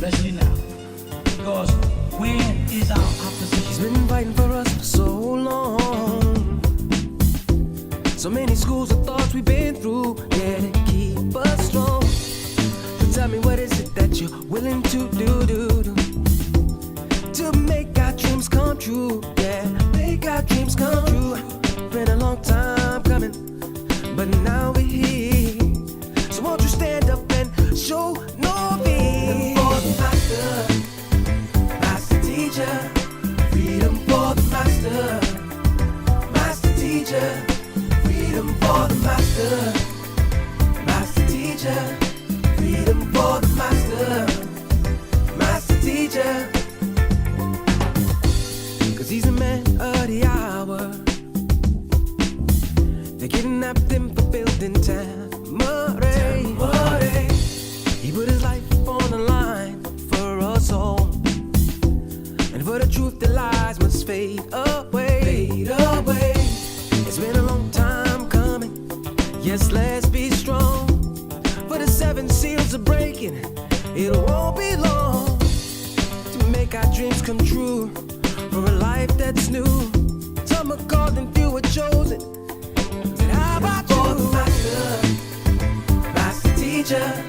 especially now. Because when is our opposition? He's been fighting for us for so long. So many schools of thoughts we've been through, yeah, to keep us strong. So tell me, what is it that you're willing to do to make our dreams come true? Yeah, make our dreams come true. Been a long time coming, but now we're here. So won't you stand up and show no fear? For the master, master teacher. Freedom for the master, master teacher. Freedom for the master, master teacher. Freedom for the master, master teacher. Cause he's a man of the hour. They kidnapped him for building Tamare. He put his life on the line for us all. And for the truth, the lies must fade away. Fade away. It's been a long time coming. Yes, let's be strong. For the 7 seals are breaking. It won't be long to make our dreams come true. For a life that's new. Some are called and few are chosen. Said, how about you? For the master, master teacher.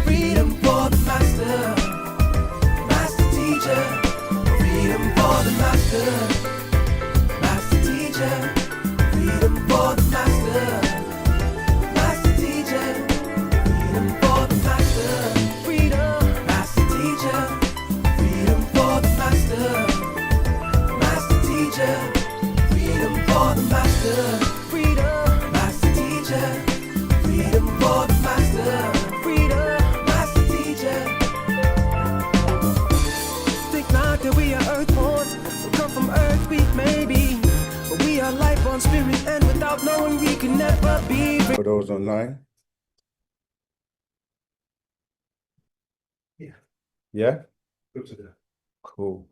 Freedom for the master, master teacher. Freedom for the master, master teacher. Freedom for the master, master teacher. Freedom for the master, freedom, master teacher. Freedom for the master, master teacher. Freedom for the master, freedom, master teacher. Freedom for the master, freedom, master teacher. Think not that we are earthborn, so come from earth we may be, but we are life on spirit, and without knowing we can never be free. For those online. Yeah. Yeah? Good to go. Cool.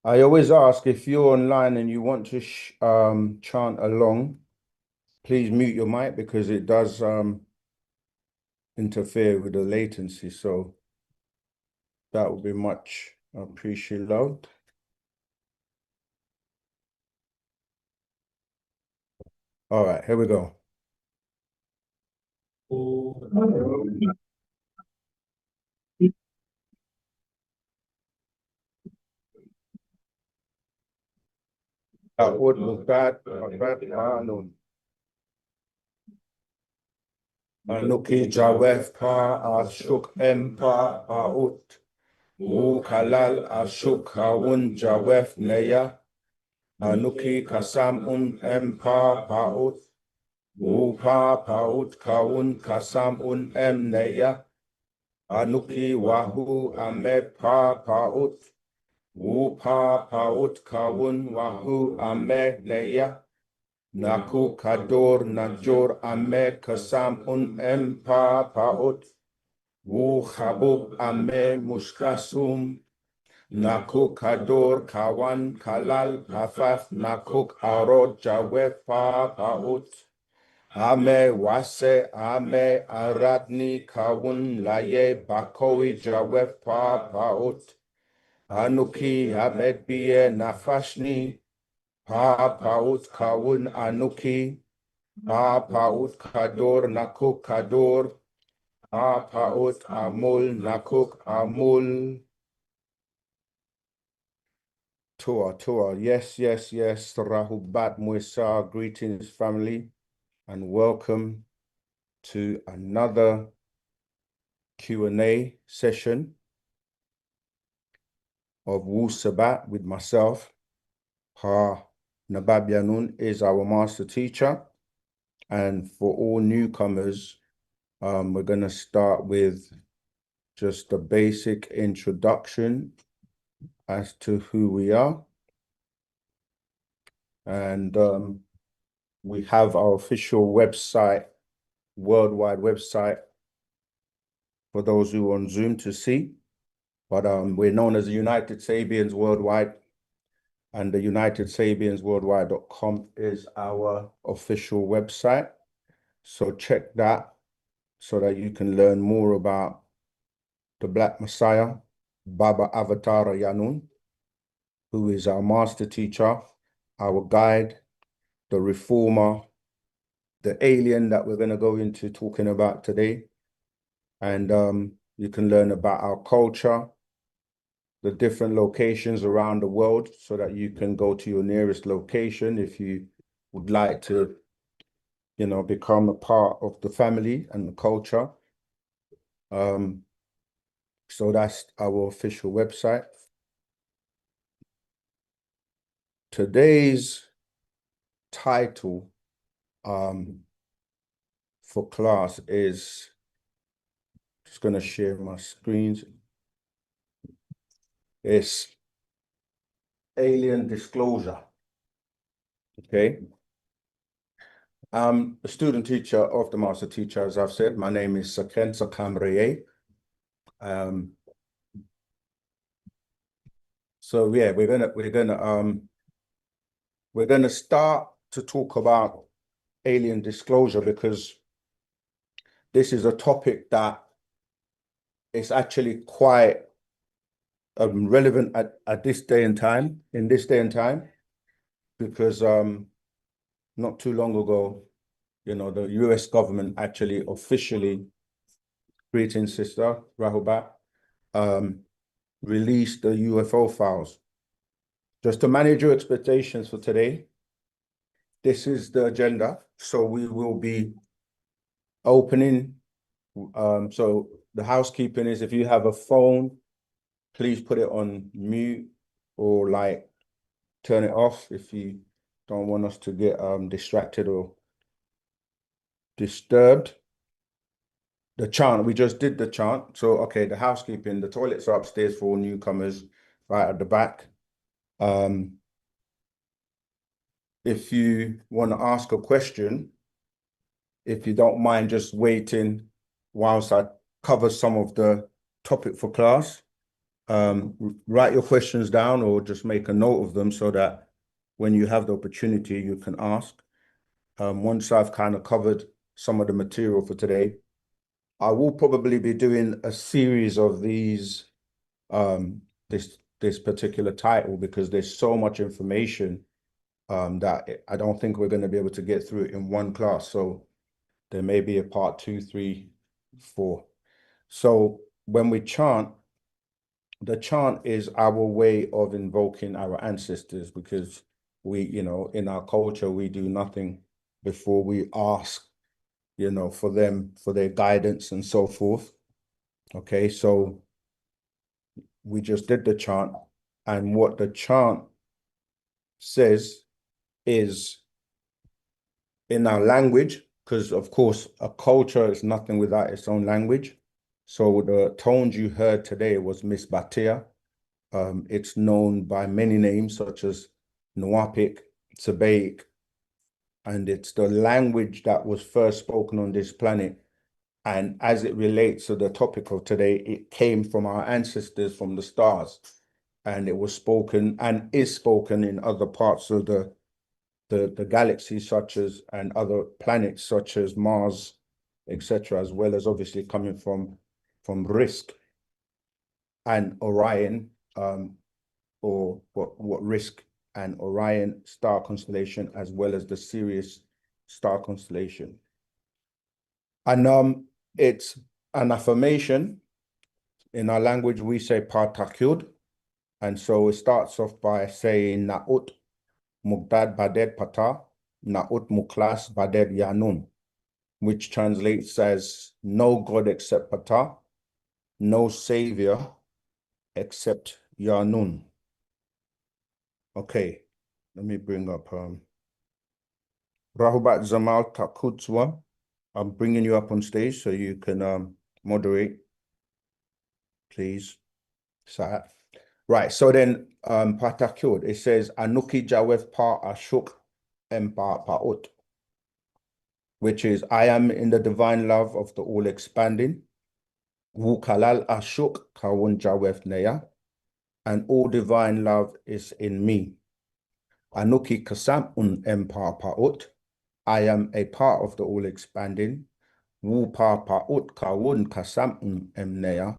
I always ask, if you're online and you want to chant along, please mute your mic because it does interfere with the latency. So that would be much appreciated. All right, here we go. Anuki Jawef Pa Ashuk Empa Aut Kalal Ashuk Haun Jawef Neya Anuki Kasam Empa Paut Pa Paut Kaun Kasam Em Neya Anuki Wahu Ame Pa Paut Pa Paut Kaun Wahu Ame Neya Naku Kador Najor Ame Kasam Empa Paut Habub Ame Muskasum Nakuk Kador Kawan Kalal Pafaf Nakuk Arod Jawef Paut Ame Wase Ame Aradni Kawun Laye Bakowi Jawef Paut Anuki Hamed Biye Nafashni Paut Kawun Anuki Paut Kador Nakuk Kador Paut Amul Nakuk Amul Tua. Yes. Rahubat Muisa, greetings family, and welcome to another Q&A session of Wu Sabat with myself. Nababianun is our master teacher, and for all newcomers, we're going to start with just a basic introduction as to who we are. And we have our official website, worldwide website, for those who are on Zoom to see. But we're known as the United Sabians Worldwide, and the UnitedSabiansWorldwide.com is our official website. So check that. so that you can learn more about the Black Messiah, Baba Avatar Yanun, who is our master teacher, our guide, the reformer, the alien that we're going to go into talking about today. And you can learn about our culture, the different locations around the world, so that you can go to your nearest location if you would like to, you know, become a part of the family and the culture. So that's our official website. Today's title for class is, just going to share my screens. It's alien disclosure. Okay. I'm a student teacher of the master teacher, as I've said. My name is Seqen So yeah, we're gonna start to talk about alien disclosure, because this is a topic that is actually quite relevant at this day and time, because not too long ago, you know, the US government actually officially, greetings sister Rahubat, released the UFO files. Just to manage your expectations for today, this is the agenda. So we will be opening. So the housekeeping is, if you have a phone, please put it on mute or like turn it off if you don't want us to get distracted or disturbed. The chant, we just did the chant. So, okay, the housekeeping, the toilets are upstairs for all newcomers, right at the back. If you want to ask a question, if you don't mind just waiting whilst I cover some of the topic for class, write your questions down or just make a note of them so that when you have the opportunity, you can ask. Once I've kind of covered some of the material for today, I will probably be doing a series of these, this particular title, because there's so much information that I don't think we're going to be able to get through it in one class. So there may be a part 2, 3, 4. So when we chant, the chant is our way of invoking our ancestors, because we, you know, in our culture, we do nothing before we ask, you know, for them, for their guidance and so forth. Okay, so we just did the chant, and what the chant says is in our language, because of course a culture is nothing without its own language. So the tones you heard today was Miss Batia. It's known by many names such as Nuapic, Sabaik, and it's the language that was first spoken on this planet. And as it relates to the topic of today, it came from our ancestors from the stars, and it was spoken and is spoken in other parts of the galaxies, such as, and other planets such as Mars, etc., as well as obviously coming from Risk and Orion, or what Risk and Orion star constellation, as well as the Sirius star constellation. And it's an affirmation. In our language, we say Patakyud. And so it starts off by saying Na'ut Mugdad Baded Pata, Na'ut Muklas Baded Yanun, which translates as no God except Pata, no Savior except Yanun. Okay, let me bring up Rahubat Zamal Takutzwa. I'm bringing you up on stage so you can moderate, please. Right, so then Patakyod, it says Anuki Jawef Pa Ashuk Empa Paut, which is I am in the divine love of the all expanding. Wukalal Ashuk Kawun Jawef Neya, and all divine love is in me. Anuki Kasam Un Empa Paut, I am a part of the all expanding. wu papa ut kawun kasam emneya,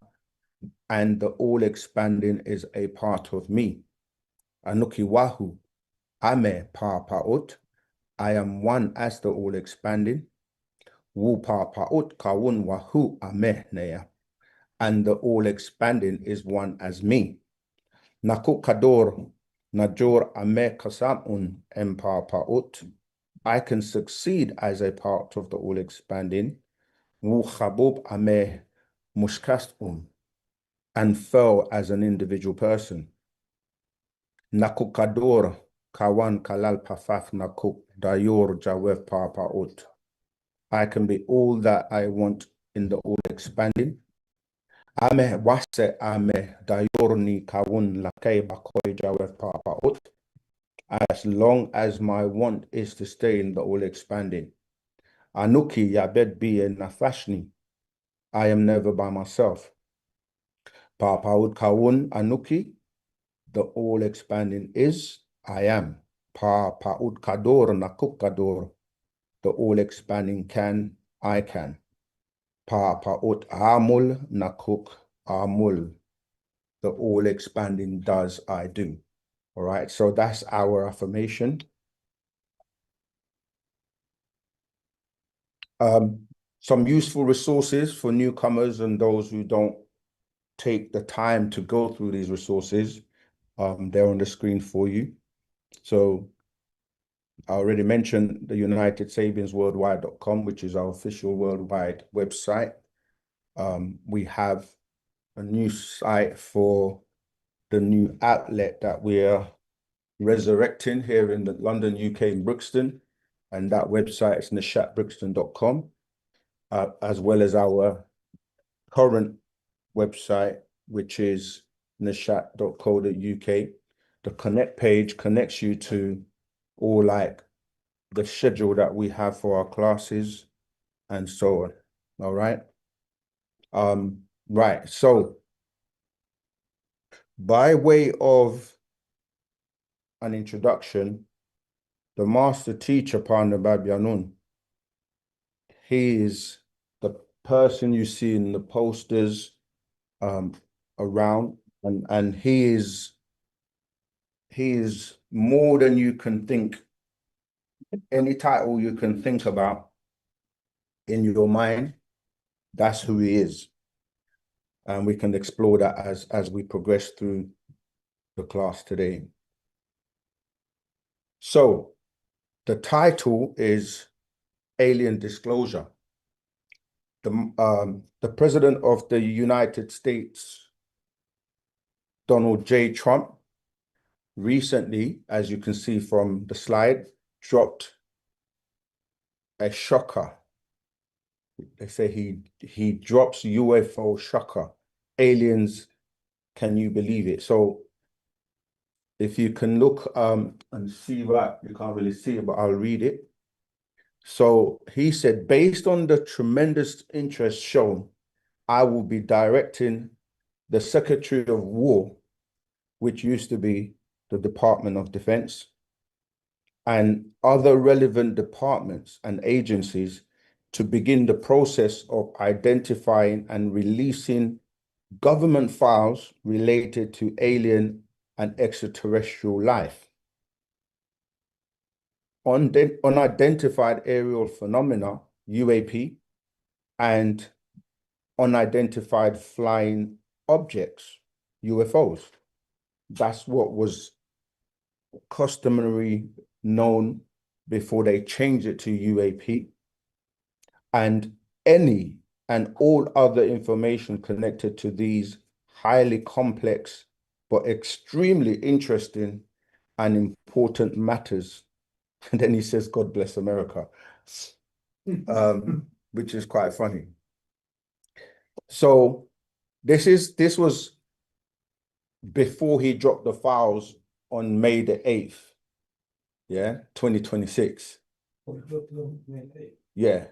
and the all expanding is a part of me. Anuki wahu ame papa ut, I am one as the all expanding. Wu papa ut kawun wahu ame neya, and the all expanding is one as me. Nakuk kador najor ame kasam em papa ut, I can succeed as a part of the all expanding. Wu chabub ame mushkast and fell as an individual person. Nakukador kawan kalal pafaf nakuk dayor jawev papa ut. I can be all that I want in the all expanding. Ame wase ame dayorni kawun lakay bakoy jawev papa ut. As long as my want is to stay in the all expanding. Anuki yabed bi nafashni. I am never by myself. Papa ut kawun anuki. The all expanding is I am. Papa ut kador nakuk kador. The all expanding can, I can. Papa ut amul nakuk amul. The all expanding does, I do. All right, so that's our affirmation. Some useful resources for newcomers and those who don't take the time to go through these resources. They're on the screen for you. So I already mentioned the UnitedSavingsWorldwide.com, which is our official worldwide website. We have a new site for the new outlet that we are resurrecting here in the London, UK, in Brixton. And that website is nishatbrixton.com, as well as our current website, which is nishat.co.uk. The connect page connects you to all like the schedule that we have for our classes and so on. All right. Right. So by way of an introduction, the master teacher, Panda Babyanun, he is the person you see in the posters around, and he is more than you can think. Any title you can think about in your mind, that's who he is. And we can explore that as we progress through the class today. So the title is Alien Disclosure. The President of the United States, Donald J. Trump, recently, as you can see from the slide, dropped a shocker. They say he drops UFO shocker. Aliens, can you believe it? So if you can look and see that, you can't really see it, but I'll read it. So he said, based on the tremendous interest shown, I will be directing the Secretary of War, which used to be the Department of Defense, and other relevant departments and agencies to begin the process of identifying and releasing government files related to alien and extraterrestrial life, unidentified aerial phenomena, UAP, and unidentified flying objects, UFOs. That's what was customary known before they changed it to UAP. And any and all other information connected to these highly complex but extremely interesting and important matters. And then he says, God bless America, which is quite funny. So this was before he dropped the files on May the 8th, 2026. Yeah,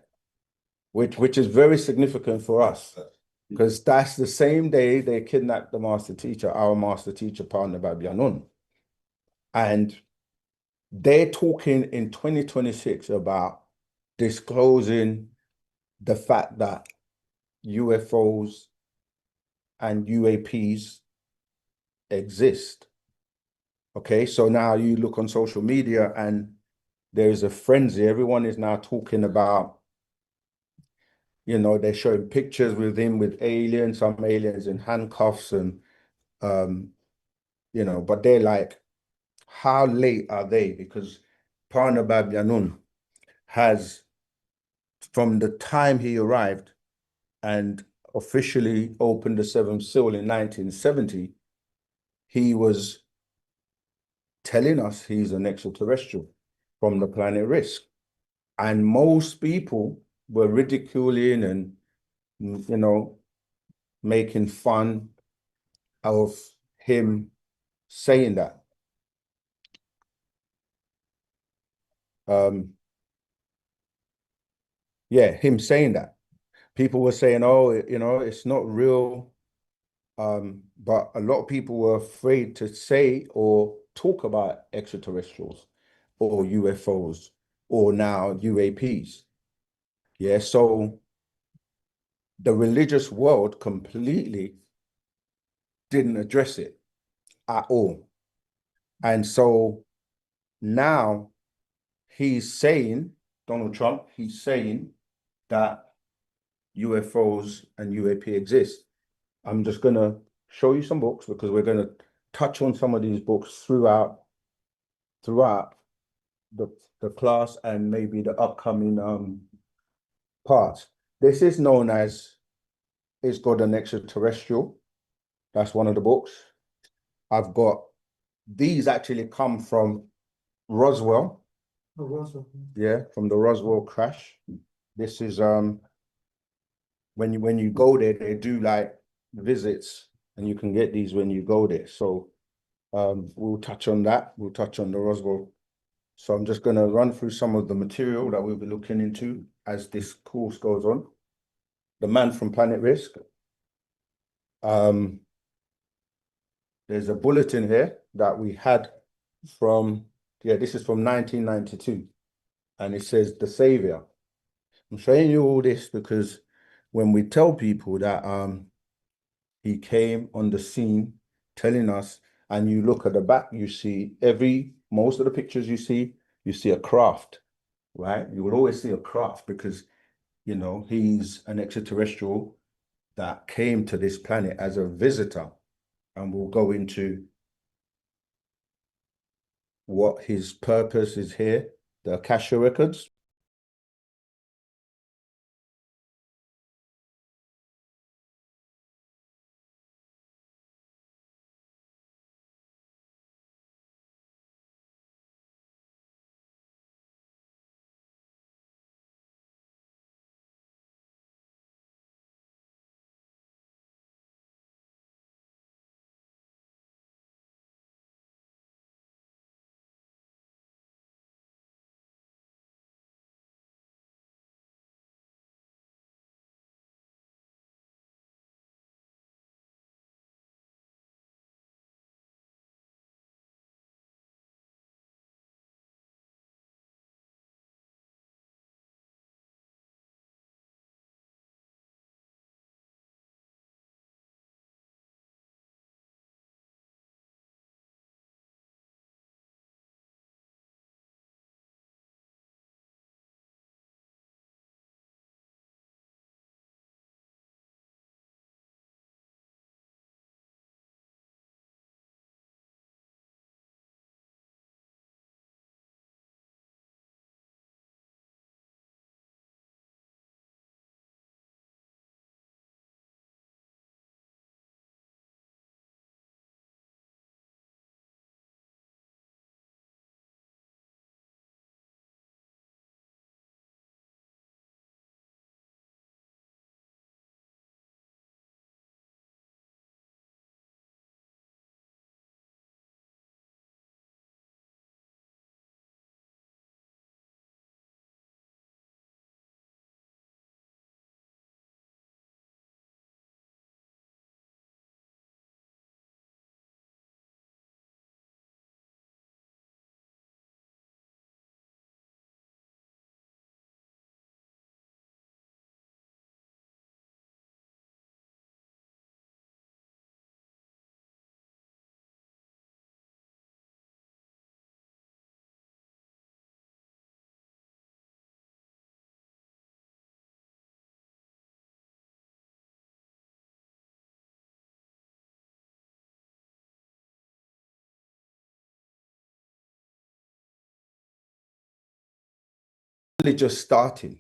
which is very significant for us, because that's the same day they kidnapped the master teacher, our master teacher, Partner Babyanun. And they're talking in 2026 about disclosing the fact that UFOs and UAPs exist. Okay, so now you look on social media and there's a frenzy. Everyone is now talking about, they're showing pictures with him with aliens, some aliens in handcuffs and, but they're like, how late are they? Because Parnabab Yanun has, from the time he arrived and officially opened the seventh seal in 1970, he was telling us he's an extraterrestrial from the planet Risk. And most people were ridiculing and, making fun of him saying that. Yeah, him saying that. People were saying, oh, it's not real. But a lot of people were afraid to say or talk about extraterrestrials or UFOs or now UAPs. Yeah, so the religious world completely didn't address it at all. And so now he's saying, Donald Trump, he's saying that UFOs and UAP exist. I'm just going to show you some books because we're going to touch on some of these books throughout the class and maybe the upcoming parts. This is known as Is God an Extraterrestrial? That's one of the books. I've got these actually come from Roswell. Oh, Roswell. Yeah, from the Roswell crash. This is when you go there, they do like visits and you can get these when you go there. So we'll touch on that. We'll touch on the Roswell. So I'm just going to run through some of the material that we'll be looking into as this course goes on. The Man from Planet Risk. There's a bulletin here that we had from, this is from 1992. And it says The Savior. I'm showing you all this because when we tell people that he came on the scene telling us, and you look at the back, you see most of the pictures you see a craft, right? You will always see a craft because, he's an extraterrestrial that came to this planet as a visitor. And we'll go into what his purpose is here, the Akasha records. only just starting.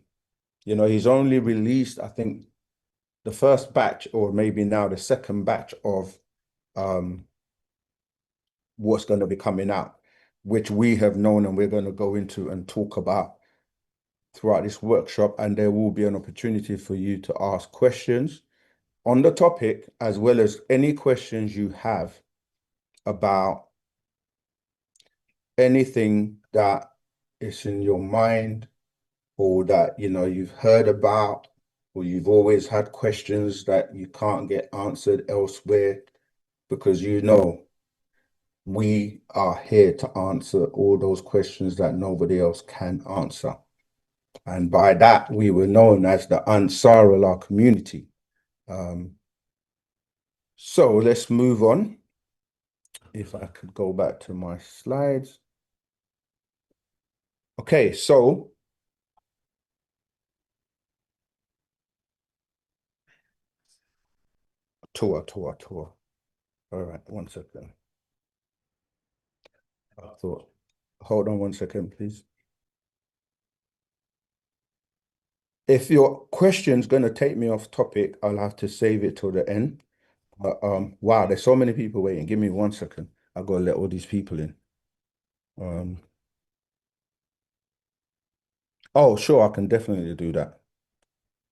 You know, he's only released, I think, the first batch, or maybe now the second batch of what's going to be coming out, which we have known and we're going to go into and talk about throughout this workshop. And there will be an opportunity for you to ask questions on the topic, as well as any questions you have about anything that is in your mind, or that you've heard about, or you've always had questions that you can't get answered elsewhere, because we are here to answer all those questions that nobody else can answer. And by that, we were known as the Ansarullah community. So let's move on. If I could go back to my slides. Okay, so tour. All right, one second. Hold on one second, please. If your question's going to take me off topic, I'll have to save it till the end. But wow, there's so many people waiting. Give me 1 second. I've got to let all these people in. Oh, sure, I can definitely do that.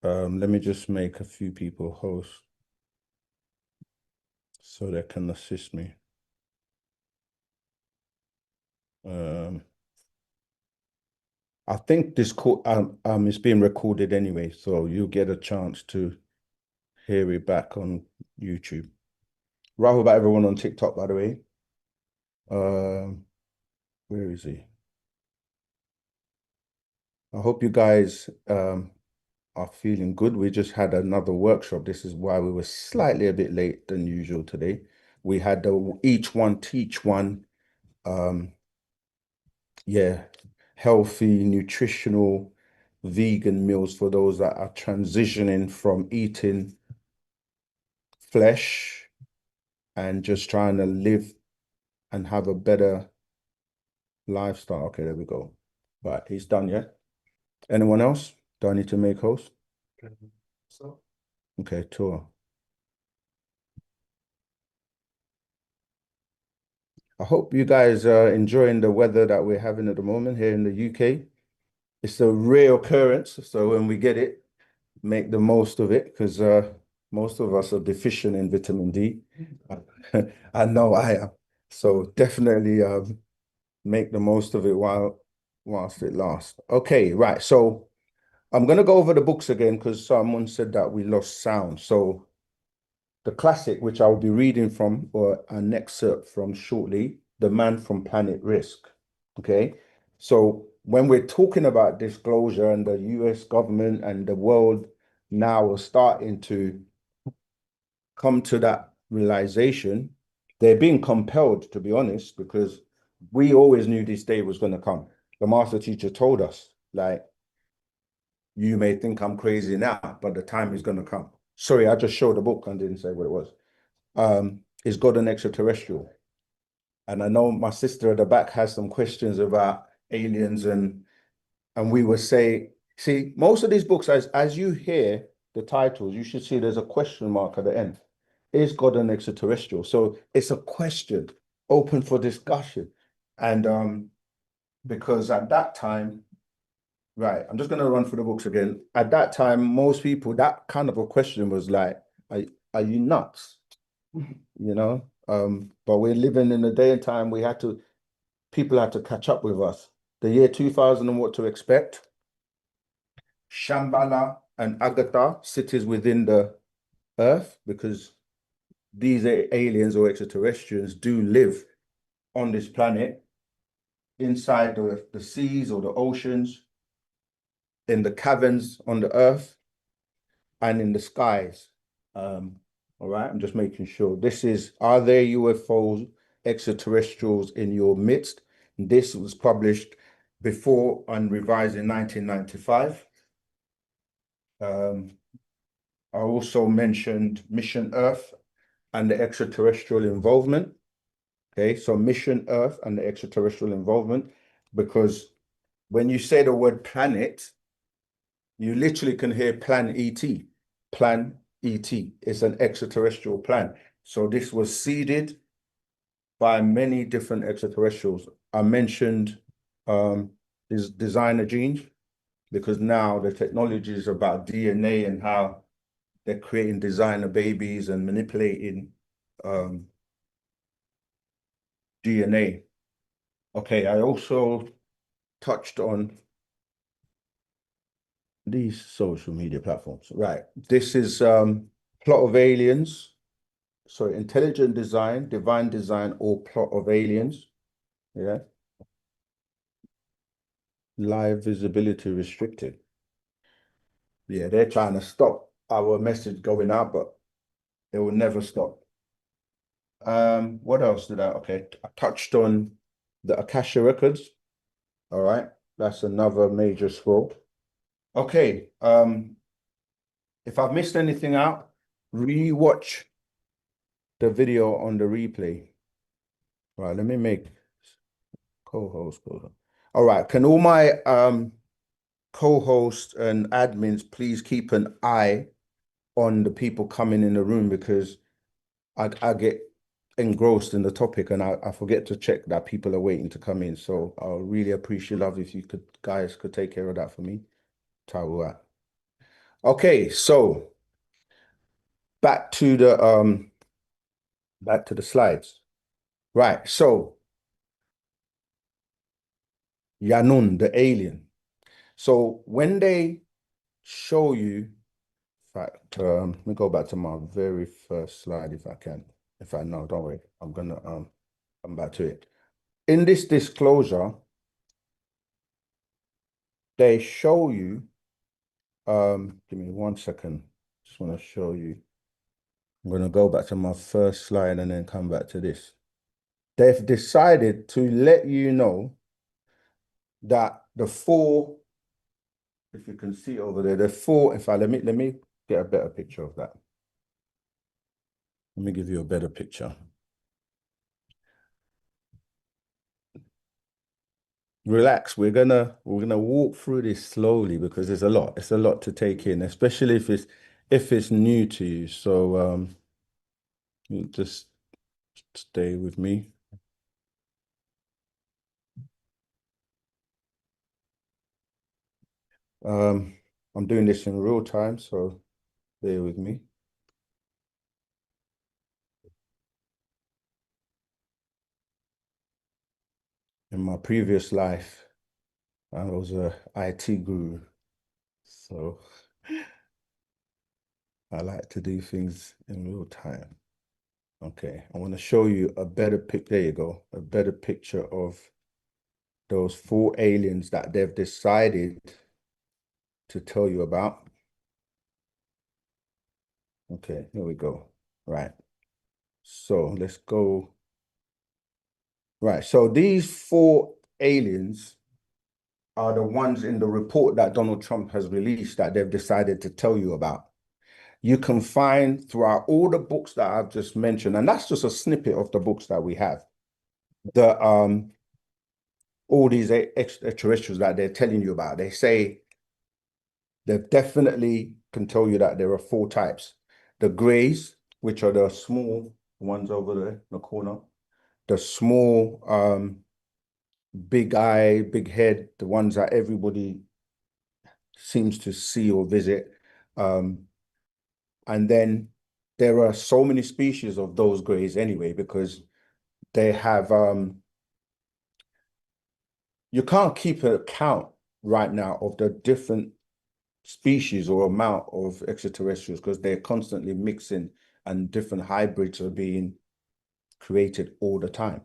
Let me just make a few people hosts so they can assist me. I think this call is being recorded anyway, so you'll get a chance to hear it back on YouTube. Right about everyone on TikTok, by the way. Where is he? I hope you guys are feeling good. We just had another workshop. This is why we were slightly a bit late than usual today. We had the each one teach one. Yeah, healthy, nutritional, vegan meals for those that are transitioning from eating flesh and just trying to live and have a better lifestyle. Okay, there we go. Right, he's done, yeah? Anyone else? Do I need to make host? Okay, tour. I hope you guys are enjoying the weather that we're having at the moment here in the UK. It's a rare occurrence, so when we get it, make the most of it, because most of us are deficient in vitamin D. I know I am. So definitely make the most of it whilst it lasts. Okay, right. So I'm going to go over the books again because someone said that we lost sound. So the classic, which I'll be reading from, or an excerpt from shortly, The Man from Planet Risk. Okay. So when we're talking about disclosure, and the US government and the world now are starting to come to that realization, they're being compelled, to be honest, because we always knew this day was going to come. The master teacher told us, like, you may think I'm crazy now, but the time is going to come. Sorry, I just showed the book and didn't say what it was. Is God an extraterrestrial? And I know my sister at the back has some questions about aliens, and we would say, see, most of these books, as you hear the titles, you should see there's a question mark at the end. Is God an extraterrestrial? So it's a question open for discussion. And because at that time, right, I'm just going to run through the books again. At that time, most people, that kind of a question was like, are you nuts? You know? But we're living in a day and time people had to catch up with us. The year 2000 and what to expect. Shambhala and Agatha, cities within the earth, because these aliens or extraterrestrials do live on this planet, inside the seas or the oceans, in the caverns on the earth, and in the skies. All right, I'm just making sure. Are there UFOs, extraterrestrials in your midst? This was published before and revised in 1995. I also mentioned Mission Earth and the extraterrestrial involvement. Okay, so Mission Earth and the extraterrestrial involvement, because when you say the word planet, you literally can hear plan ET. Plan ET. It's an extraterrestrial plan. So this was seeded by many different extraterrestrials. I mentioned is designer genes, because now the technology is about DNA and how they're creating designer babies and manipulating DNA. Okay, I also touched on these social media platforms. Right. This is plot of aliens. So intelligent design, divine design, or plot of aliens. Yeah. Live visibility restricted. Yeah, they're trying to stop our message going out, but it will never stop. What else did okay, I touched on the Akasha records. All right, that's another major scroll. Okay, if I've missed anything out, re-watch the video on the replay. All right, let me make co-host. All right, can all my co-hosts and admins please keep an eye on the people coming in the room, because I get engrossed in the topic and I forget to check that people are waiting to come in. So I'll really appreciate love if you guys could take care of that for me. Tawua. Okay, so back to the slides. Right, so Yanun, the alien. So when they show you, in fact, let me go back to my very first slide if I can. If I know, don't worry, I'm gonna come back to it. In this disclosure, they show you, give me 1 second. Just want to show you. I'm going to go back to my first slide and then come back to this. They've decided to let you know that the four, if you can see over there, the four, in fact, let me get a better picture of that. Let me give you a better picture. Relax, we're gonna walk through this slowly because it's a lot to take in, especially if it's new to you. So you just stay with me. I'm doing this in real time, so bear with me. In my previous life, I was a IT guru, so I like to do things in real time. Okay, I want to show you a better pic. There you go, a better picture of those four aliens that they've decided to tell you about. Okay, here we go. Right. So let's go. Right. So these four aliens are the ones in the report that Donald Trump has released that they've decided to tell you about. You can find throughout all the books that I've just mentioned, and that's just a snippet of the books that we have, the all these extraterrestrials that they're telling you about. They say they definitely can tell you that there are four types. The grays, which are the small ones over there in the corner, the small big eye, big head, the ones that everybody seems to see or visit. And then there are so many species of those grays anyway, because they have you can't keep an account right now of the different species or amount of extraterrestrials, because they're constantly mixing and different hybrids are being created all the time.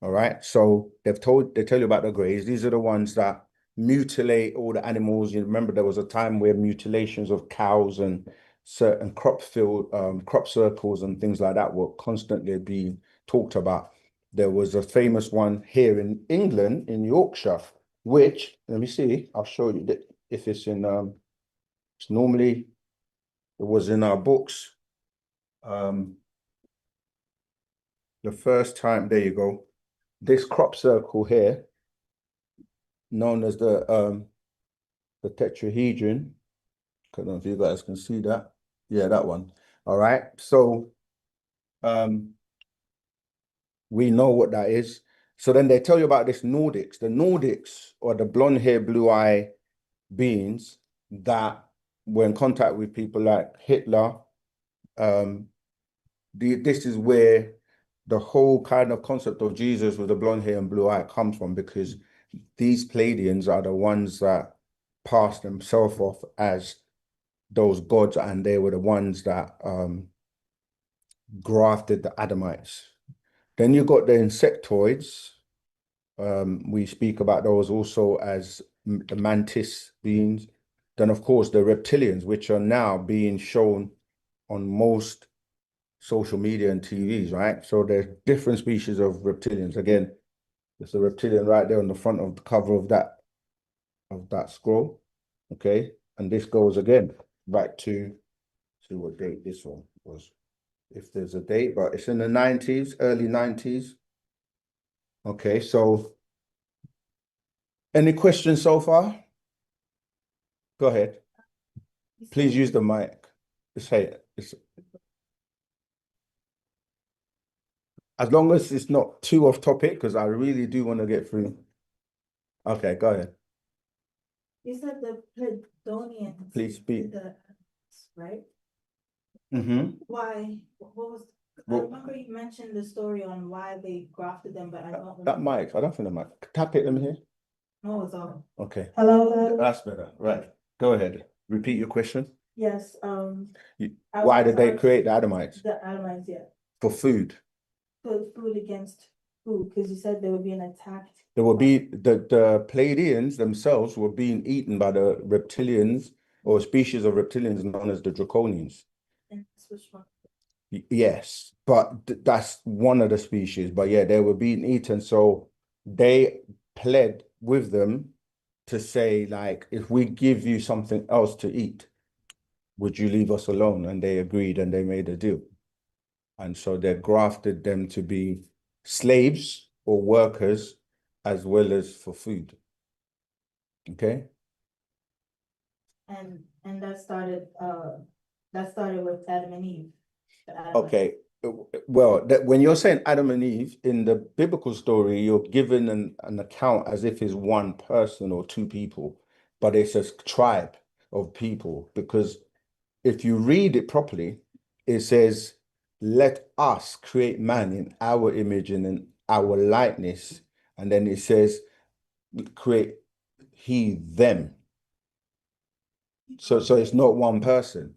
All right. So they tell you about the grays. These are the ones that mutilate all the animals. You remember there was a time where mutilations of cows and certain crop circles and things like that were constantly being talked about. There was a famous one here in England, in Yorkshire, which, let me see, I'll show you that if it's in it's normally, it was in our books. The first time, there you go. This crop circle here known as the tetrahedron. I don't know if you guys can see that. Yeah, that one. All right. So we know what that is. So then they tell you about this Nordics. The Nordics, or the blonde hair, blue eye beings that were in contact with people like Hitler. This is where the whole kind of concept of Jesus with the blonde hair and blue eye comes from, because these Pleiadians are the ones that passed themselves off as those gods, and they were the ones that grafted the Adamites. Then you got the insectoids. We speak about those also as the mantis beings. Then, of course, the reptilians, which are now being shown on most social media and TVs, right? So there's different species of reptilians. Again, there's a reptilian right there on the front of the cover of that scroll. Okay, and this goes again back to see what date this one was, if there's a date, but it's in the 90s, early 90s. Okay, so any questions so far? Go ahead. Please use the mic. Say it. As long as it's not too off topic, because I really do want to get through. Okay, go ahead. You said the Pleiadians. Please speak. Right? Mm-hmm. Why? What was? I remember you mentioned the story on why they grafted them, but I don't remember. That mic, I don't think the mic. Tap it, let me hear. No, it's all. Okay. Hello. That's better. Right. Go ahead. Repeat your question. Yes. Why did they create the Adamites? The Adamites, yeah. For food. Put food against food, because you said they were being attacked. There will be the Pleiadians themselves were being eaten by the reptilians, or a species of reptilians known as the Draconians. And which one? Yes, but that's one of the species. But yeah, they were being eaten. So they pled with them to say, like, if we give you something else to eat, would you leave us alone? And they agreed, and they made a deal. And so they grafted them to be slaves or workers, as well as for food. Okay. And that started with Adam and Eve. Okay. Well, when you're saying Adam and Eve in the biblical story, you're given an account as if it's one person or two people, but it's a tribe of people, because if you read it properly, it says, let us create man in our image and in our likeness. And then it says, create he, them. So it's not one person,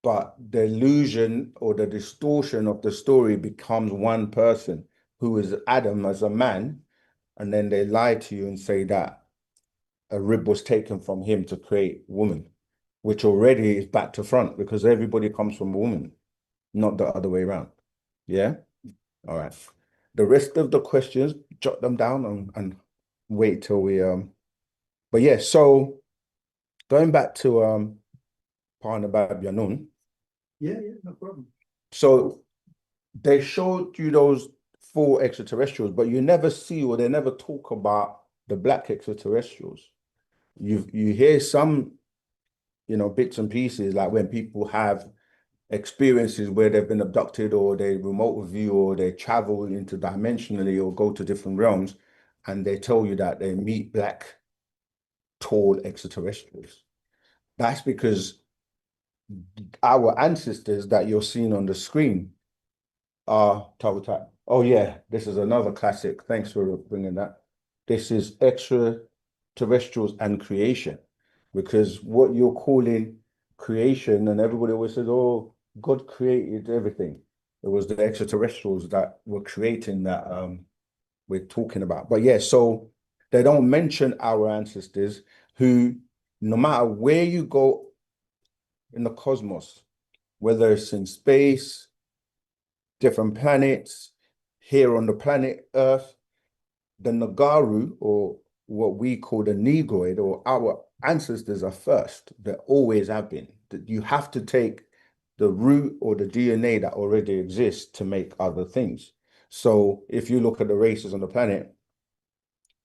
but the illusion or the distortion of the story becomes one person, who is Adam as a man. And then they lie to you and say that a rib was taken from him to create woman, which already is back to front, because everybody comes from a woman, not the other way around. Yeah. All right. The rest of the questions, jot them down and wait till we but yeah, so going back to Parnabab Yanun. Yeah, no problem. So they showed you those 4 extraterrestrials, but you never see, or they never talk about the black extraterrestrials. You hear some, bits and pieces, like when people have experiences where they've been abducted, or they remote view, or they travel interdimensionally, or go to different realms, and they tell you that they meet black, tall extraterrestrials. That's because our ancestors that you're seeing on the screen are Tawatak. Oh yeah, this is another classic. Thanks for bringing that. This is extraterrestrials and creation, because what you're calling creation, and everybody always says, oh, God created everything. It was the extraterrestrials that were creating that we're talking about. But yeah, so they don't mention our ancestors, who, no matter where you go in the cosmos, whether it's in space, different planets, here on the planet Earth, the Nagaru, or what we call the Negroid, or our ancestors, are first. They always have been. You have to take the root or the DNA that already exists to make other things. So if you look at the races on the planet,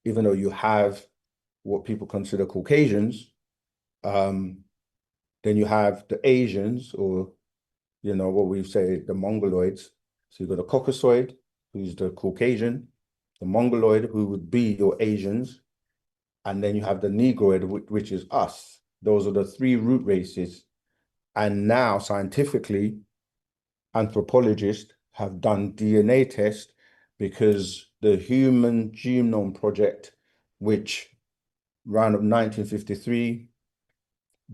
even though you have what people consider Caucasians. Then you have the Asians, or, you know, what we say, the Mongoloids. So you've got the Caucasoid, who's the Caucasian, the Mongoloid, who would be your Asians, and then you have the Negroid, which is us. Those are the three root races. And now, scientifically, anthropologists have done DNA tests because the Human Genome Project, which around 1953,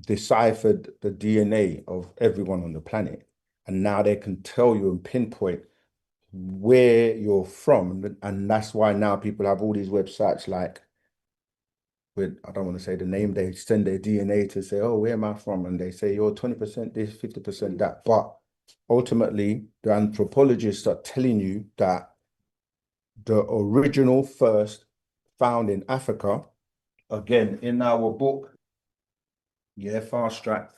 deciphered the DNA of everyone on the planet. And now they can tell you and pinpoint where you're from. And that's why now people have all these websites like, with, I don't want to say the name, they send their DNA to say, oh, where am I from? And they say, you're 20% this, 50% that. But ultimately, the anthropologists are telling you that the original first found in Africa, again, in our book, yeah, Fast Track,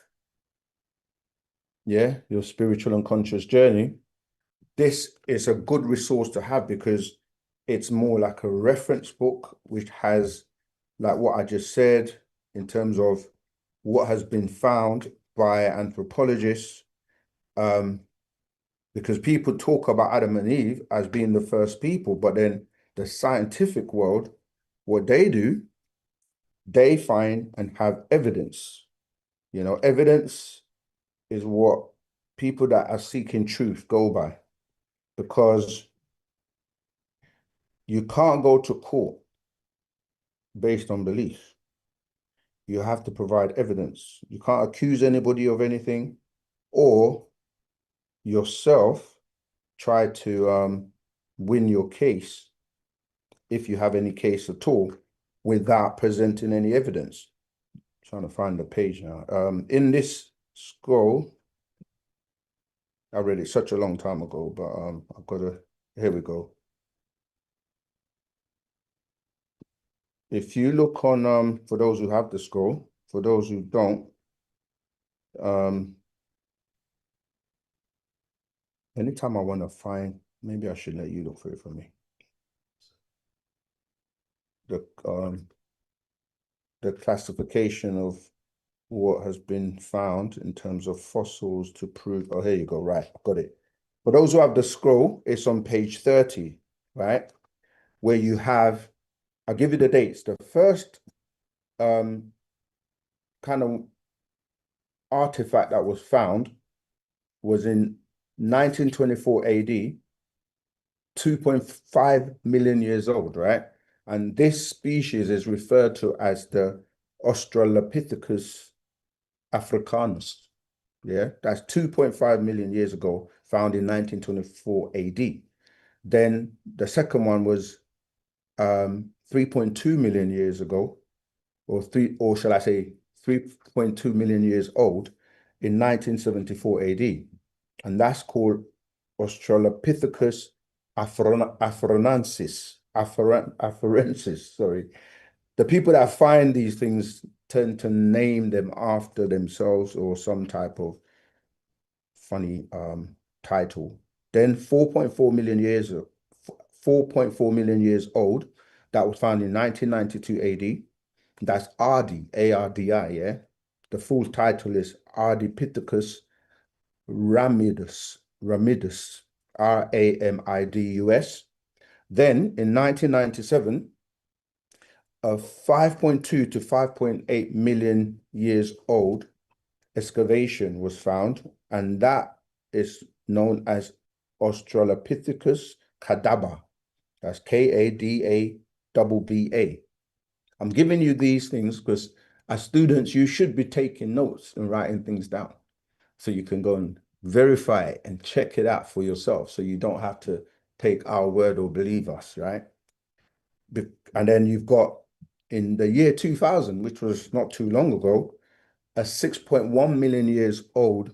yeah, Your Spiritual and Conscious Journey, this is a good resource to have because it's more like a reference book, which has, like what I just said, in terms of what has been found by anthropologists, because people talk about Adam and Eve as being the first people, but then the scientific world, what they do, they find and have evidence. You know, evidence is what people that are seeking truth go by, because you can't go to court based on belief. You have to provide evidence. You can't accuse anybody of anything, or yourself try to win your case, if you have any case at all, without presenting any evidence. I'm trying to find the page now. In this scroll, I read it such a long time ago, but I've got to, here we go. If you look on, for those who have the scroll, for those who don't, anytime I want to find, maybe I should let you look for it for me. The classification of what has been found in terms of fossils to prove, oh, here you go, right, I've got it. For those who have the scroll, it's on page 30, right? Where you have, I'll give you the dates. The first kind of artifact that was found was in 1924 AD, 2.5 million years old, right? And this species is referred to as the Australopithecus africanus. Yeah, that's 2.5 million years ago, found in 1924 AD. Then the second one was 3.2 million years ago, or shall I say 3.2 million years old in 1974 AD. And that's called Australopithecus afarensis, sorry. The people that find these things tend to name them after themselves or some type of funny title. Then 4.4 million years old, that was found in 1992 AD. That's Ardi, A-R-D-I, yeah? The full title is Ardipithecus ramidus, R-A-M-I-D-U-S. Then in 1997, a 5.2 to 5.8 million years old excavation was found, and that is known as Australopithecus cadabra. That's K-A-D-A-B-B-A. I'm giving you these things because as students, you should be taking notes and writing things down so you can go and verify it and check it out for yourself, so you don't have to take our word or believe us, right? And then you've got, in the year 2000, which was not too long ago, a 6.1 million years old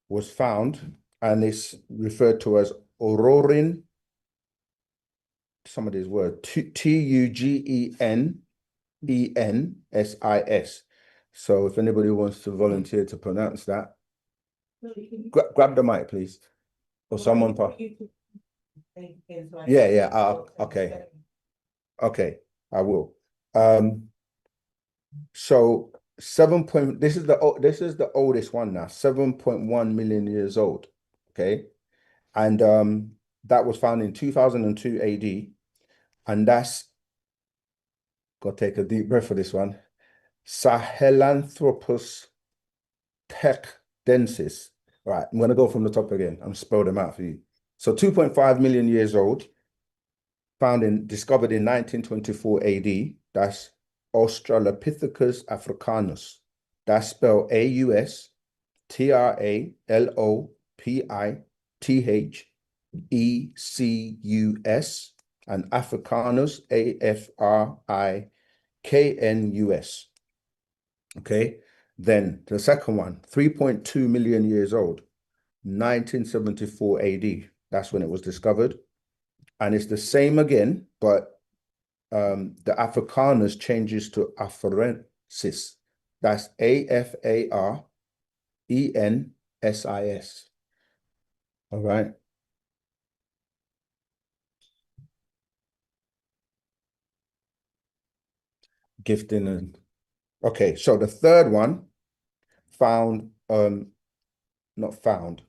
was found, and it's referred to as Aurorin, some of these words, Tugenensis. So if anybody wants to volunteer to pronounce that, grab the mic, please. Or someone. Yeah, okay. Okay, I will. So this is the oldest one now, 7.1 million years old. Okay. And that was found in 2002 AD. And that's, gotta take a deep breath for this one. Sahelanthropus tekdensis. Right, I'm gonna go from the top again. I'm spell them out for you. So 2.5 million years old, discovered in 1924 AD. That's Australopithecus africanus. That's spelled AUSTRALOPITHECUS and Africanus AFRIKNUS. Okay, then the second one, 3.2 million years old, 1974 AD. That's when it was discovered. And it's the same again, but the Africanus changes to afarensis. That's AFARENSIS. All right. Gifting and okay, so the third one found, not found,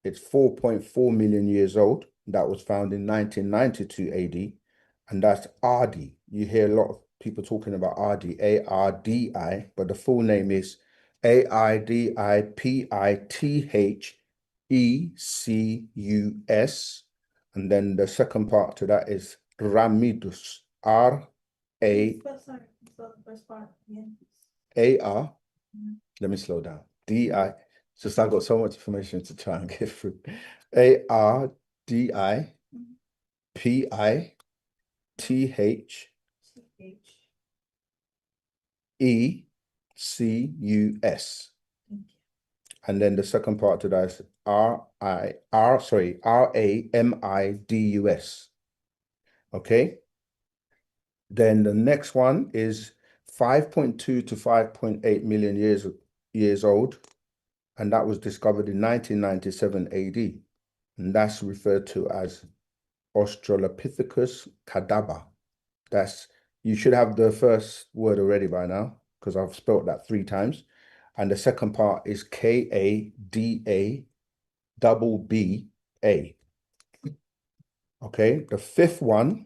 it's 4.4 million years old. That was found in 1992 AD, and that's Ardi. You hear a lot of people talking about Ardi, ARDI, but the full name is AIDIPITHECUS. And then the second part to that is Ramidus, R-A. Sorry, spell the first part again. AR, let me slow down. DI, just I've got so much information to try and get through. ARDIPITHECUS. And then the second part to that is RAMIDUS. Okay. Then the next one is 5.2 to 5.8 million years old, and that was discovered in 1997 AD, and that's referred to as Australopithecus cadaver. You should have the first word already by now because I've spelled that 3 times, and the second part is KADABBA. Okay, the fifth one.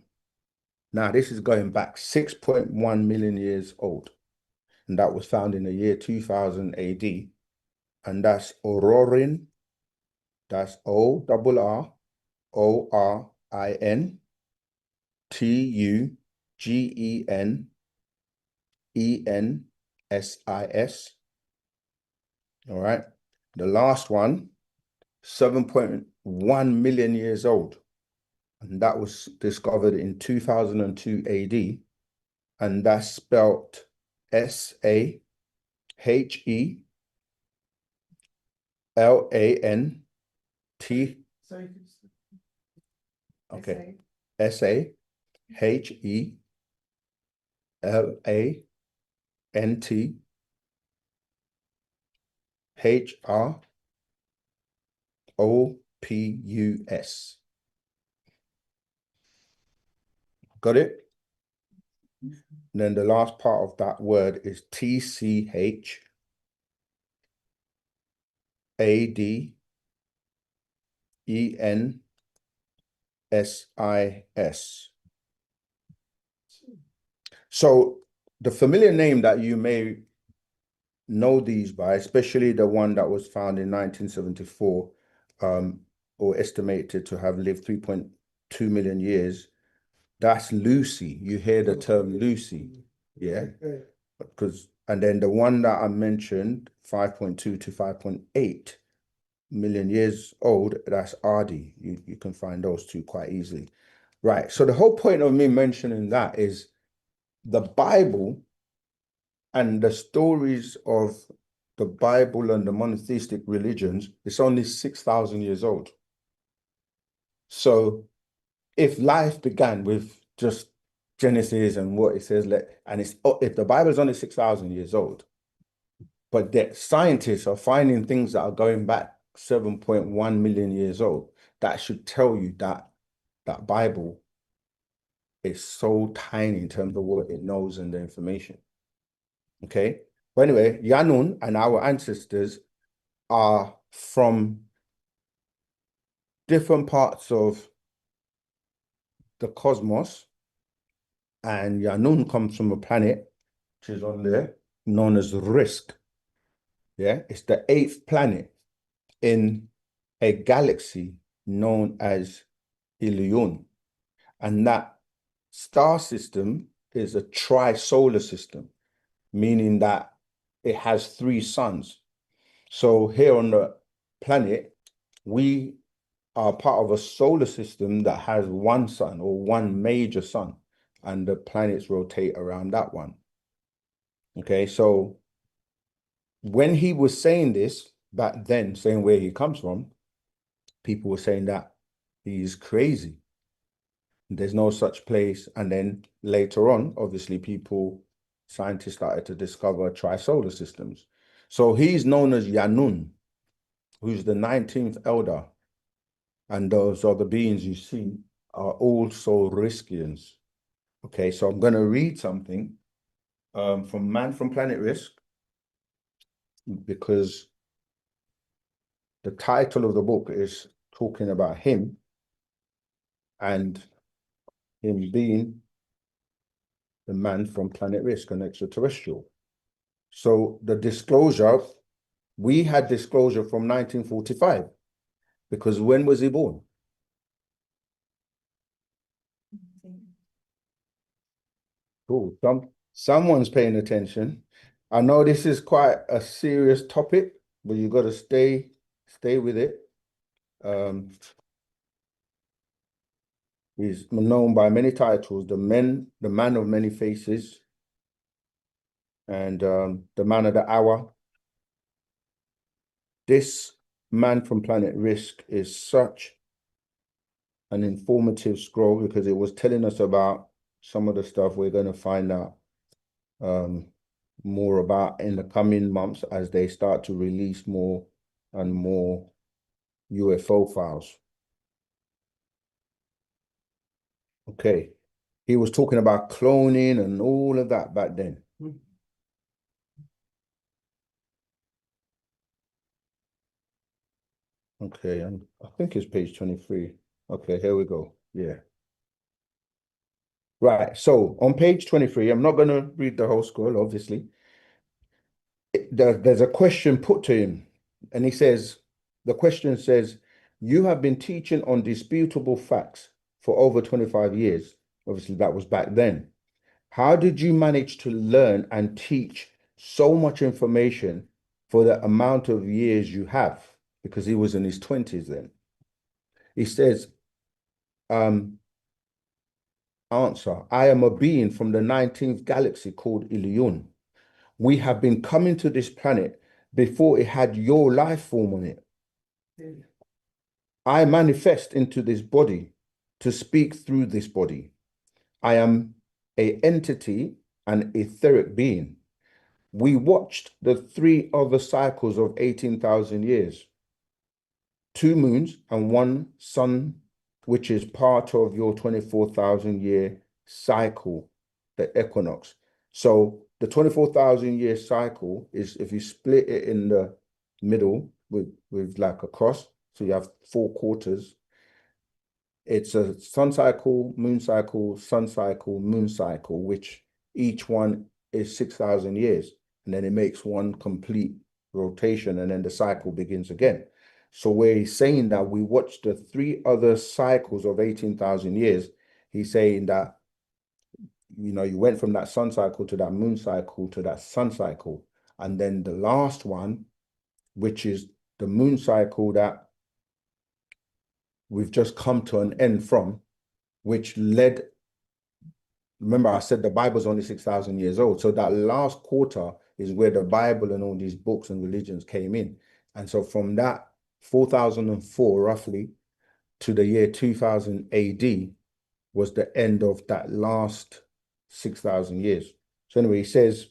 Now, this is going back 6.1 million years old, and that was found in the year 2000 AD, and that's Aurorin, that's ORRINTUGENENSIS. All right, the last one, 7.1 million years old, and that was discovered in 2002 AD, and that's spelt SAHELANT. Sorry. Okay. SAHELANTHROPUS. Got it? And then the last part of that word is TCHADENSIS. So the familiar name that you may know these by, especially the one that was found in 1974, or estimated to have lived 3.2 million years, that's Lucy. You hear the term Lucy, yeah? And then the one that I mentioned, 5.2 to 5.8 million years old, that's Ardi. You can find those two quite easily. Right, so the whole point of me mentioning that is the Bible and the stories of the Bible and the monotheistic religions, it's only 6,000 years old. So if life began with just Genesis and what it says, and if the Bible is only 6,000 years old, but that scientists are finding things that are going back 7.1 million years old, that should tell you that that Bible is so tiny in terms of what it knows and the information. Okay. But anyway, Yanun and our ancestors are from different parts of the cosmos, and Yanun comes from a planet which is on there known as Risk. Yeah, it's the 8th planet in a galaxy known as Ilion, and that star system is a tri-solar system, meaning that it has 3 suns. So here on the planet, we are part of a solar system that has 1 sun or 1 major sun, and the planets rotate around that one. Okay, so when he was saying this back then, saying where he comes from, people were saying that he's crazy. There's no such place. And then later on, obviously, scientists started to discover tri-solar systems. So he's known as Yanun, who's the 19th elder. And those other beings you see are also Riskians. Okay, so I'm going to read something from Man from Planet Risk, because the title of the book is talking about him and him being the man from Planet Risk, an extraterrestrial. So the disclosure, we had disclosure from 1945, because when was he born? Cool. Someone's paying attention. I know this is quite a serious topic, but you got to stay with it. He's known by many titles: the man of many faces, and the man of the hour. This man from Planet Risk is such an informative scroll, because it was telling us about some of the stuff we're going to find out more about in the coming months as they start to release more and more UFO files. Okay. He was talking about cloning and all of that back then. Okay, and I think it's page 23. Okay, here we go. Yeah. Right, so on page 23, I'm not going to read the whole scroll, obviously. There's a question put to him, and the question says, you have been teaching on disputable facts for over 25 years. Obviously, that was back then. How did you manage to learn and teach so much information for the amount of years you have? Because he was in his 20s then. He says, answer, I am a being from the 19th galaxy called Ilion. We have been coming to this planet before it had your life form on it. I manifest into this body to speak through this body. I am an entity, an etheric being. We watched the 3 other cycles of 18,000 years, 2 moons and 1 sun, which is part of your 24,000 year cycle, the equinox. So the 24,000 year cycle is, if you split it in the middle with like a cross, so you have 4 quarters. It's a sun cycle, moon cycle, sun cycle, moon cycle, which each one is 6,000 years. And then it makes one complete rotation, and then the cycle begins again. So where he's saying that we watched the 3 other cycles of 18,000 years, he's saying that, you know, you went from that sun cycle to that moon cycle to that sun cycle. And then the last one, which is the moon cycle that we've just come to an end from, which led, remember I said the Bible's only 6,000 years old. So that last quarter is where the Bible and all these books and religions came in. And so from that 4004 roughly to the year 2000 AD was the end of that last 6,000 years. So anyway, he says,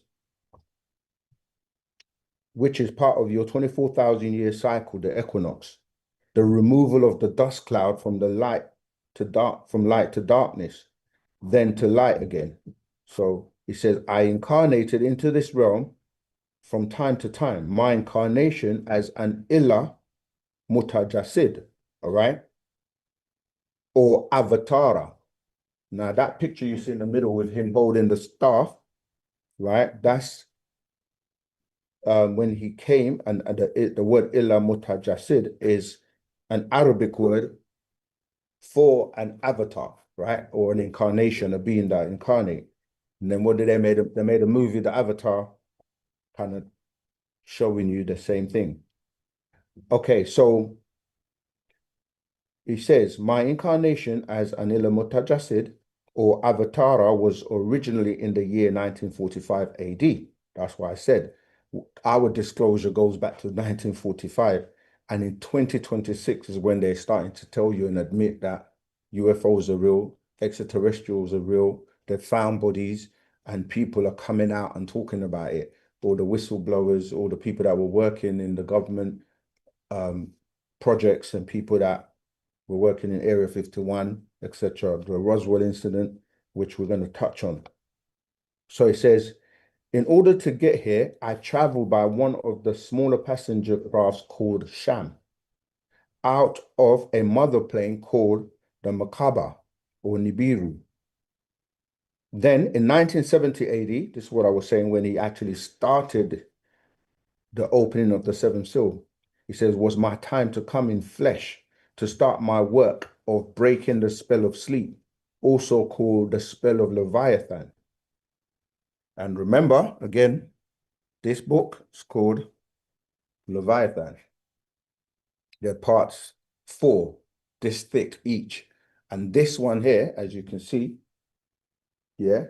which is part of your 24,000 year cycle, the equinox, the removal of the dust cloud from the light to dark, from light to darkness, then to light again. So He says, I incarnated into this realm from time to time. My incarnation as an Illa Mutajasid, all right? Or Avatara. Now, that picture you see in the middle with him holding the staff, right? That's when he came, and the word Illa Mutajasid is an Arabic word for an avatar, right? Or an incarnation, a being that incarnate. And then what did they made? They made a movie, The Avatar, kind of showing you the same thing. Okay, so he says, my incarnation as Anila Mutajasid or Avatara was originally in the year 1945 AD. That's why I said our disclosure goes back to 1945. And in 2026 is when they're starting to tell you and admit that UFOs are real, extraterrestrials are real, they found bodies, and people are coming out and talking about it. All the whistleblowers, all the people that were working in the government projects and people that were working in Area 51, etc. The Roswell incident, which we're going to touch on. So it says, in order to get here, I traveled by one of the smaller passenger crafts called Sham, out of a mother plane called the Makaba or Nibiru. Then in 1970 AD, this is what I was saying when he actually started the opening of the seventh seal. He says, was my time to come in flesh to start my work of breaking the spell of sleep, also called the spell of Leviathan. And remember, again, this book is called Leviathan. They're parts 4, this thick each. And this one here, as you can see, yeah,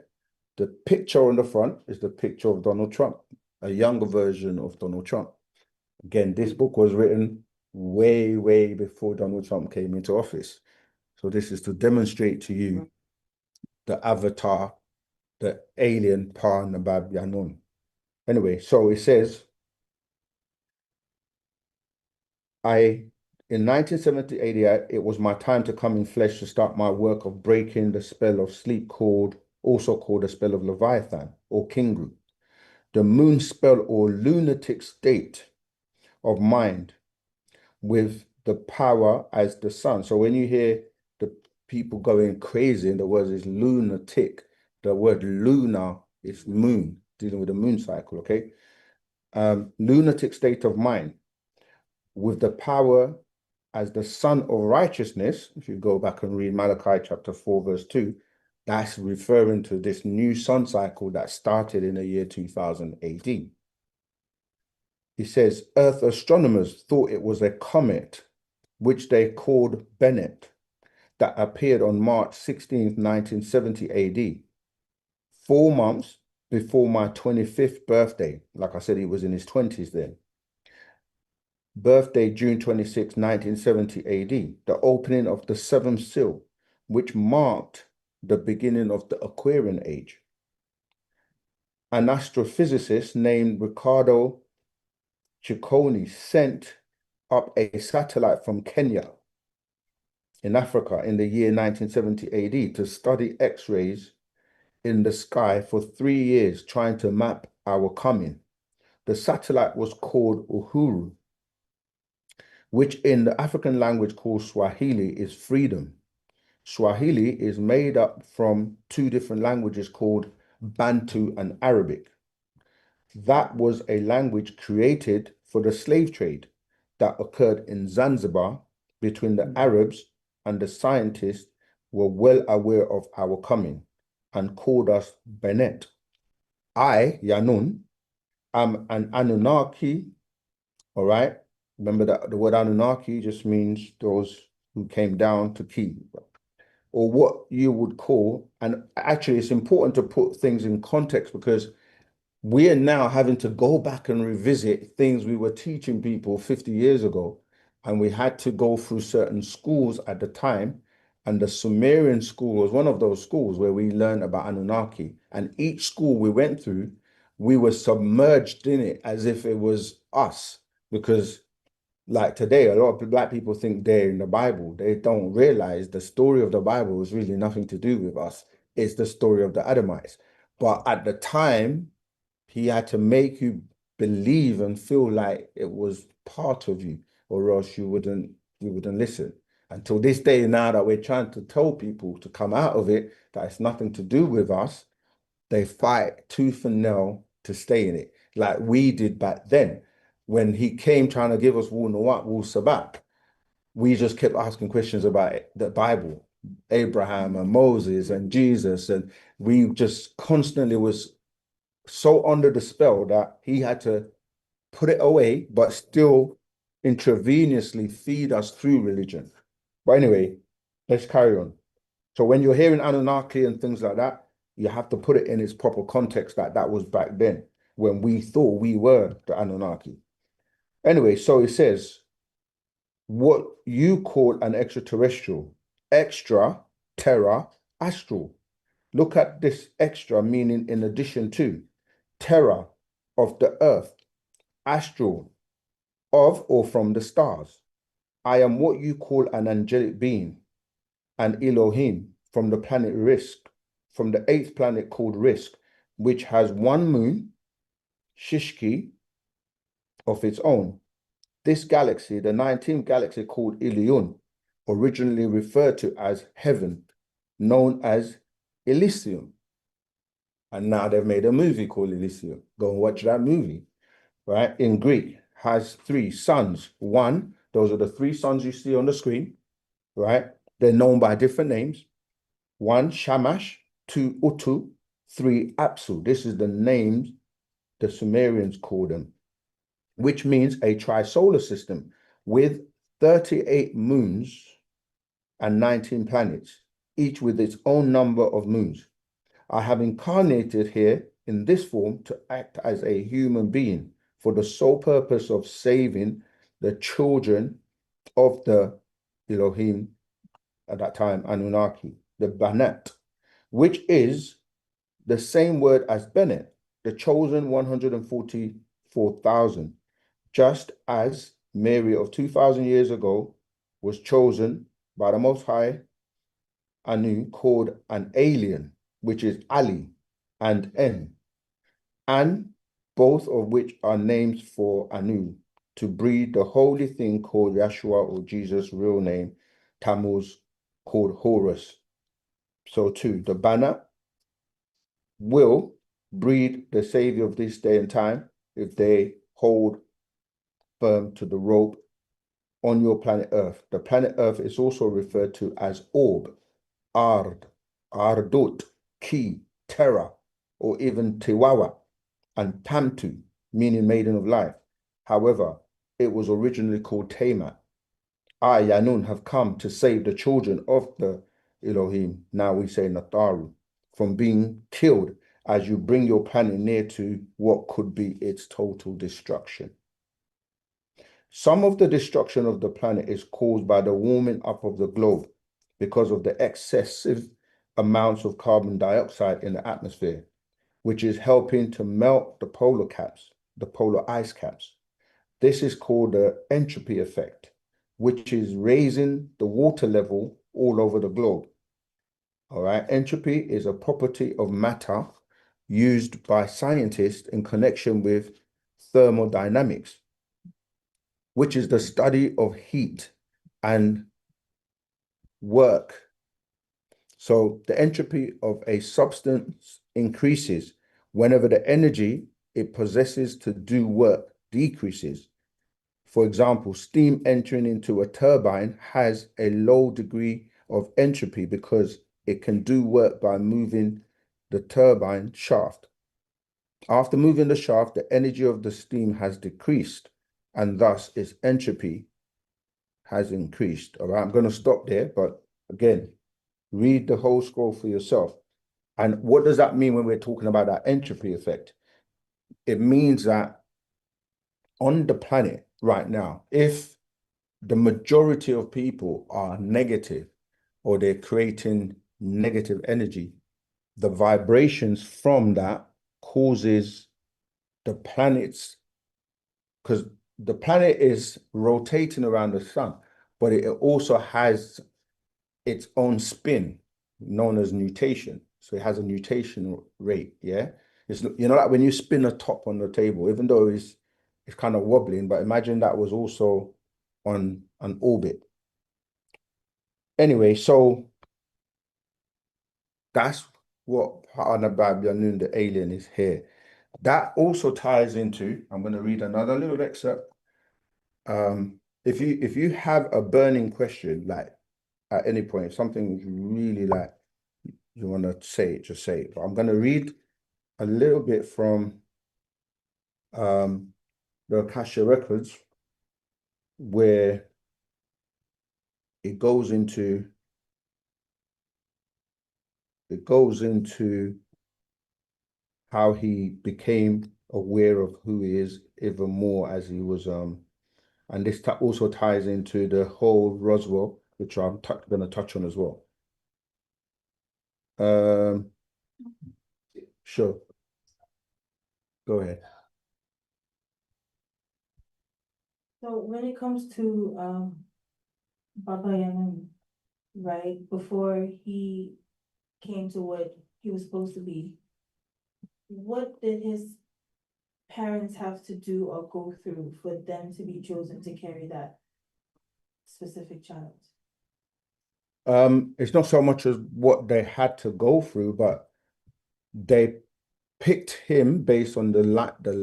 the picture on the front is the picture of Donald Trump, a younger version of Donald Trump. Again, this book was written way, way before Donald Trump came into office. So this is to demonstrate to you the avatar, the alien Nabab Yanun. Anyway, so it says, in 1970, it was my time to come in flesh to start my work of breaking the spell of sleep also called the spell of Leviathan or Kingu, the moon spell or lunatic state of mind with the power as the sun. So when you hear the people going crazy, and the word is lunatic, the word lunar is moon, dealing with the moon cycle, okay? Lunatic state of mind with the power as the sun of righteousness. If you go back and read Malachi chapter 4, verse 2, that's referring to this new sun cycle that started in the year 2000 AD. He says, Earth astronomers thought it was a comet, which they called Bennett, that appeared on March 16, 1970 AD, 4 months before my 25th birthday. Like I said, he was in his 20s then. Birthday, June 26, 1970 AD, the opening of the seventh seal, which marked the beginning of the Aquarian age. An astrophysicist named Ricardo Ciccone sent up a satellite from Kenya in Africa in the year 1970 AD to study X-rays in the sky for 3 years, trying to map our coming. The satellite was called Uhuru, which in the African language called Swahili is freedom. Swahili is made up from 2 different languages called Bantu and Arabic. That was a language created for the slave trade that occurred in Zanzibar between the Arabs, and the scientists were well aware of our coming and called us Benet. I, Yanun, am an Anunnaki, all right? Remember that the word Anunnaki just means those who came down to key, or what you would call, and actually it's important to put things in context because we are now having to go back and revisit things we were teaching people 50 years ago. And we had to go through certain schools at the time. And the Sumerian school was one of those schools where we learned about Anunnaki. And each school we went through, we were submerged in it as if it was us. Because like today, a lot of Black people think they're in the Bible. They don't realize the story of the Bible is really nothing to do with us. It's the story of the Adamites. But at the time, he had to make you believe and feel like it was part of you, or else you wouldn't listen. Until this day now that we're trying to tell people to come out of it, that it's nothing to do with us, they fight tooth and nail to stay in it, like we did back then. When he came trying to give us wool nawat, wool sabat, we just kept asking questions about it, the Bible, Abraham and Moses and Jesus, and we just constantly was so under the spell that he had to put it away, but still intravenously feed us through religion. But anyway, let's carry on. So when you're hearing Anunnaki and things like that, you have to put it in its proper context that that was back then when we thought we were the Anunnaki. Anyway, so it says, what you call an extraterrestrial, extra, terra, astral. Look at this extra meaning in addition to, terra, of the earth, astral, of or from the stars. I am what you call an angelic being, an Elohim from the planet Risk, from the 8th planet called Risk, which has one moon, Shishki, of its own. This galaxy, the 19th galaxy called Ilion, originally referred to as heaven, known as Elysium. And now they've made a movie called Elysium. Go and watch that movie, right? In Greek, has 3 suns. One, those are the 3 suns you see on the screen, right? They're known by different names. 1, Shamash, 2, Utu, 3, Apsu. This is the names the Sumerians call them, which means a tri-solar system with 38 moons and 19 planets, each with its own number of moons. I have incarnated here in this form to act as a human being for the sole purpose of saving the children of the Elohim, at that time, Anunnaki, the Banat, which is the same word as Bennett, the chosen 144,000, just as Mary of 2,000 years ago was chosen by the Most High Anu, called an alien, which is Ali and En, and both of which are names for Anu, to breed the holy thing called Yeshua, or Jesus' real name, Tammuz, called Horus. So too, the Banat will breed the savior of this day and time if they hold firm to the rope on your planet Earth. The planet Earth is also referred to as Orb, Ard, Ardut, Ki, Terra, or even Tiwawa, and Tamtu, meaning maiden of life. However, it was originally called Tamat. I, Yanun, have come to save the children of the Elohim, now we say Natharu, from being killed as you bring your planet near to what could be its total destruction. Some of the destruction of the planet is caused by the warming up of the globe because of the excessive amounts of carbon dioxide in the atmosphere, which is helping to melt the polar caps, the polar ice caps. This is called the entropy effect, which is raising the water level all over the globe. All right, entropy is a property of matter used by scientists in connection with thermodynamics, which is the study of heat and work. So the entropy of a substance increases whenever the energy it possesses to do work decreases. For example, steam entering into a turbine has a low degree of entropy because it can do work by moving the turbine shaft. After moving the shaft, the energy of the steam has decreased, and thus its entropy has increased. All right, I'm going to stop there, but again, read the whole scroll for yourself. And what does that mean when we're talking about that entropy effect? It means that on the planet right now, if the majority of people are negative or they're creating negative energy, the vibrations from that causes the planets, because the planet is rotating around the sun, but it also has its own spin known as nutation. So it has a nutation rate, yeah? It's, you know, like when you spin a top on the table, even though it's kind of wobbling, but imagine that was also on an orbit. Anyway, so that's what Anababianun, the alien, is here. That also ties into, I'm going to read another little excerpt. If you have a burning question, like at any point, something really like you want to say it, just say it. But I'm going to read a little bit from the Akasha records where it goes into how he became aware of who he is even more as he was and this also ties into the whole Roswell, which I'm going to touch on as well. Sure, go ahead. So when it comes to Baba Yaga, right, before he came to what he was supposed to be, what did his parents have to do or go through for them to be chosen to carry that specific child? It's not so much as what they had to go through, but they picked him based on the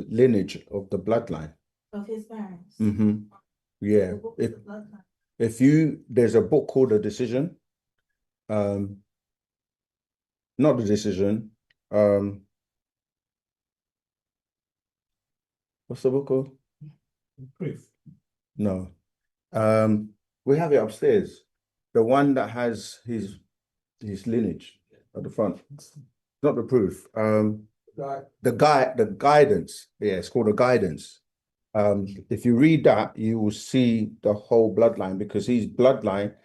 lineage of the bloodline. Of his parents? Yeah. The book of the bloodline. There's a book called The Decision. Not The Decision. What's the book called? Proof. No. We have it upstairs. The one that has his lineage at the front. Not the proof. The guidance. Yeah, it's called a guidance. If you read that, you will see the whole bloodline because his bloodline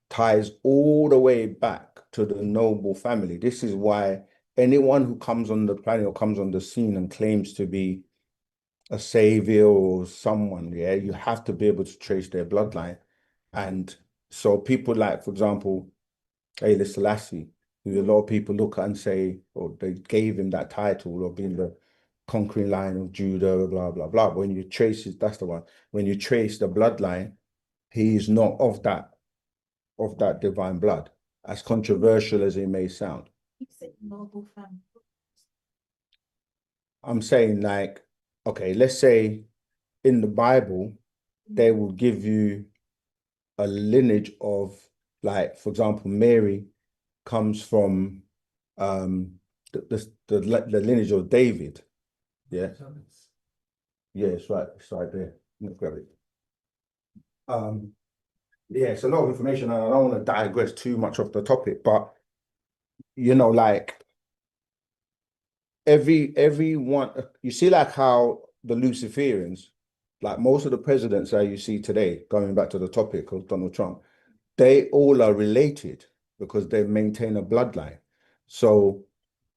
ties all the way back to the noble family. This is why anyone who comes on the planet or comes on the scene and claims to be a savior or someone, yeah, you have to be able to trace their bloodline. And so people like, for example, Haile Selassie, who a lot of people look at and say, or they gave him that title of being the conquering lion of Judah, blah, blah, blah. But when you trace it, that's the one. When you trace the bloodline, he is not of that divine blood, as controversial as it may sound. You said noble family. I'm saying like, okay, let's say in the Bible, they will give you a lineage of, like, for example, Mary comes from the lineage of David. Yeah. Yeah, it's right there. Let's grab it. Yeah, it's a lot of information, and I don't want to digress too much off the topic, but you know, like everyone, you see, like how the Luciferians, like most of the presidents that you see today, going back to the topic of Donald Trump, they all are related because they maintain a bloodline. So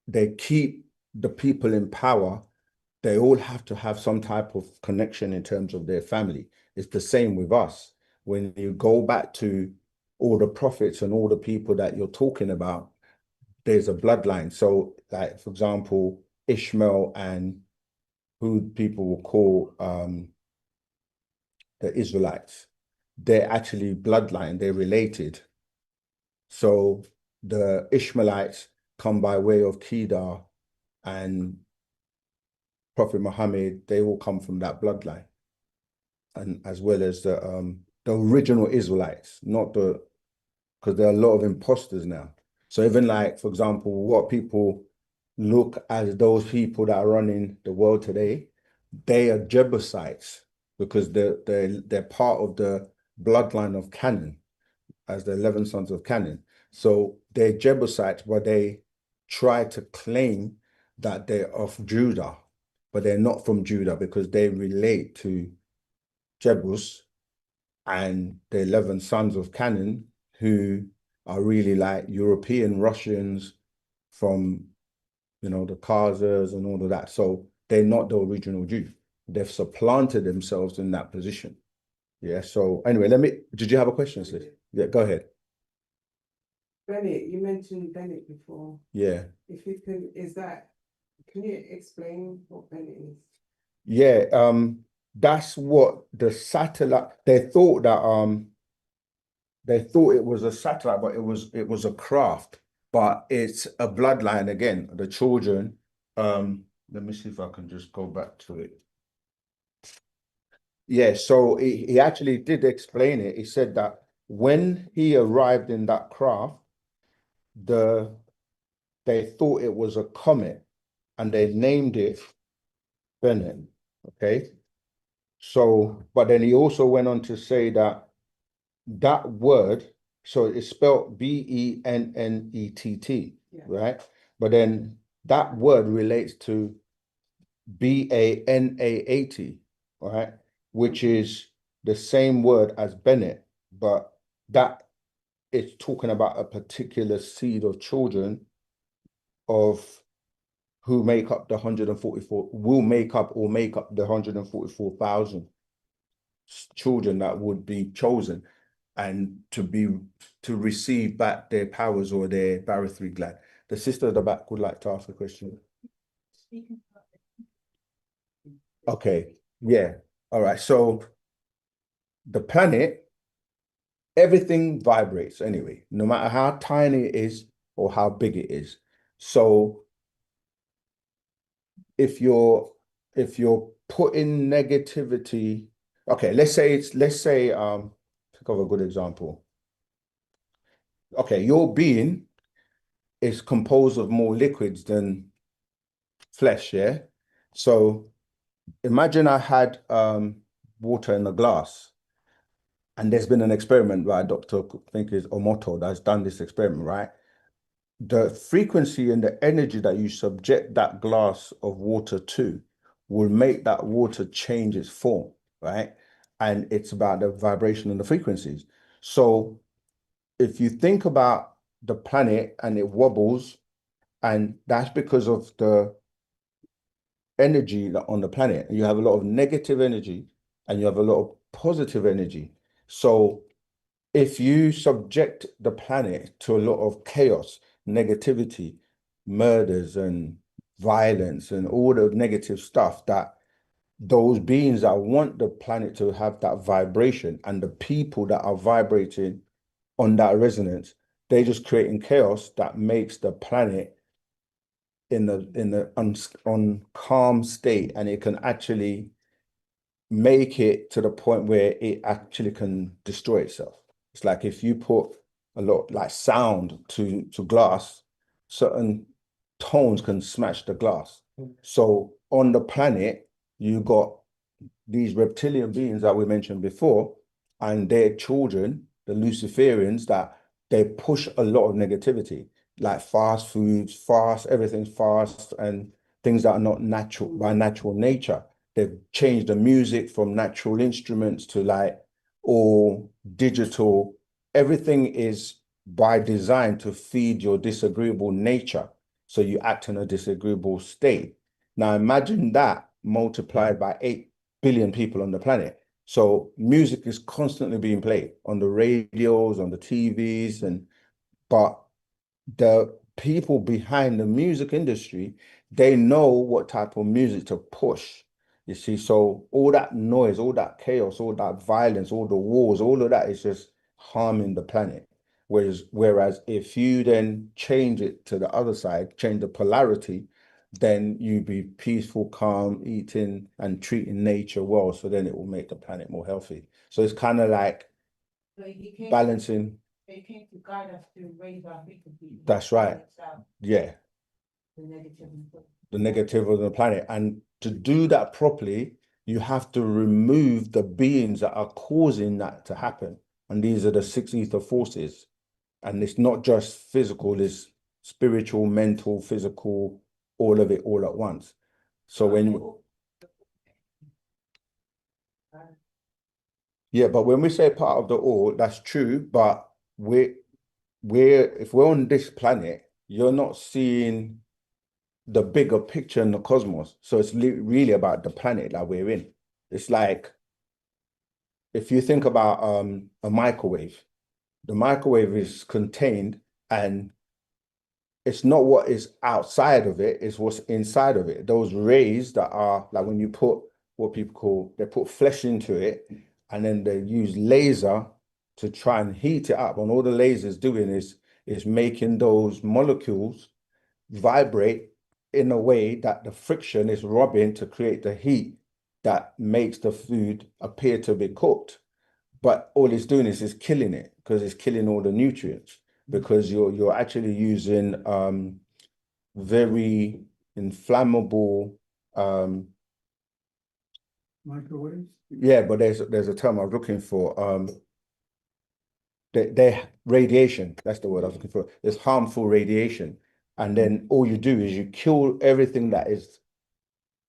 they keep the people in power. They all have to have some type of connection in terms of their family. It's the same with us. When you go back to all the prophets and all the people that you're talking about, there's a bloodline. So, like, for example, Ishmael and who people will call the Israelites, they're actually bloodline, they're related. So the Ishmaelites come by way of Kedar and Prophet Muhammad, they all come from that bloodline. And as well as the original Israelites, not because there are a lot of imposters now. So even like, for example, what people look as those people that are running the world today, they are Jebusites because they're part of the bloodline of Canaan as the 11 sons of Canaan. So they're Jebusites, but they try to claim that they're of Judah, but they're not from Judah because they relate to Jebus and the 11 sons of Canaan, who are really like European Russians from, you know, the Khazars and all of that. So they're not the original Jew. They've supplanted themselves in that position. Yeah. So anyway, did you have a question, sis? Yeah, go ahead. Bennett, you mentioned Bennett before. Yeah. If you can, can you explain what Bennett is? Yeah, that's what the satellite, they thought it was a satellite, but it was a craft, but it's a bloodline again. The children, let me see if I can just go back to it. Yeah, so he actually did explain it. He said that when he arrived in that craft, they thought it was a comet and they named it Bennett. Okay. So, but then he also went on to say that that word, so it's spelled Bennett, Yeah. right? But then that word relates to BANAAT, right? Which is the same word as Bennett, but that is talking about a particular seed of children of who make up the 144, will make up or make up the 144,000 children that would be chosen and to receive back their powers or their barothry gland. The sister at the back would like to ask a question. Okay, yeah. All right. So the planet, everything vibrates anyway, no matter how tiny it is or how big it is. So if you're putting negativity, okay, let's say think of a good example. Okay, your being is composed of more liquids than flesh, yeah? So imagine I had water in a glass, and there's been an experiment by Dr. I think is Omoto that's done this experiment, right? The frequency and the energy that you subject that glass of water to will make that water change its form, right? And it's about the vibration and the frequencies. So if you think about the planet and it wobbles, and that's because of the energy on the planet. You have a lot of negative energy and you have a lot of positive energy. So if you subject the planet to a lot of chaos, negativity, murders and violence and all the negative stuff, that those beings that want the planet to have that vibration and the people that are vibrating on that resonance, they just creating chaos that makes the planet in the on calm state, and it can actually make it to the point where it actually can destroy itself. It's like if you put a lot like sound to glass, certain tones can smash the glass. So on the planet, you got these reptilian beings that we mentioned before, and their children, the Luciferians, that they push a lot of negativity, like fast foods, everything's fast, and things that are not natural by natural nature. They've changed the music from natural instruments to like all digital. Everything is by design to feed your disagreeable nature. So you act in a disagreeable state. Now imagine that multiplied by 8 billion people on the planet. So music is constantly being played on the radios, on the TVs, but the people behind the music industry, they know what type of music to push. You see, so all that noise, all that chaos, all that violence, all the wars, all of that is just harming the planet. Whereas if you then change it to the other side, change the polarity, then you be peaceful, calm, eating and treating nature well. So then it will make the planet more healthy. So it's kind of like balancing. They came to guide us to raise our frequency. That's right. Yeah. The negative. The negative of the planet. And to do that properly, you have to remove the beings that are causing that to happen. And these are the 6 ether forces. And it's not just physical, it's spiritual, mental, physical, all of it all at once. So but when we say part of the all, that's true, but if we're on this planet, you're not seeing the bigger picture in the cosmos. So it's really about the planet that we're in. It's like if you think about a microwave, the microwave is contained And it's not what is outside of it, it's what's inside of it. Those rays that are like when you put what people call, they put flesh into it and then they use laser to try and heat it up. And all the laser's doing is making those molecules vibrate in a way that the friction is rubbing to create the heat that makes the food appear to be cooked. But all it's doing is killing it because it's killing all the nutrients because you're actually using very inflammable Microwaves? yeah, but there's a term I was looking for they radiation, that's the word I was looking for. It's harmful radiation. And then all you do is you kill everything that is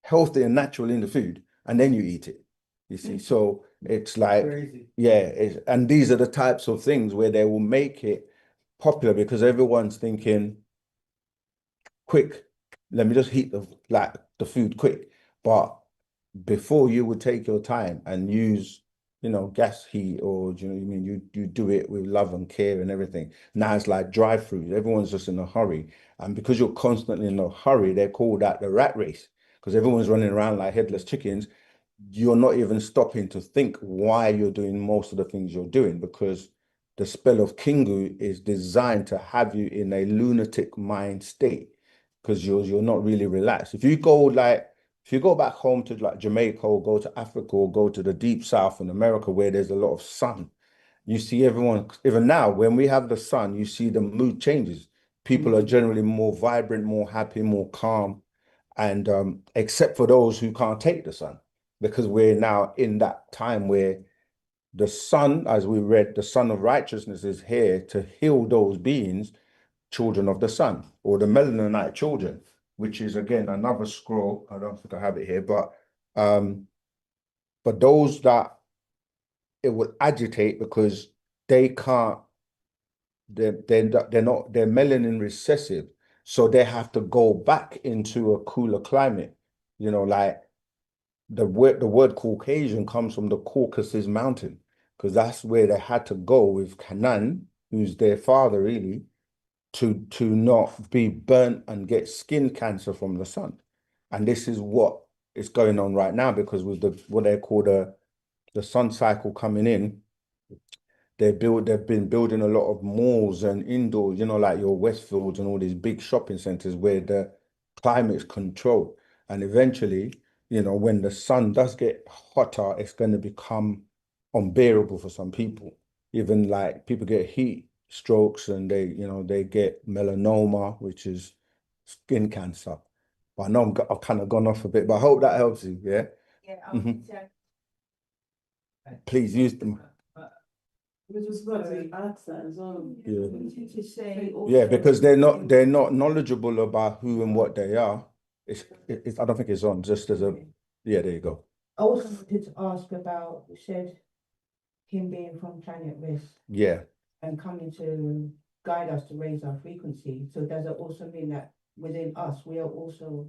healthy and natural in the food, and then you eat it. You see, so it's like, Crazy. yeah, and these are the types of things where they will make it popular because everyone's thinking, quick, let me just heat the food quick. But before you would take your time and use, gas heat or do you know what I mean? You do it with love and care and everything. Now it's like drive-through. Everyone's just in a hurry. And because you're constantly in a hurry, they call that the rat race because everyone's running around like headless chickens. You're not even stopping to think why you're doing most of the things you're doing because the spell of Kingu is designed to have you in a lunatic mind state because you're not really relaxed. If you go back home to like Jamaica or go to Africa or go to the deep south in America where there's a lot of sun, you see everyone, even now, when we have the sun, you see the mood changes. People are generally more vibrant, more happy, more calm. And except for those who can't take the sun, because we're now in that time where the sun, as we read, the sun of righteousness is here to heal those beings, children of the sun, or the Melaninite children, which is again another scroll. I don't think I have it here, but those that it will agitate because they can't, they're melanin recessive, so they have to go back into a cooler climate. Like the word Caucasian comes from the Caucasus Mountain, because that's where they had to go with Canaan, who's their father really, to not be burnt and get skin cancer from the sun. And this is what is going on right now because with what they call the sun cycle coming in, they've been building a lot of malls and indoors, like your Westfields and all these big shopping centers where the climate's controlled. And eventually, when the sun does get hotter, it's going to become unbearable for some people. Even like people get heat strokes and they get melanoma, which is skin cancer. But I know I've kind of gone off a bit, but I hope that helps you. Yeah. Yeah, Mhm. Please use them. we just got to ask that as well. Yeah. To say Yeah, also- because they're not knowledgeable about who and what they are. It's I don't think it's on. Just as a yeah, there you go. I also wanted to ask about, you said him being from Planet Risk Yeah, and coming to guide us to raise our frequency. So does it also mean that within us, we are also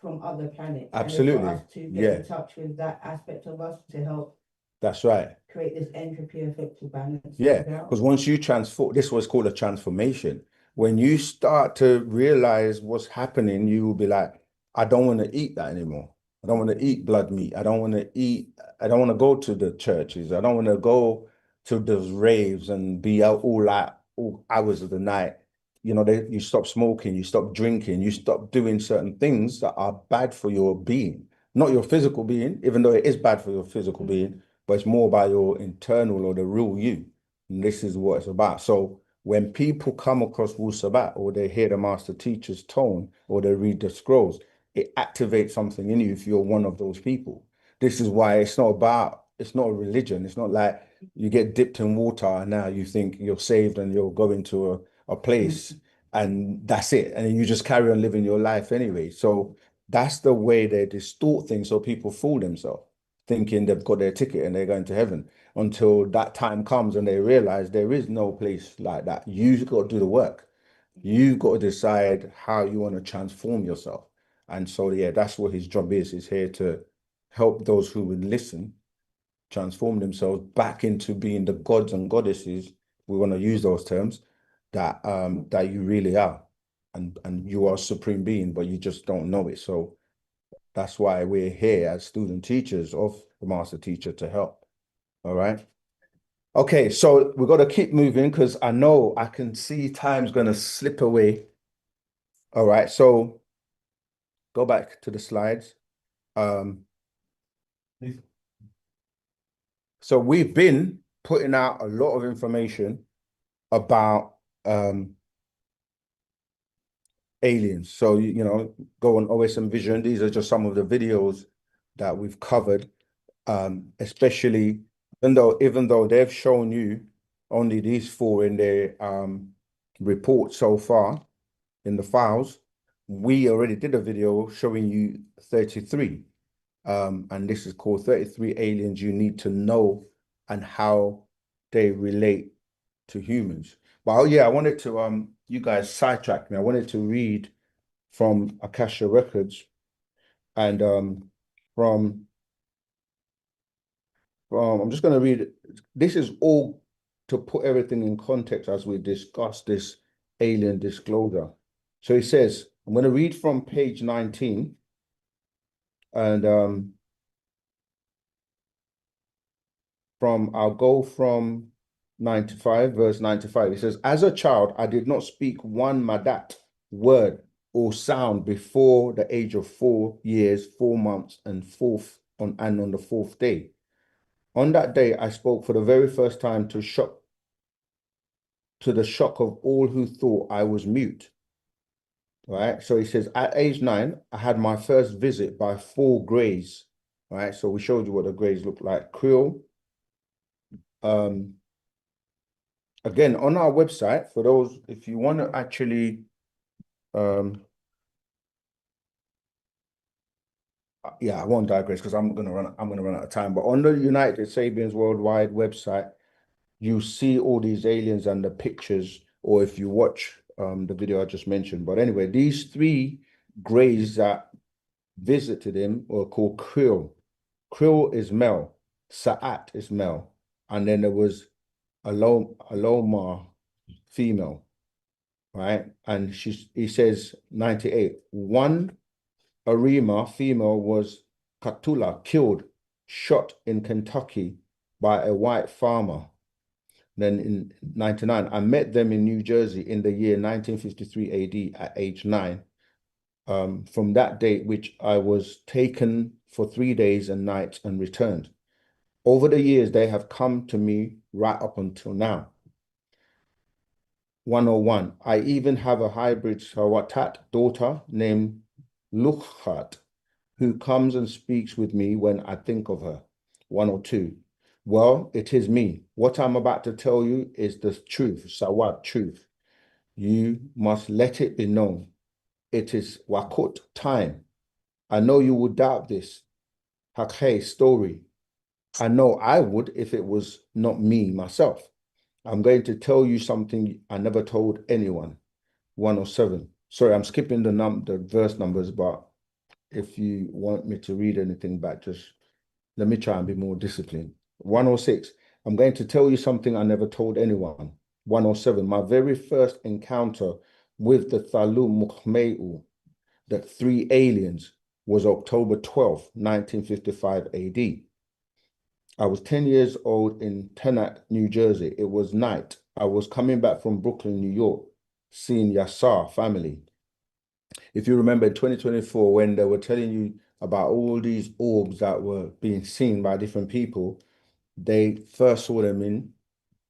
from other planets? And it's absolutely. for us to get Yeah, in touch with that aspect of us to help that's right. create this entropy effect to balance Yeah, things out. because once you transform, this was called a transformation. When you start to realize what's happening, you will be like, I don't want to eat that anymore. I don't want to eat blood meat. I don't want to go to the churches. I don't want to go to those raves and be out all hours of the night. You stop smoking, you stop drinking, you stop doing certain things that are bad for your being, not your physical being, even though it is bad for your physical being, but it's more about your internal or the real you. And this is what it's about. So when people come across Wu Sabat or they hear the master teacher's tone or they read the scrolls, it activates something in you if you're one of those people. This is why it's not a religion. It's not like you get dipped in water and now you think you're saved and you're going to a place and that's it. And then you just carry on living your life anyway. So that's the way they distort things so people fool themselves, thinking they've got their ticket and they're going to heaven until that time comes and they realize there is no place like that. You've got to do the work. You've got to decide how you want to transform yourself. And so, yeah, that's what his job is. He's here to help those who would listen transform themselves back into being the gods and goddesses. We want to use those terms that that you really are, and you are a supreme being, but you just don't know it. So that's why we're here as student teachers of the master teacher to help. All right. Okay, so we've got to keep moving because I know I can see time's going to slip away. All right, so go back to the slides. So we've been putting out a lot of information about aliens. So, you know, go on OSM Vision. These are just some of the videos that we've covered, especially even though they've shown you only these 4 in their report so far in the files, we already did a video showing you 33. And this is called 33 aliens you need to know and how they relate to humans. But oh yeah, I wanted to you guys sidetracked me. I wanted to read from Akasha Records and from I'm just going to read. This is all to put everything in context as we discuss this alien disclosure. So he says, I'm going to read from page 19 and I'll go from 95, verse 95. It says, as a child, I did not speak one madat, word or sound before the age of 4 years, 4 months, and on the 4th day. On that day, I spoke for the very first time to the shock of all who thought I was mute. Right. So he says, at age 9, I had my first visit by 4 greys. Right. So we showed you what the greys look like. Krill. Again, on our website, for those, if you want to actually, yeah, I won't digress because I'm gonna run out of time. But on the United Sabians Worldwide website, you see all these aliens and the pictures, or if you watch the video I just mentioned. But anyway, these 3 greys that visited him were called Krill. Krill is male, Sa'at is male, and then there was Aloma, female, right? And he says 98. One Arima, female, was Katula, killed, shot in Kentucky by a white farmer. Then in 99, I met them in New Jersey in the year 1953 AD at age 9. From that date, which I was taken for 3 days and nights and returned. Over the years, they have come to me right up until now. 101, I even have a hybrid Sawatat daughter named Lukhat, who comes and speaks with me when I think of her. 102, well, it is me. What I'm about to tell you is the truth, Sawat, truth. You must let it be known. It is Wakut, time. I know you would doubt this. Hakhe, story. I know I would if it was not me, myself. I'm going to tell you something I never told anyone. 107. Sorry, I'm skipping the verse numbers, but if you want me to read anything back, just let me try and be more disciplined. 106. I'm going to tell you something I never told anyone. 107. My very first encounter with the Thalu Mukhmeu, the 3 aliens, was October 12th, 1955 AD. I was 10 years old in Teaneck, New Jersey. It was night. I was coming back from Brooklyn, New York, seeing Yassar family. If you remember in 2024, when they were telling you about all these orbs that were being seen by different people, they first saw them in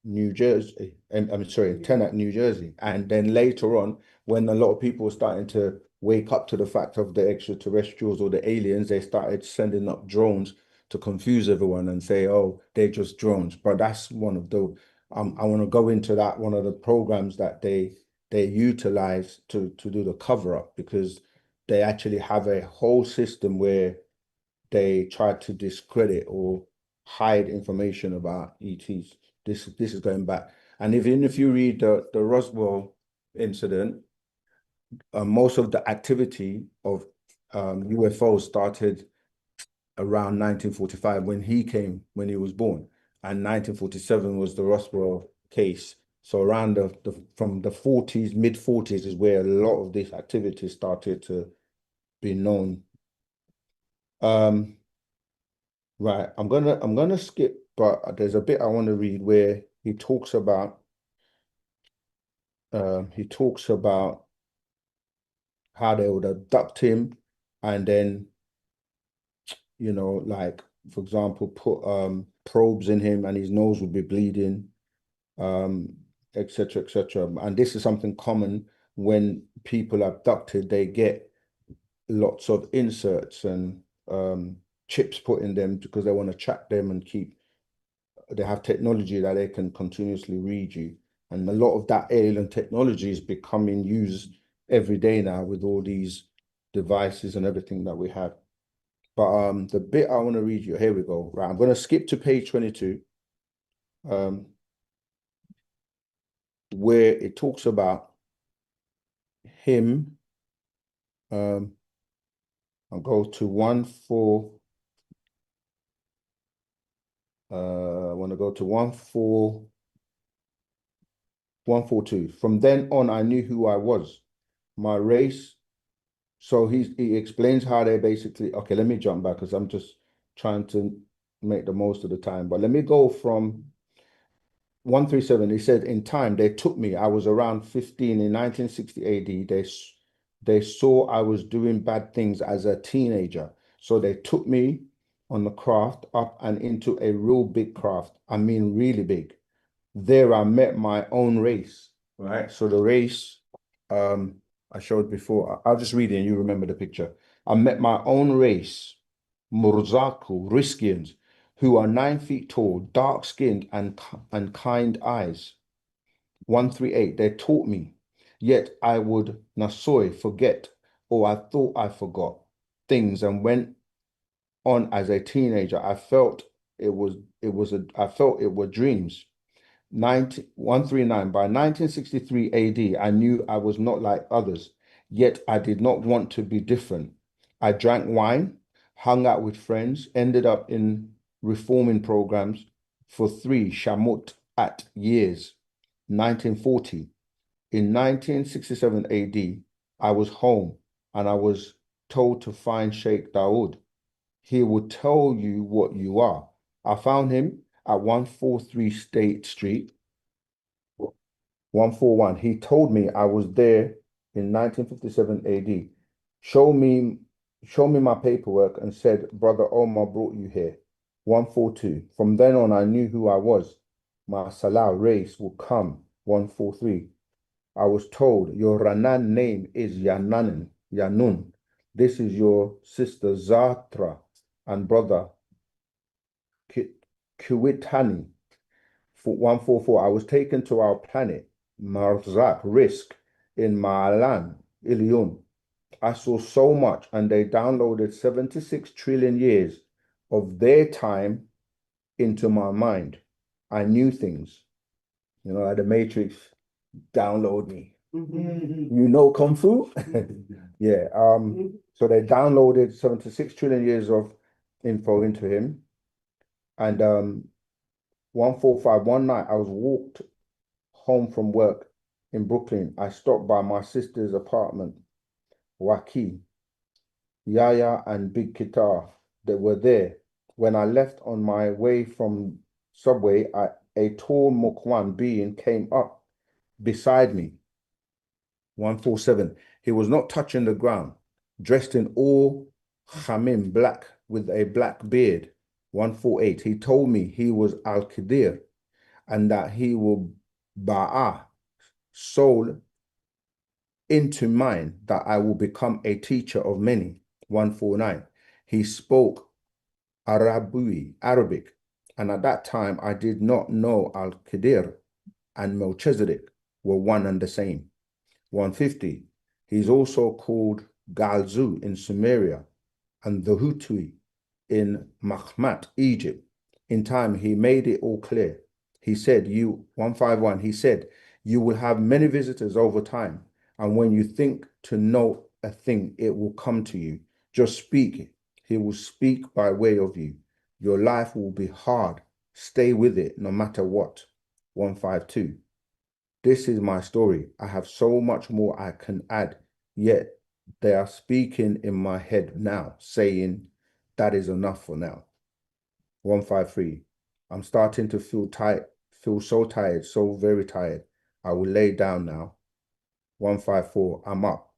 New Jersey, I'm sorry, Teaneck, New Jersey. And then later on, when a lot of people were starting to wake up to the fact of the extraterrestrials or the aliens, they started sending up drones to confuse everyone and say, oh, they're just drones. But that's one of the, I want to go into that, one of the programs that they utilize to do the cover up, because they actually have a whole system where they try to discredit or hide information about ETs. This is going back. And even if you read the Roswell incident, most of the activity of UFOs started around 1945 when he was born. And 1947 was the Roswell case. So around from the 40s, mid 40s is where a lot of this activity started to be known. Right, I'm gonna skip, but there's a bit I want to read where he talks about how they would abduct him and then, you know, like for example, put probes in him and his nose would be bleeding, etc., etc. And this is something common when people are abducted, they get lots of inserts and chips put in them because they want to track them and they have technology that they can continuously read you. And a lot of that alien technology is becoming used every day now with all these devices and everything that we have. But the bit I want to read you, here we go. Right, I'm going to skip to page 22, where it talks about him. I'll go to 1-4. I want to go to 142. From then on, I knew who I was, my race. So he explains how they basically, okay, let me jump back because I'm just trying to make the most of the time. But let me go from 137. He said, in time, they took me. I was around 15 in 1960 AD. They saw I was doing bad things as a teenager. So they took me on the craft up and into a real big craft. I mean, really big. There I met my own race, right? So the race I showed before, I'll just read it and you remember the picture. I met my own race, Murzaku, Riskians, who are 9 feet tall, dark-skinned and kind eyes. 138, they taught me, yet I would Nasoy forget, or I thought I forgot things and went on as a teenager. I felt it were dreams. 139, by 1963 AD, I knew I was not like others, yet I did not want to be different. I drank wine, hung out with friends, ended up in reforming programs for 3 Shamut at years. 1940. In 1967 AD, I was home and I was told to find Sheikh Dawood. He would tell you what you are. I found him at 143 State Street, 141. He told me I was there in 1957 AD. Show me my paperwork and said, Brother Omar brought you here. 142. From then on, I knew who I was. My Salah race will come. 143. I was told your Ranan name is Yanun. This is your sister Zatra and brother Kuwitani. For 144, I was taken to our planet, Marzak, Risk, in Ma'alan, Ilium. I saw so much, and they downloaded 76 trillion years of their time into my mind. I knew things, you know, like the Matrix, download me. You know Kung Fu? Yeah. So they downloaded 76 trillion years of info into him. And 145, one night I was walked home from work in Brooklyn. I stopped by my sister's apartment, Waki, Yaya, and Big Guitar. They were there. When I left on my way from subway, a tall Mukwan being came up beside me. 147. He was not touching the ground, dressed in all Khamim black with a black beard. 148. He told me he was Al-Qadir and that he will Ba'a soul into mine, that I will become a teacher of many. 149. He spoke Arabic, and at that time I did not know Al-Qadir and Melchizedek were one and the same. 150. He's also called Galzu in Sumeria and the Hutui in Mahmat, Egypt. In time, he made it all clear. He said, 151, he said, you will have many visitors over time. And when you think to know a thing, it will come to you. Just speak it. He will speak by way of you. Your life will be hard. Stay with it no matter what. 152. This is my story. I have so much more I can add, yet they are speaking in my head now, saying that is enough for now. 153. I'm starting to feel tired, feel so tired, so very tired. I will lay down now. 154. I'm up.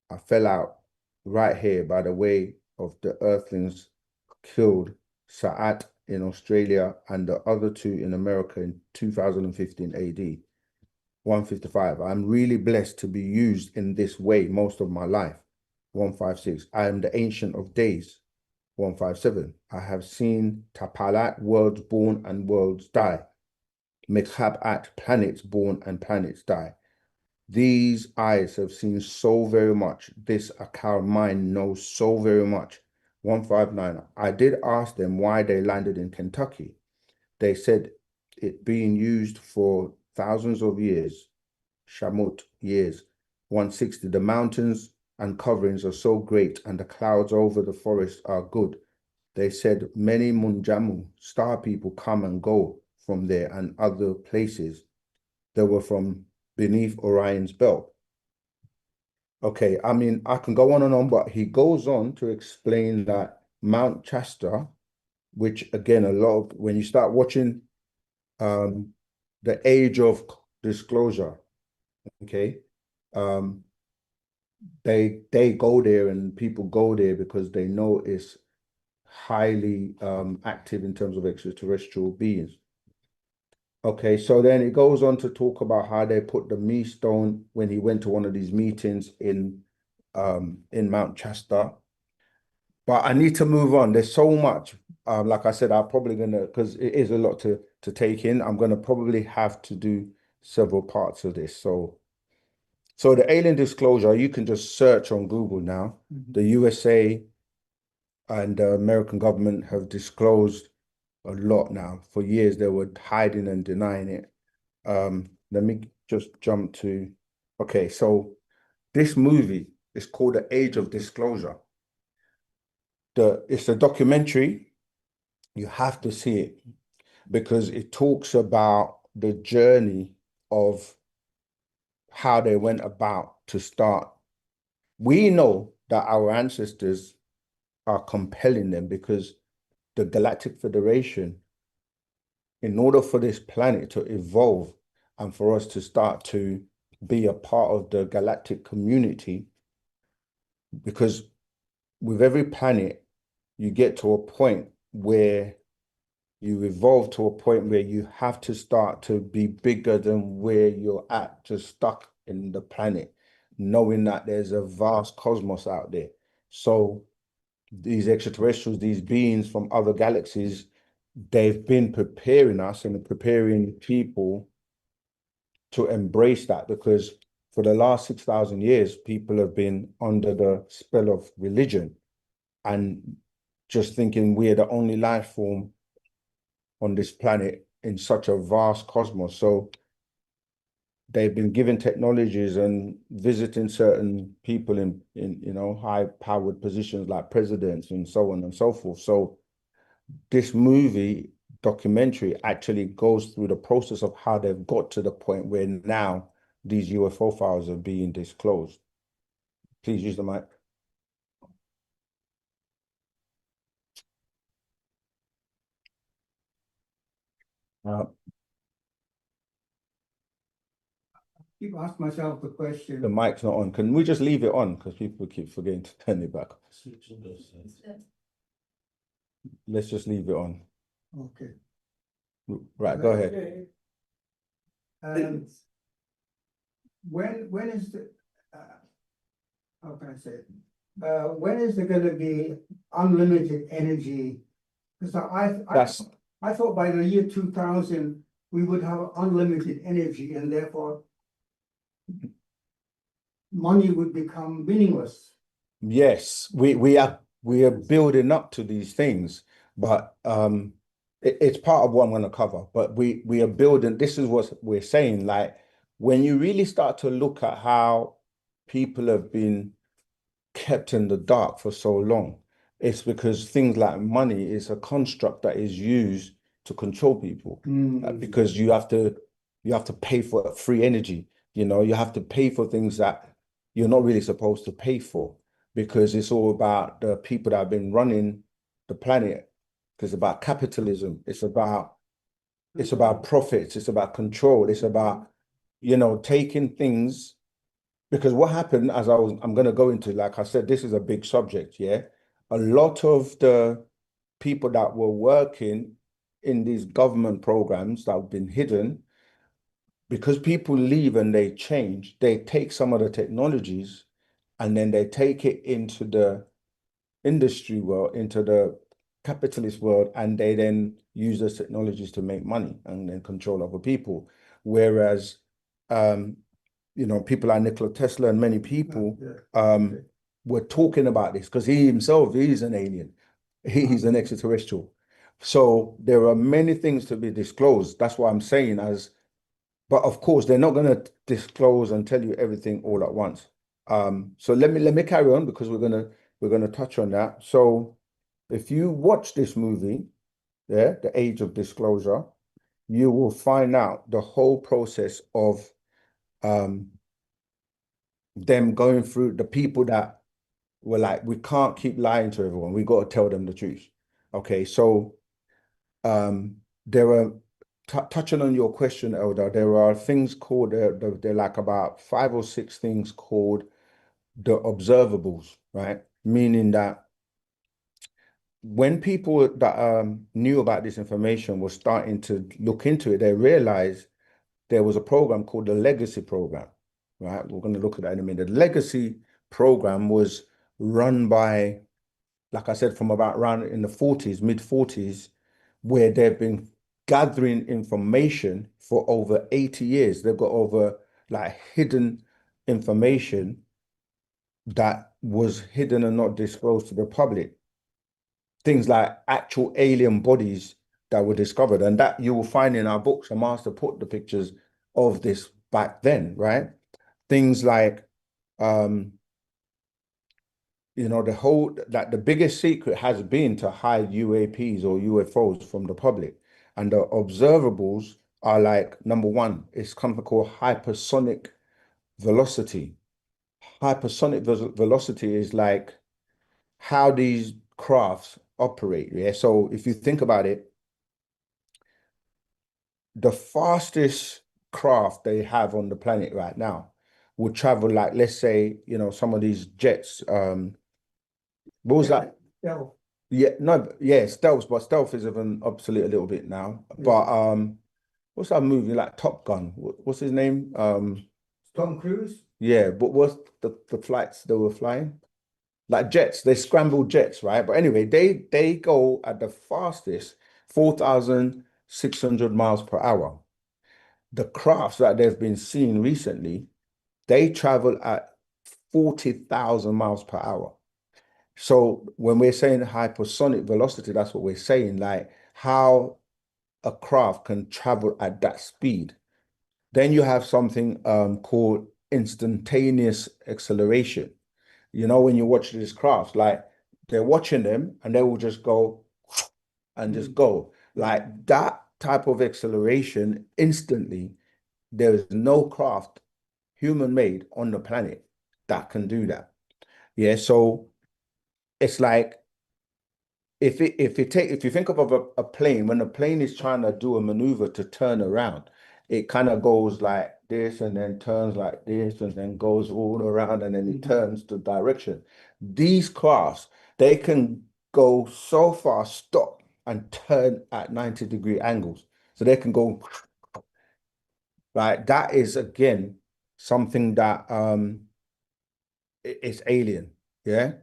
I fell out right here by the way of the earthlings killed Sa'at in Australia and the other two in America in 2015 AD. 155. I'm really blessed to be used in this way most of my life. 156. I am the Ancient of Days. 157. I have seen Tapalat, worlds born and worlds die. Mikhabat, planets born and planets die. These eyes have seen so very much. This Akar mind knows so very much. 159. I did ask them why they landed in Kentucky. They said it being used for thousands of years, Shamut years. 160. The mountains and coverings are so great and the clouds over the forest are good. They said many Munjamu, star people, come and go from there and other places. They were from beneath Orion's belt. Okay, I mean, I can go on and on, but he goes on to explain that Mount Shasta, which again, a lot of, when you start watching the age of disclosure, okay, they go there and people go there because they know it's highly active in terms of extraterrestrial beings. Okay, so then it goes on to talk about how they put the me stone when he went to one of these meetings in Mount Shasta. But I need to move on. There's so much. Like I said, I'm probably gonna, because it is a lot to take in. I'm gonna probably have to do several parts of this. So the alien disclosure, you can just search on Google now. The USA and the American government have disclosed a lot now. For years, they were hiding and denying it. Let me just jump to, okay, so this movie is called The Age of Disclosure. It's a documentary. You have to see it because it talks about the journey of how they went about to start. We know that our ancestors are compelling them because the Galactic Federation, in order for this planet to evolve and for us to start to be a part of the galactic community, because with every planet, you get to a point where you evolve to a point where you have to start to be bigger than where you're at, just stuck in the planet, knowing that there's a vast cosmos out there. So these extraterrestrials, these beings from other galaxies, they've been preparing us and preparing people to embrace that, because for the last 6,000 years, people have been under the spell of religion and just thinking we're the only life form on this planet in such a vast cosmos. So they've been given technologies and visiting certain people in high-powered positions like presidents and so on and so forth. So this movie documentary actually goes through the process of how they've got to the point where now these UFO files are being disclosed. Please use the mic. Keep asking myself the The question. mic's not on. Can we just leave it on? Because people keep forgetting to turn it back. Let's just leave it on. Okay. Right, go ahead. Okay. When is the, how can I say it? When is there gonna be unlimited energy? Because I thought by the year 2000, we would have unlimited energy and therefore money would become meaningless. Yes, we are building up to these things, but it's part of what I'm going to cover. But we are building. This is what we're saying. Like when you really start to look at how people have been kept in the dark for so long, it's because things like money is a construct that is used to control people. Because you have to You have to pay for free energy. You have to pay for things that you're not really supposed to pay for, because it's all about the people that have been running the planet. Because it's about capitalism. It's about profits. It's about control. It's about, taking things. Because what happened, I'm going to go into, like I said, this is a big subject. Yeah. A lot of the people that were working in these government programs that have been hidden, because people leave and they change, they take some of the technologies and then they take it into the industry world, into the capitalist world, and they then use those technologies to make money and then control other people. Whereas, um, people like Nikola Tesla and many people were talking about this because he himself, he's an alien. He's an extraterrestrial. So there are many things to be disclosed. That's what I'm saying but of course, they're not going to disclose and tell you everything all at once. So let me carry on, because we're gonna touch on that. So if you watch this movie, yeah, The Age of Disclosure, you will find out the whole process of them going through the people that were like, we can't keep lying to everyone. We got to tell them the truth. Okay, so there are touching on your question, Elder, there are things called they're like about 5 or 6 things called the observables, right? Meaning that when people that knew about this information were starting to look into it, they realized there was a program called the Legacy Program, right? We're going to look at that in a minute. The Legacy Program was run by, like I said, from about around in the 40s, mid 40s, where they've been gathering information for over 80 years. They've got over like hidden information that was hidden and not disclosed to the public. Things like actual alien bodies that were discovered, and that you will find in our books. A master put the pictures of this back then, right? Things like, the biggest secret has been to hide UAPs or UFOs from the public. And the observables are like, number one, it's something called hypersonic velocity. Hypersonic velocity is like how these crafts operate. Yeah. So if you think about it, the fastest craft they have on the planet right now would travel like, let's say, some of these jets. What was that? Yeah. Yeah, no, yeah, stealth, but stealth is even obsolete a little bit now. But what's that movie like Top Gun? What's his name? Tom Cruise? Yeah, but what's the flights they were flying? Like jets, they scrambled jets, right? But anyway, they go at the fastest 4,600 miles per hour. The crafts that they've been seeing recently, they travel at 40,000 miles per hour. So when we're saying hypersonic velocity, that's what we're saying, like how a craft can travel at that speed. Then you have something called instantaneous acceleration. When you watch these crafts, like they're watching them and they will just go and just go. Like that type of acceleration instantly, there is no craft human made on the planet that can do that. Yeah, so it's like if you think of a plane, when a plane is trying to do a maneuver to turn around, it kind of goes like this and then turns like this and then goes all around and then it turns the direction. These crafts, they can go so far, stop and turn at 90-degree angles. So they can go like that is again something that is alien. Yeah.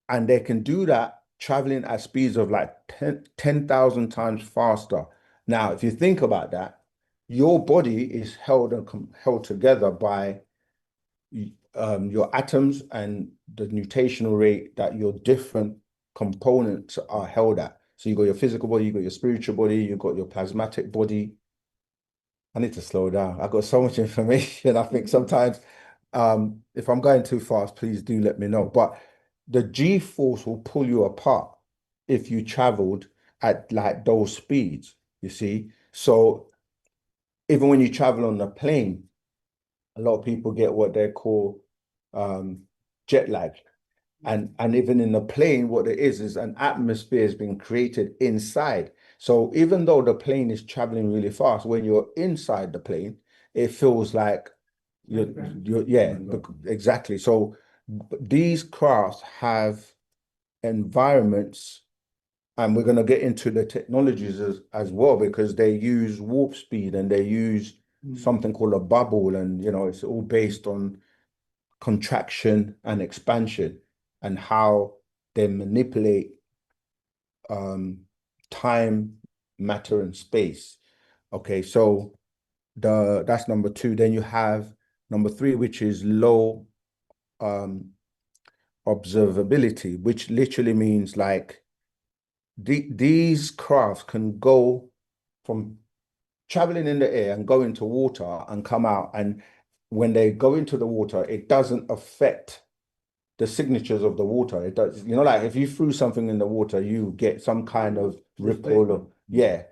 And they can do that traveling at speeds of like 10,000 times faster. Now, if you think about that, your body is held together by your atoms and the nutational rate that your different components are held at. So you got your physical body, you got your spiritual body, you got your plasmatic body. I need to slow down. I've got so much information. I think sometimes if I'm going too fast, please do let me know. But the G force will pull you apart if you traveled at like those speeds, you see. So even when you travel on the plane, a lot of people get what they call jet lag. And even in the plane, what it is an atmosphere has been created inside. So even though the plane is traveling really fast, when you're inside the plane, it feels like yeah, exactly. So these crafts have environments, and we're going to get into the technologies as well, because they use warp speed and they use something called a bubble, and it's all based on contraction and expansion and how they manipulate time, matter, and space. Okay, so that's number two. Then you have number three, which is low observability, which literally means like these crafts can go from traveling in the air and go into water and come out, and when they go into the water, it doesn't affect the signatures of the water. It does, like if you threw something in the water, you get some kind of ripple or yeah,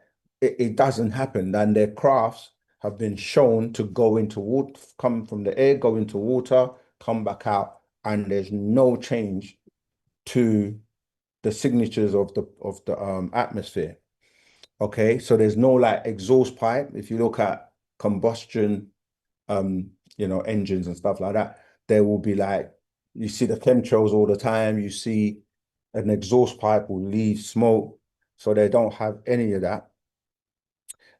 it doesn't happen. And their crafts have been shown to go into water, come from the air, go into water, come back out, and there's no change to the signatures of the atmosphere. Okay, so there's no like exhaust pipe. If you look at combustion engines and stuff like that, there will be like, you see the chemtrails all the time, you see an exhaust pipe will leave smoke, so they don't have any of that.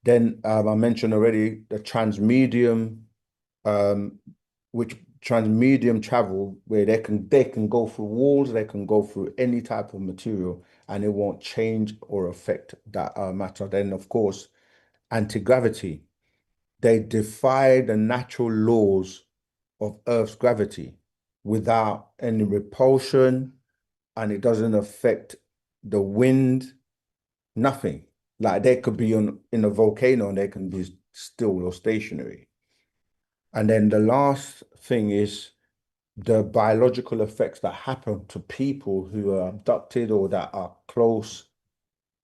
Then I mentioned already the transmedium, which transmedium travel, where they can go through walls, they can go through any type of material, and it won't change or affect that matter. Then of course, anti-gravity. They defy the natural laws of Earth's gravity without any repulsion, and it doesn't affect the wind, nothing. Like they could be in a volcano and they can be still or stationary. And then the last thing is the biological effects that happen to people who are abducted or that are close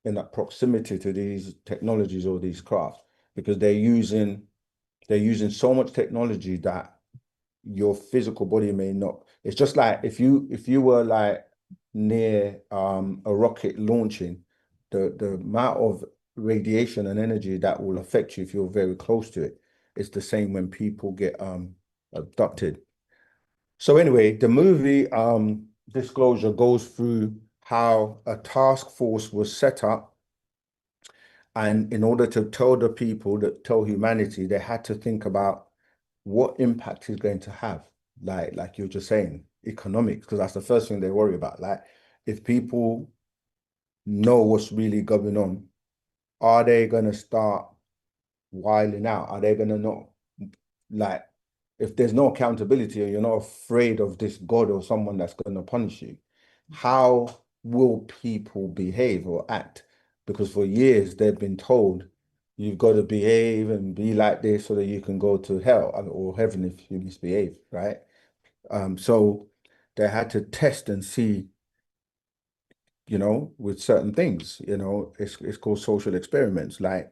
in that proximity to these technologies or these crafts, because they're using so much technology that your physical body may not. It's just like if you were like near a rocket launching, the amount of radiation and energy that will affect you if you're very close to it. It's the same when people get abducted. So anyway, the movie Disclosure goes through how a task force was set up, and in order to tell the people, that tell humanity, they had to think about what impact is going to have, like you're just saying, economics, because that's the first thing they worry about. Like, if people know what's really going on, are they going to start wilding out? Are they going to not, like, if there's no accountability or you're not afraid of this God or someone that's going to punish you, how will people behave or act? Because for years they've been told you've got to behave and be like this so that you can go to hell or heaven if you misbehave, right? So they had to test and see, with certain things, it's called social experiments. Like,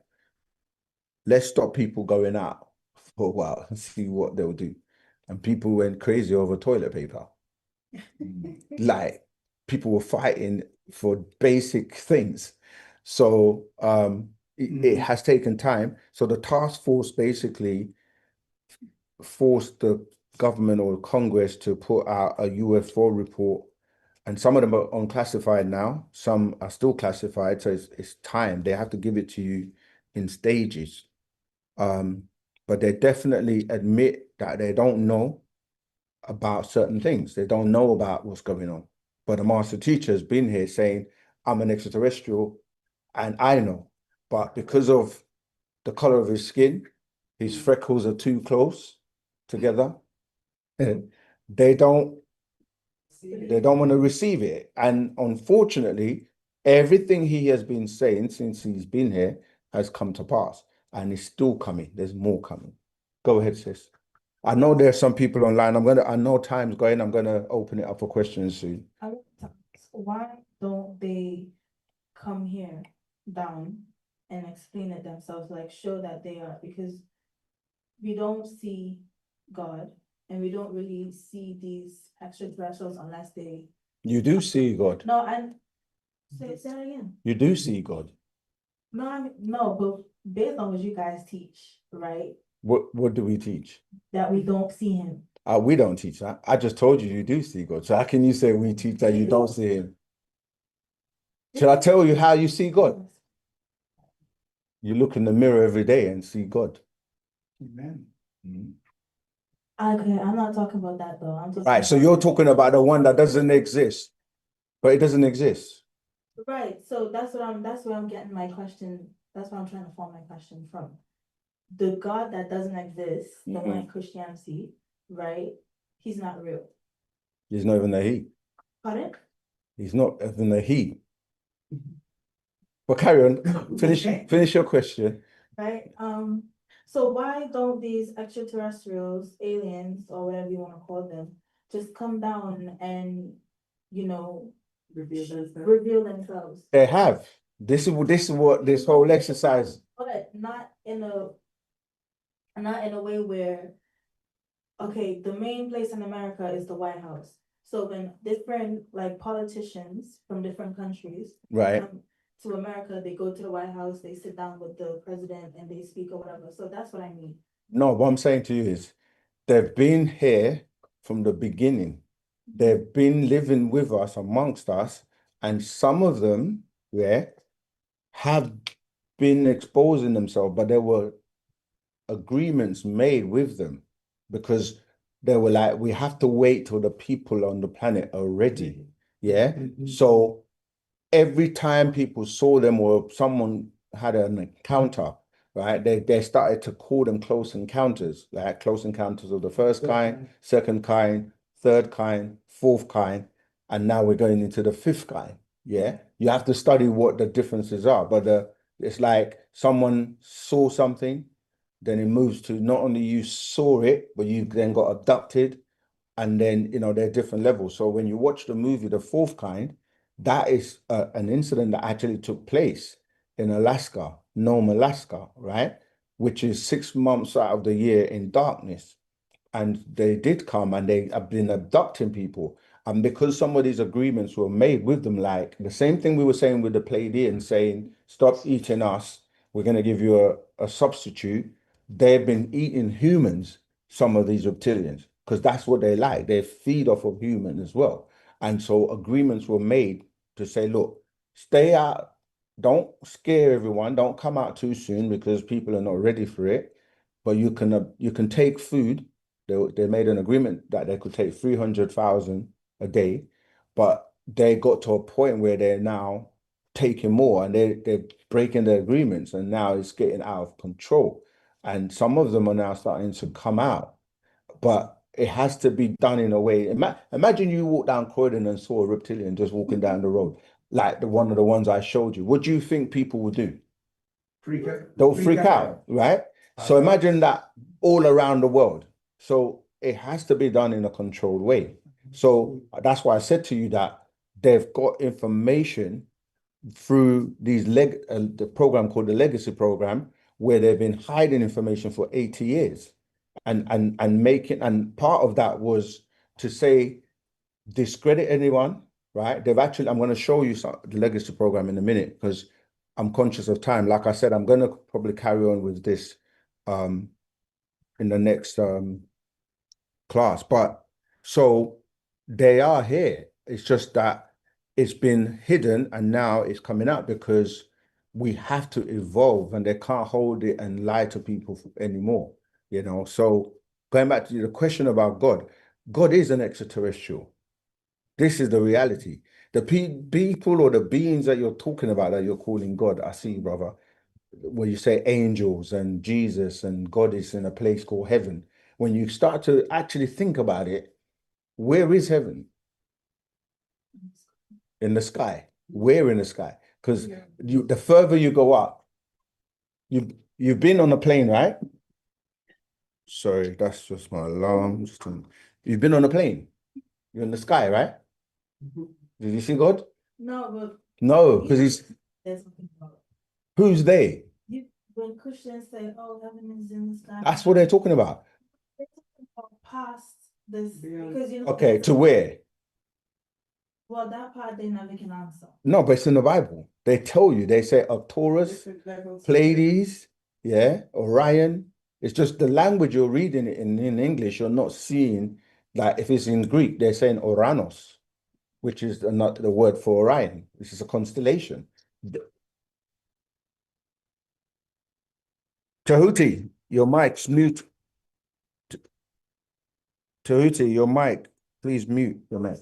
let's stop people going out for a while and see what they'll do. And people went crazy over toilet paper. Like, people were fighting for basic things. So it has taken time. So the task force basically forced the government or Congress to put out a UFO report, and some of them are unclassified now. Some are still classified, so it's time. They have to give it to you in stages. But they definitely admit that they don't know about certain things. They don't know about what's going on. But the master teacher has been here saying, I'm an extraterrestrial and I know. But because of the color of his skin, his freckles are too close together. And they don't want to receive it. And unfortunately, everything he has been saying since he's been here has come to pass. And it's still coming. There's more coming. Go ahead, sis. I know there's some people online. I know time's going. I'm gonna open it up for questions soon. Why don't they come here down and explain it themselves, like show that they are, because we don't see God and we don't really see these extraterrestrials unless they. You do see God. No, say that again. You do see God. No, but based on what you guys teach, right? What do we teach? That we don't see him. We don't teach that. I just told you do see God. So how can you say we teach that you don't see him? Should I tell you how you see God? You look in the mirror every day and see God. Amen. Mm. Okay, I'm not talking about that though. I'm just Right, so you're talking about the one that doesn't exist, but it doesn't exist. right. So that's where I'm getting my question. That's where I'm trying to form my question from. The God that doesn't exist, the one in Christianity, right? He's not real. He's not even a he. Pardon? He's not even a he. But carry on. Finish your question. Right? So why don't these extraterrestrials, aliens, or whatever you want to call them, just come down and, you know, reveal themselves? They have. This is what this whole exercise. But not in a way where, okay, the main place in America is the White House. So when different like politicians from different countries Right. come to America, they go to the White House, they sit down with the president and they speak or whatever. So that's what I mean. No, what I'm saying to you is they've been here from the beginning. They've been living with us, amongst us, and some of them, yeah, have been exposing themselves, but there were agreements made with them because they were like, we have to wait till the people on the planet are ready. Yeah. So every time people saw them or someone had an encounter, right, they started to call them close encounters, like close encounters of the first kind, second kind, third kind, fourth kind, and now we're going into the fifth kind. Yeah, you have to study what the differences are, but it's like someone saw something, then it moves to not only you saw it, but you then got abducted, and then there are different levels. So when you watch the movie The Fourth Kind, that is an incident that actually took place in Alaska, Nome, Alaska, right? Which is 6 months out of the year in darkness. And they did come and they have been abducting people. And because some of these agreements were made with them, like the same thing we were saying with the Pleiadians, saying, stop eating us, we're going to give you a substitute. They've been eating humans, some of these reptilians, because that's what they like. They feed off of human as well. And so agreements were made to say, look, stay out, don't scare everyone, don't come out too soon because people are not ready for it. But you can take food. They made an agreement that they could take 300,000 a day, but they got to a point where they're now taking more and they're breaking the agreements, and now it's getting out of control. And some of them are now starting to come out, but it has to be done in a way. Imagine you walk down Croydon and saw a reptilian just walking down the road, like one of the ones I showed you. What do you think people would do? They'll freak out, right? So imagine that all around the world. So it has to be done in a controlled way. So that's why I said to you that they've got information through the program called the Legacy Program, where they've been hiding information for 80 years. And part of that was to say, discredit anyone, right? I'm going to show you the Legacy Program in a minute because I'm conscious of time. Like I said, I'm going to probably carry on with this in the next class. But so they are here. It's just that it's been hidden and now it's coming out because we have to evolve and they can't hold it and lie to people anymore, So going back to the question about God, God is an extraterrestrial. This is the reality. The people or the beings that you're talking about that you're calling God, I see, brother, where you say angels and Jesus and God is in a place called heaven. When you start to actually think about it, where is heaven? In the sky. Where in the sky? Because the further you go up, you've been on a plane, right? Sorry, that's just my alarm. You've been on a plane. You're in the sky, right? Did you see God? No, but No, because there's something about Who's they? When Christians say, oh, heaven is in the sky. That's what they're talking about. They're talking about past this, Beyond. because you know. Okay, to where? Well, that part they never can answer. No, but it's in the Bible. They tell you, they say Taurus, Different levels. Pleiades, yeah, Orion. It's just the language you're reading it in English, you're not seeing, like if it's in Greek, they're saying Oranos, which is not the word for Orion, which is a constellation. Tahuti, your mic's mute. Tahuti, your mic, please mute your mic.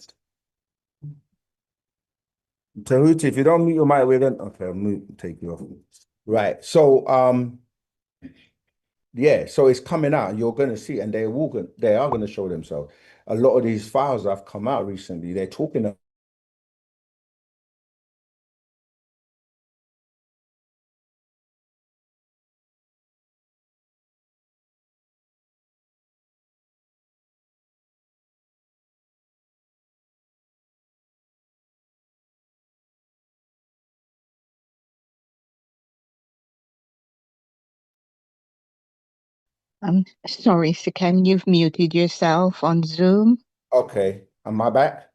Tahuti, if you don't mute your mic, we're gonna okay, I'll mute, take you off. Right. So yeah, so it's coming out. You're gonna see, and they are gonna show themselves. A lot of these files that have come out recently, they're talking about Sorry, Seqen, you've muted yourself on Zoom. okay, am I back?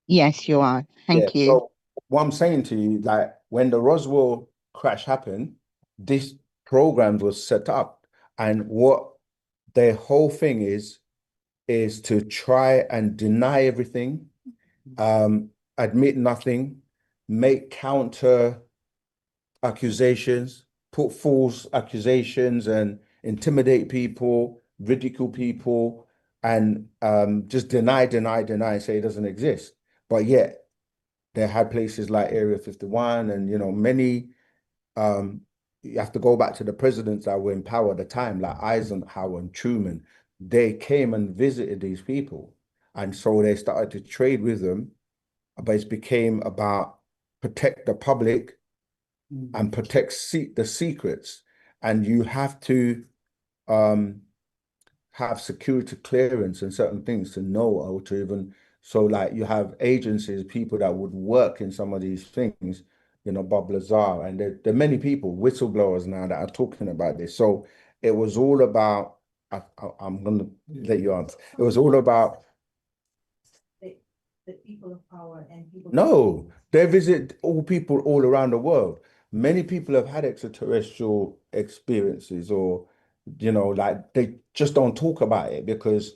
Yes, you are. Yeah, Thank you. so what I'm saying to you, like when the Roswell crash happened, this program was set up, and what their whole thing is to try and deny everything, admit nothing, make counter accusations, put false accusations and intimidate people, ridicule people, and just deny, say it doesn't exist. But yet they had places like Area 51 and many you have to go back to the presidents that were in power at the time, like Eisenhower and Truman. They came and visited these people. And so they started to trade with them, but it became about protect the public and protect the secrets. And you have to have security clearance and certain things to know or to even, so like you have agencies, people that would work in some of these things, Bob Lazar, and there are many people, whistleblowers now that are talking about this. So it was all about, I'm going to let you answer. It was all about, The people of power and people. no, they visit all people all around the world. Many people have had extraterrestrial experiences or, like they just don't talk about it because,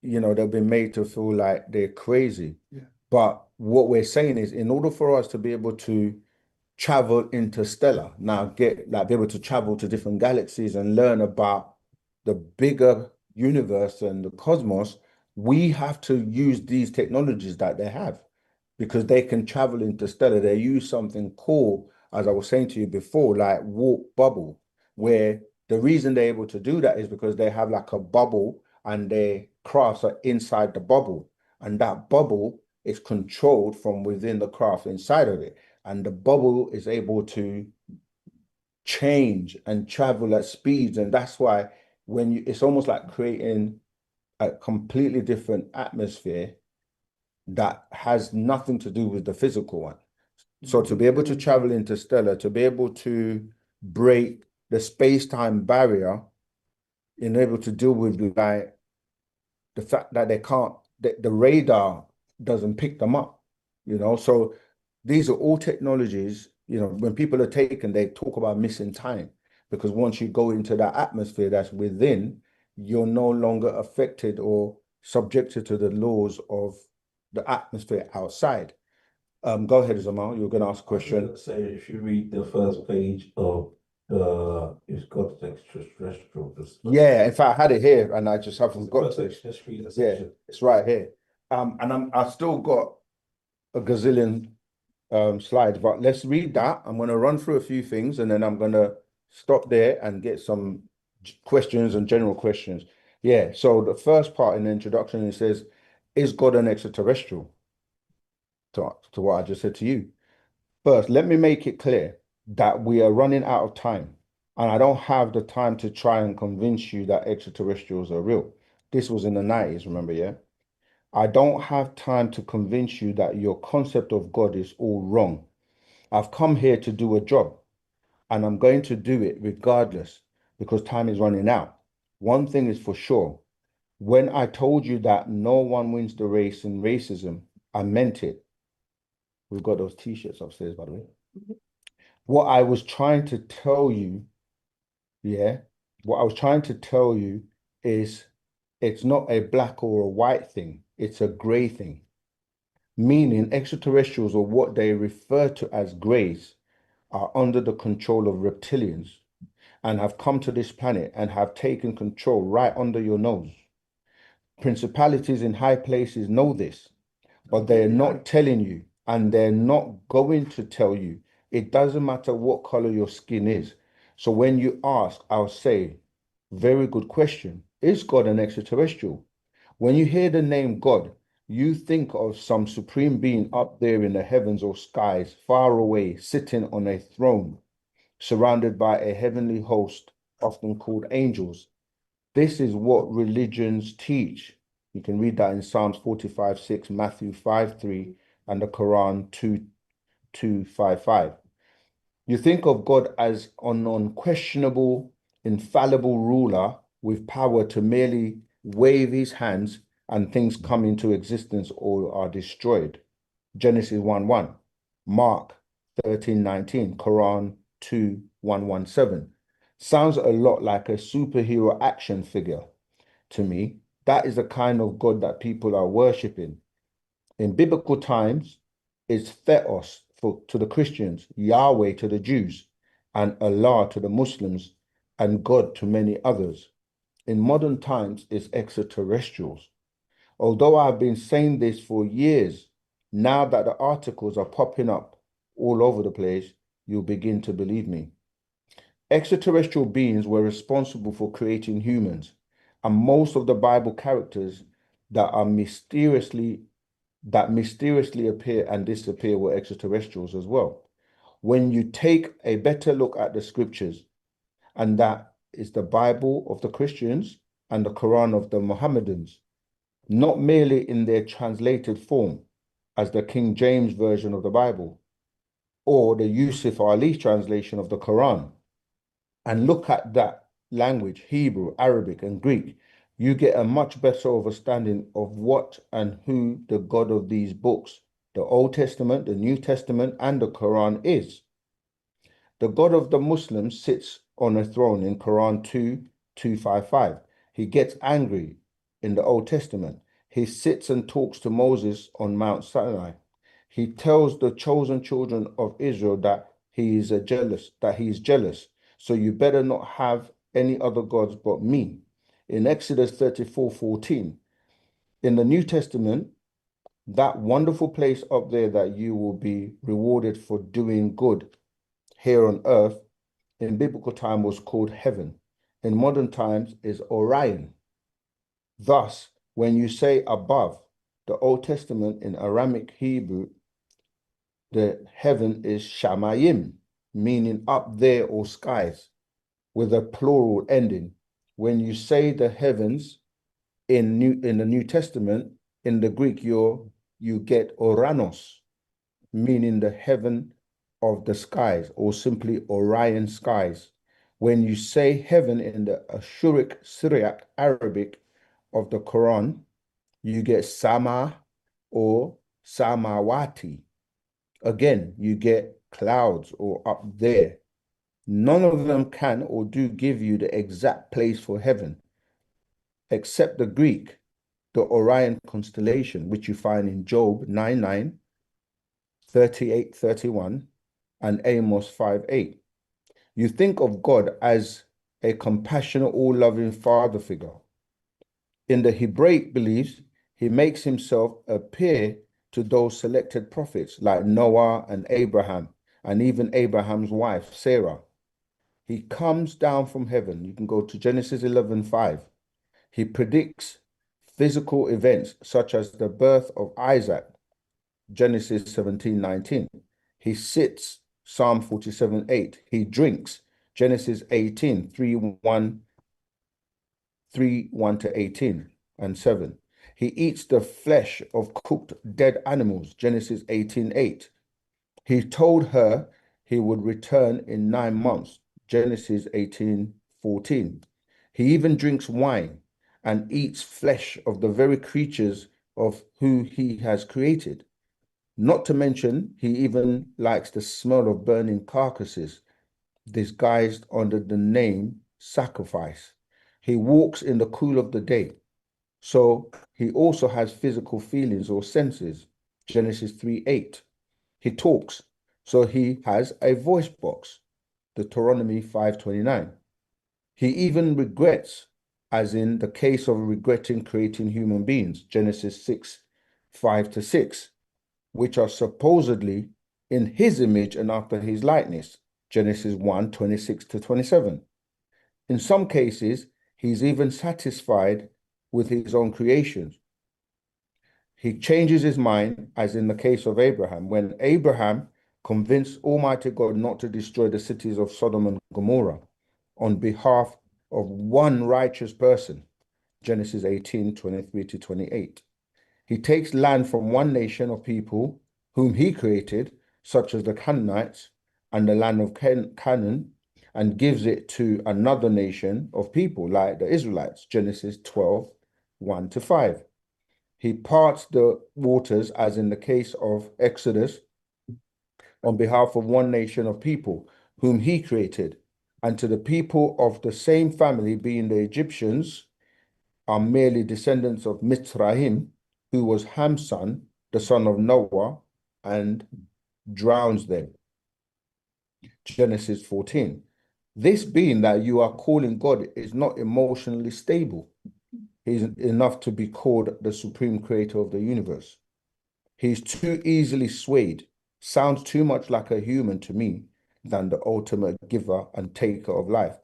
they've been made to feel like they're crazy. Yeah. But what we're saying is in order for us to be able to travel interstellar, now be able to travel to different galaxies and learn about the bigger universe and the cosmos, we have to use these technologies that they have because they can travel interstellar. They use something called, as I was saying to you before, like warp bubble, where the reason they're able to do that is because they have like a bubble and their crafts are inside the bubble. And that bubble is controlled from within the craft inside of it. And the bubble is able to change and travel at speeds. And that's why it's almost like creating a completely different atmosphere that has nothing to do with the physical one. So to be able to travel interstellar, to be able to break the space-time barrier, and able to deal with like the fact that they can't, the radar doesn't pick them up, So these are all technologies, when people are taken, they talk about missing time because once you go into that atmosphere that's within, you're no longer affected or subjected to the laws of the atmosphere outside. Go ahead, Zamal. You were going to ask a question. Say if you read the first page of it's got extraterrestrial. Yeah, in fact, I had it here and I just haven't got to it. Just read that Yeah, section. it's right here. And I've still got a gazillion slides, but let's read that. I'm going to run through a few things and then I'm going to stop there and get some questions and general questions. Yeah, so the first part in the introduction, it says, is God an extraterrestrial? To what I just said to you. First, let me make it clear that we are running out of time, and I don't have the time to try and convince you that extraterrestrials are real. This was in the 90s, remember, yeah? I don't have time to convince you that your concept of God is all wrong. I've come here to do a job. and I'm going to do it regardless because time is running out. One thing is for sure. When I told you that no one wins the race in racism, I meant it. We've got those t-shirts upstairs, by the way. What I was trying to tell you, what I was trying to tell you is it's not a black or a white thing, it's a gray thing. Meaning extraterrestrials, or what they refer to as grays, are under the control of reptilians and have come to this planet and have taken control right under your nose. Principalities in high places know this, but they're not telling you, and they're not going to tell you. It doesn't matter what color your skin is. So when you ask, I'll say, very good question. Is God an extraterrestrial? When you hear the name God, you think of some supreme being up there in the heavens or skies, far away, sitting on a throne, surrounded by a heavenly host, often called angels. This is what religions teach. You can read that in Psalms 45:6, Matthew 5:3, and the Quran 2:255. You think of God as an unquestionable, infallible ruler with power to merely wave his hands and things come into existence or are destroyed. Genesis 1:1, Mark 13:19, Quran 2:117. Sounds a lot like a superhero action figure to me. That is the kind of God that people are worshipping. In biblical times, it's Theos to the Christians, Yahweh to the Jews, and Allah to the Muslims, and God to many others. In modern times, it's extraterrestrials. Although I've been saying this for years, now that the articles are popping up all over the place, you'll begin to believe me. Extraterrestrial beings were responsible for creating humans, and most of the Bible characters that mysteriously appear and disappear were extraterrestrials as well. When you take a better look at the scriptures, and that is the Bible of the Christians and the Quran of the Mohammedans, not merely in their translated form as the King James Version of the Bible or the Yusuf Ali translation of the Quran, and look at that language, Hebrew, Arabic, and Greek, you get a much better understanding of what and who the God of these books, the Old Testament, the New Testament, and the Quran is. The God of the Muslims sits on a throne in Quran 2:255. He gets angry in the Old Testament. He sits and talks to Moses on Mount Sinai. He tells the chosen children of Israel that he is jealous. So you better not have any other gods but me. In Exodus 34:14, in the New Testament, that wonderful place up there that you will be rewarded for doing good here on earth, in biblical time was called heaven. In modern times is Orion. Thus, when you say above, the Old Testament in Aramaic Hebrew, the heaven is Shamayim, meaning up there or skies, with a plural ending. When you say the heavens in the New Testament, in the Greek, you get Oranos, meaning the heaven of the skies, or simply Orion skies. When you say heaven in the Ashuric, Syriac, Arabic of the Quran, you get Sama or Samawati. Again, you get clouds or up there. None of them can or do give you the exact place for heaven, except the Greek, the Orion constellation, which you find in Job 9:9, 38:31, and Amos 5:8. You think of God as a compassionate, all-loving father figure. In the Hebraic beliefs, he makes himself appear to those selected prophets like Noah and Abraham, and even Abraham's wife, Sarah. He comes down from heaven. You can go to Genesis 11:5. He predicts physical events such as the birth of Isaac, Genesis 17:19. He sits, Psalm 47:8. He drinks, Genesis 18, 3:1 to 18 and 7. He eats the flesh of cooked dead animals, Genesis 18:8. He told her he would return in 9 months, Genesis 18:14. He even drinks wine and eats flesh of the very creatures of who he has created. Not to mention, he even likes the smell of burning carcasses, disguised under the name sacrifice. He walks in the cool of the day. So he also has physical feelings or senses, Genesis 3:8. He talks, so he has a voice box, Deuteronomy 5:29. He even regrets, as in the case of regretting creating human beings, Genesis 6:5-6, which are supposedly in his image and after his likeness, Genesis 1:26-27. In some cases, he's even satisfied with his own creations. He changes his mind, as in the case of Abraham, when Abraham convinced Almighty God not to destroy the cities of Sodom and Gomorrah on behalf of one righteous person, Genesis 18:23-28. He takes land from one nation of people whom he created, such as the Canaanites and the land of Canaan, and gives it to another nation of people like the Israelites, Genesis 12:1-5. He parts the waters, as in the case of Exodus, on behalf of one nation of people whom he created, and to the people of the same family, being the Egyptians, are merely descendants of Mitzrayim, who was Ham's son, the son of Noah, and drowns them. Genesis 14. This being that you are calling God is not emotionally stable. He's enough to be called the supreme creator of the universe. He's too easily swayed, sounds too much like a human to me than the ultimate giver and taker of life.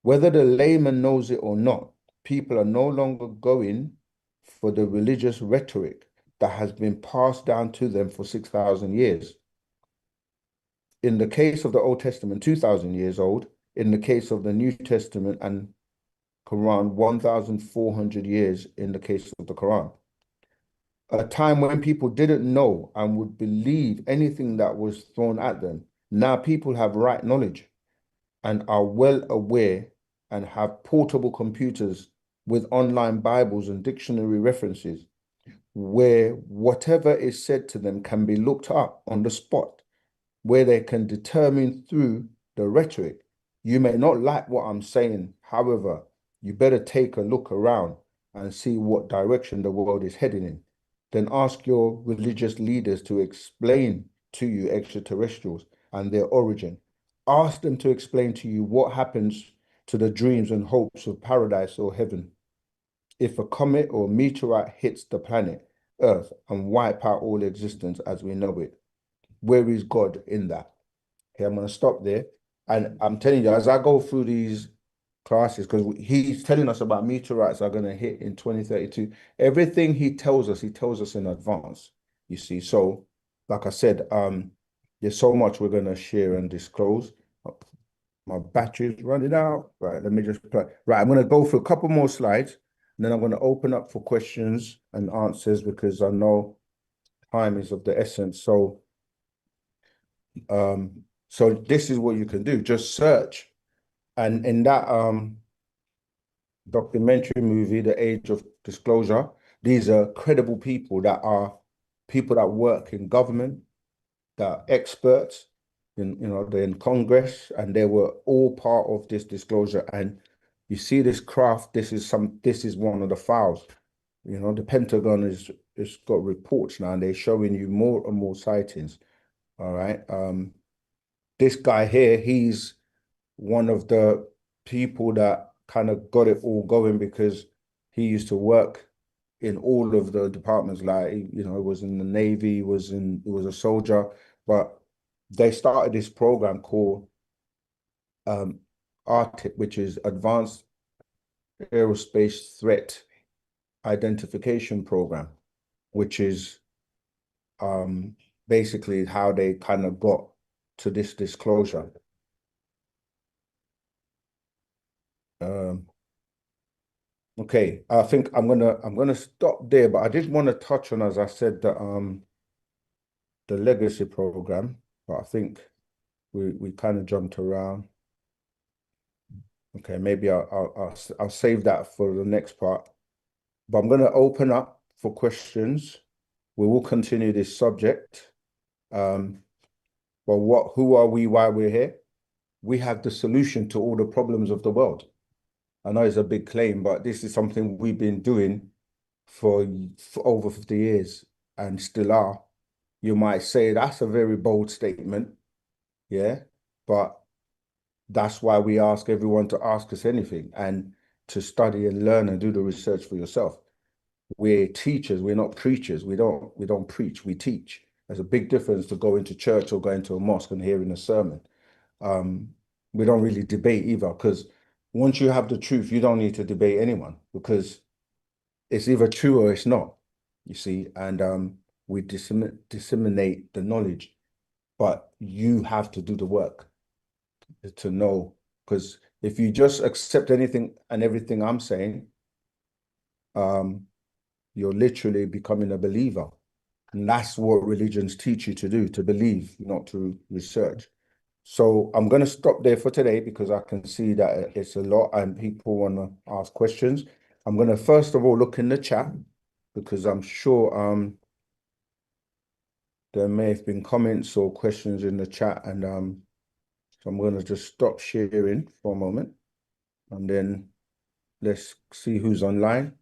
Whether the layman knows it or not, people are no longer going for the religious rhetoric that has been passed down to them for 6,000 years. In the case of the Old Testament, 2,000 years old. In the case of the New Testament and Quran, 1,400 years in the case of the Quran. A time when people didn't know and would believe anything that was thrown at them. Now people have right knowledge and are well aware and have portable computers with online Bibles and dictionary references, where whatever is said to them can be looked up on the spot, where they can determine through the rhetoric. You may not like what I'm saying, however, you better take a look around and see what direction the world is heading in. Then ask your religious leaders to explain to you extraterrestrials and their origin. Ask them to explain to you what happens to the dreams and hopes of paradise or heaven if a comet or meteorite hits the planet Earth and wipe out all existence as we know it. Where is God in that? Okay, I'm going to stop there. And I'm telling you, as I go through these classes, because he's telling us about meteorites are going to hit in 2032. Everything he tells us in advance, you see. So, like I said, there's so much we're going to share and disclose. My battery's running out. Right, let me just play. Right, I'm going to go through a couple more slides, and then I'm going to open up for questions and answers because I know time is of the essence. So, so this is what you can do. Just search. And in that documentary movie, The Age of Disclosure, these are credible people that work in government, that are experts, they're in Congress, and they were all part of this disclosure. And you see this craft, this is one of the files. The Pentagon is got reports now, and they're showing you more and more sightings. All right. This guy here, he's one of the people that kind of got it all going because he used to work in all of the departments, like, he was in the Navy, he was a soldier, but they started this program called ARTIC, which is Advanced Aerospace Threat Identification Program, which is basically how they kind of got to this disclosure. Okay, I think I'm gonna stop there, but I did want to touch on, as I said, the legacy program. But I think we kind of jumped around. Okay, maybe I'll save that for the next part. But I'm going to open up for questions. We will continue this subject. But who are we, why we're here? We have the solution to all the problems of the world. I know it's a big claim, but this is something we've been doing for over 50 years and still are. You might say that's a very bold statement, yeah, but that's why we ask everyone to ask us anything and to study and learn and do the research for yourself. We're teachers, we're not preachers. We don't preach, we teach. There's a big difference to going to church or going to a mosque and hearing a sermon. We don't really debate either, because once you have the truth, you don't need to debate anyone, because it's either true or it's not, you see, and we disseminate the knowledge, but you have to do the work to know, because if you just accept anything and everything I'm saying, you're literally becoming a believer. And that's what religions teach you to do, to believe, not to research. So I'm going to stop there for today, because I can see that it's a lot and people want to ask questions. I'm going to first of all look in the chat, because I'm sure there may have been comments or questions in the chat, and so I'm going to just stop sharing for a moment, and then let's see who's online.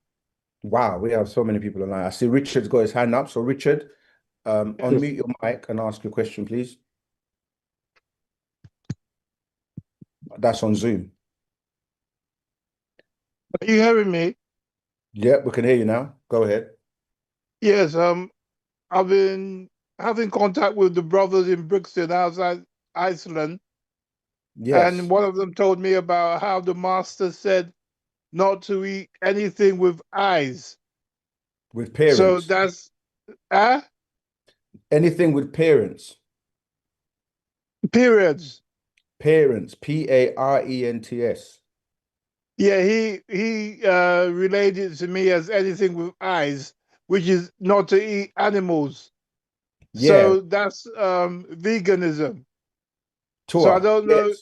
Wow, we have so many people online. I see Richard's got his hand up. So Richard, unmute your mic and ask your question, please. That's on Zoom. Are you hearing me? Yeah, we can hear you now. Go ahead. Yes, I've been having contact with the brothers in Brixton outside Iceland. Yes. And one of them told me about how the master said not to eat anything with eyes. With parents. So that's anything with parents. Periods. Parents, Parents. Yeah, he related to me as anything with eyes, which is not to eat animals. Yeah. So that's veganism. So I don't know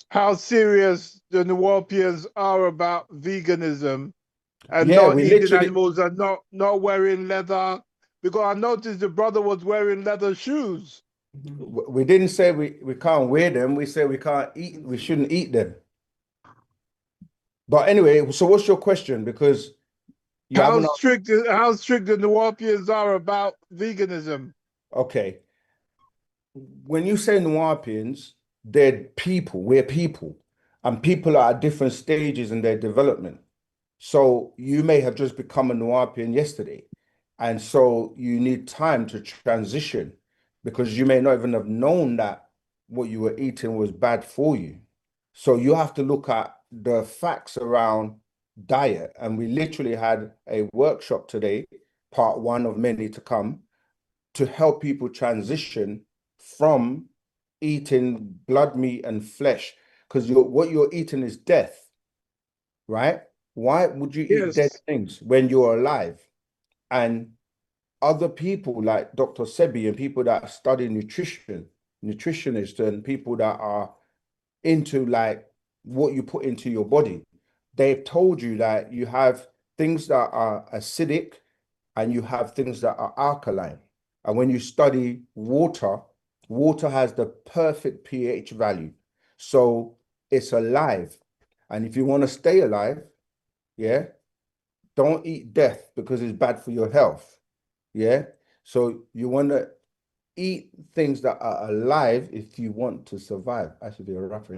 how serious the Nuwapians are about veganism and not eating animals and not wearing leather, because I noticed the brother was wearing leather shoes. We didn't say we can't wear them. We said we can't eat. We shouldn't eat them. But anyway, so what's your question? Because you how strict the Nuwapians are about veganism. Okay. When you say Nuwapians, they're people. We're people, and people are at different stages in their development. So you may have just become a Nuwapian yesterday, and so you need time to transition, because you may not even have known that what you were eating was bad for you. So you have to look at the facts around diet. And we literally had a workshop today, part one of many to come, to help people transition from eating blood meat and flesh, because what you're eating is death, right? Why would you eat dead things when you're alive? And other people like Dr. Sebi and people that study nutrition, nutritionists, and people that are into like what you put into your body, they've told you that you have things that are acidic and you have things that are alkaline. And when you study water, water has the perfect pH value. So it's alive. And if you want to stay alive, yeah, don't eat death, because it's bad for your health. Yeah. So you want to eat things that are alive if you want to survive. I should be a rapper.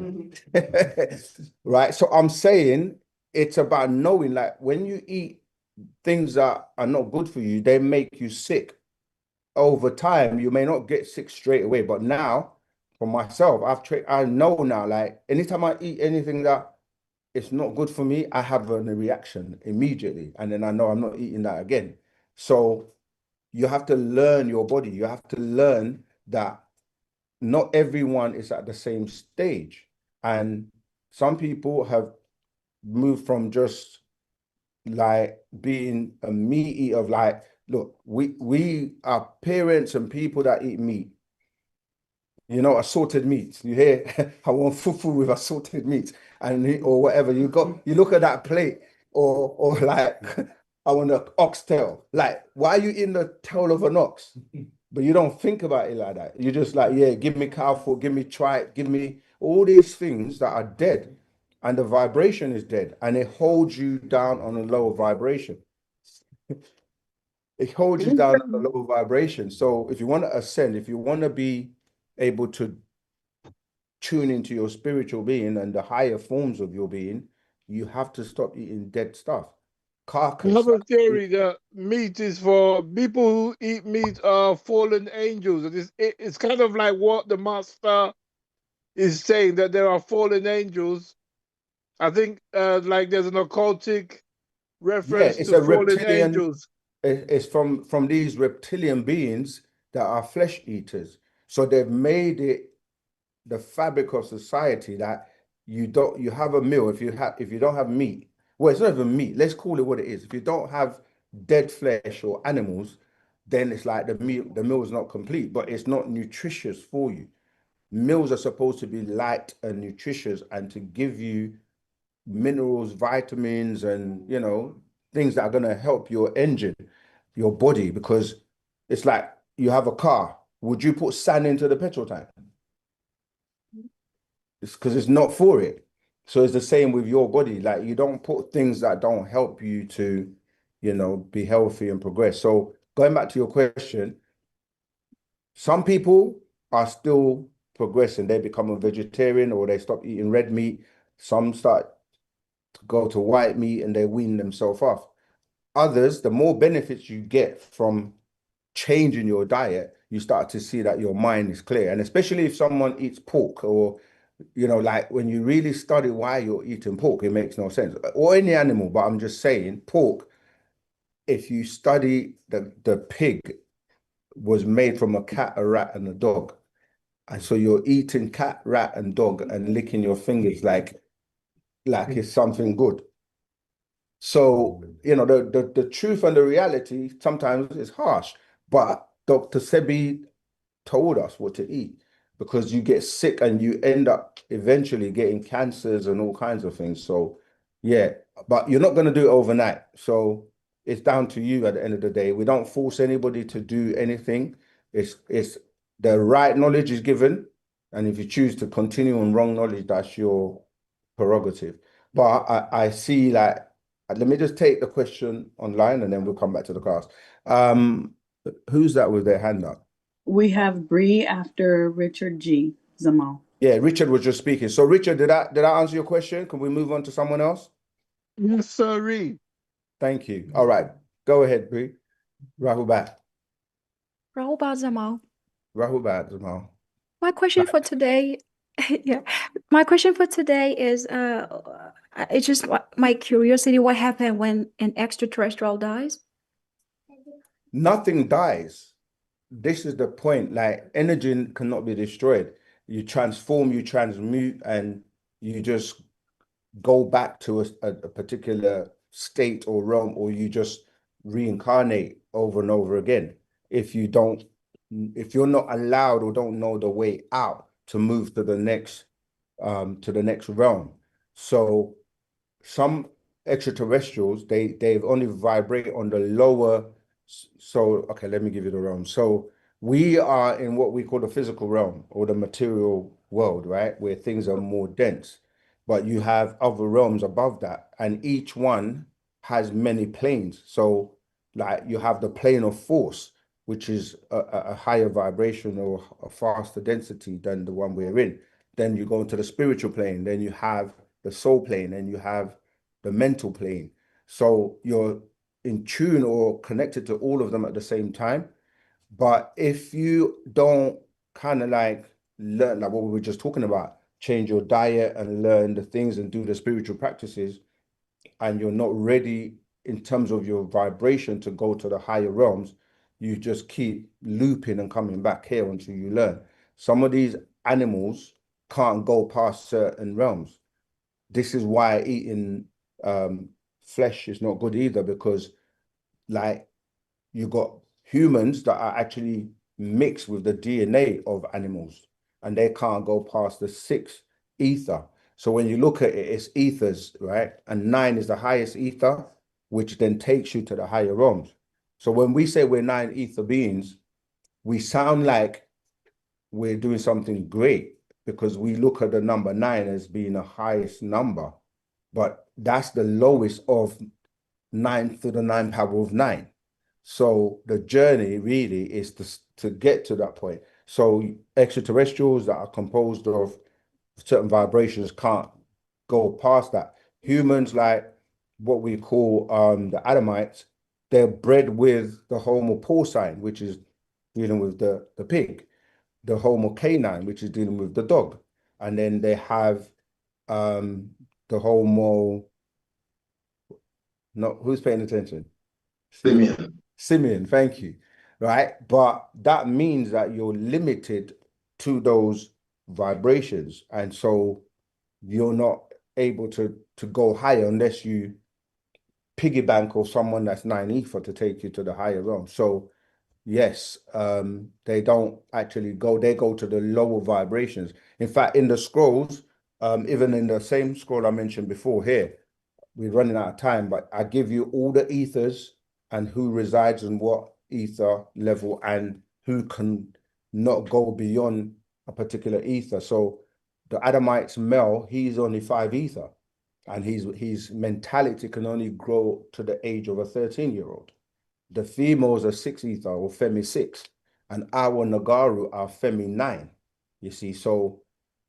Right. So I'm saying it's about knowing, like, when you eat things that are not good for you, they make you sick. Over time, you may not get sick straight away, but now, for myself, I know now, like, anytime I eat anything that it's not good for me, I have a reaction immediately, and then I know I'm not eating that again. So you have to learn your body. You have to learn that not everyone is at the same stage, and some people have moved from just like being a meat eater of like, look, we are parents and people that eat meat. You know, assorted meat. You hear, I want fufu with assorted meat, or whatever. You look at that plate, or like, I want an oxtail. Like, why are you in the tail of an ox? But you don't think about it like that. You're just like, yeah, give me cow foot, give me tripe, give me all these things that are dead, and the vibration is dead, and it holds you down on a lower vibration. It holds you down at a low vibration. So if you want to ascend, if you want to be able to tune into your spiritual being and the higher forms of your being, you have to stop eating dead stuff. I have Carcass. a theory that meat is for people who eat meat are fallen angels. It's kind of like what the master is saying, that there are fallen angels. I think like there's an occultic Yeah, reference it's to a fallen reptilian. angels. It's from these reptilian beings that are flesh eaters. So they've made it the fabric of society that you have a meal if you don't have meat. Well, it's not even meat. Let's call it what it is. If you don't have dead flesh or animals, then it's like the meal is not complete, but it's not nutritious for you. Meals are supposed to be light and nutritious and to give you minerals, vitamins, and things that are going to help your engine, your body, because it's like you have a car. Would you put sand into the petrol tank? It's because it's not for it. So it's the same with your body. Like you don't put things that don't help you to, be healthy and progress. So going back to your question, some people are still progressing. They become a vegetarian or they stop eating red meat. Some start to go to white meat and they wean themselves off. Others, the more benefits you get from changing your diet, you start to see that your mind is clear. And especially if someone eats pork or, like when you really study why you're eating pork, it makes no sense. Or any animal, but I'm just saying pork, if you study the pig was made from a cat, a rat, and a dog. And so you're eating cat, rat, and dog and licking your fingers like it's something good. So, the truth and the reality sometimes is harsh, but Dr. Sebi told us what to eat because you get sick and you end up eventually getting cancers and all kinds of things. So, yeah, but you're not going to do it overnight. So it's down to you at the end of the day. We don't force anybody to do anything. It's the right knowledge is given. And if you choose to continue on wrong knowledge, that's your prerogative. But I see like, let me just take the question online and then we'll come back to the class. Who's that with their hand up? We have Bree after Richard G. Zamal. Yeah, Richard was just speaking. So Richard, did I answer your question? Can we move on to someone else? Yes, sirree. Thank you. All right. Go ahead, Bree. Rahubat. Rahubat Zamal. Rahubat, Zamal. My question for today, yeah, my question for today is, it's just my curiosity. What happened when an extraterrestrial dies? Nothing dies. This is the point. Like energy cannot be destroyed. You transform, you transmute, and you just go back to a particular state or realm, or you just reincarnate over and over again. If you're not allowed or don't know the way out to move to the next realm. So some extraterrestrials, they've only vibrate on the lower. So okay, let me give you the realm. So we are in what we call the physical realm or the material world, right? Where things are more dense. But you have other realms above that, and each one has many planes. So like you have the plane of force, which is a higher vibration or a faster density than the one we're in. Then you go into the spiritual plane, then you have the soul plane, and you have the mental plane. So you're in tune or connected to all of them at the same time. But if you don't kind of like learn, like what we were just talking about, change your diet and learn the things and do the spiritual practices, and you're not ready in terms of your vibration to go to the higher realms, you just keep looping and coming back here until you learn. Some of these animals can't go past certain realms. This is why eating flesh is not good either, because like you got humans that are actually mixed with the DNA of animals. and they can't go past the 6th ether. So when you look at it, it's ethers, right? And 9 is the highest ether, which then takes you to the higher realms. So when we say we're 9 ether beings, we sound like we're doing something great because we look at the number 9 as being the highest number, but that's the lowest of 9 to the 9 power of 9. So the journey really is to get to that point. So extraterrestrials that are composed of certain vibrations can't go past that. Humans, like what we call the Adamites, they're bred with the Homo porcine, which is dealing with the pig, the Homo canine, which is dealing with the dog, and then they have the Homo. No, who's paying attention? Simian, thank you. Right, but that means that you're limited to those vibrations, and so you're not able to go higher unless you piggy bank or someone that's 9 ether to take you to the higher realm. So yes, they don't actually go, they go to the lower vibrations. In fact, in the scrolls, even in the same scroll I mentioned before here, we're running out of time, but I give you all the ethers and who resides in what ether level and who can not go beyond a particular ether. So the Adamite's male, he's only 5 ether, and his mentality can only grow to the age of a 13-year-old. The females are 6 ether or Femi 6, and our Nagaru are Femi 9. You see, so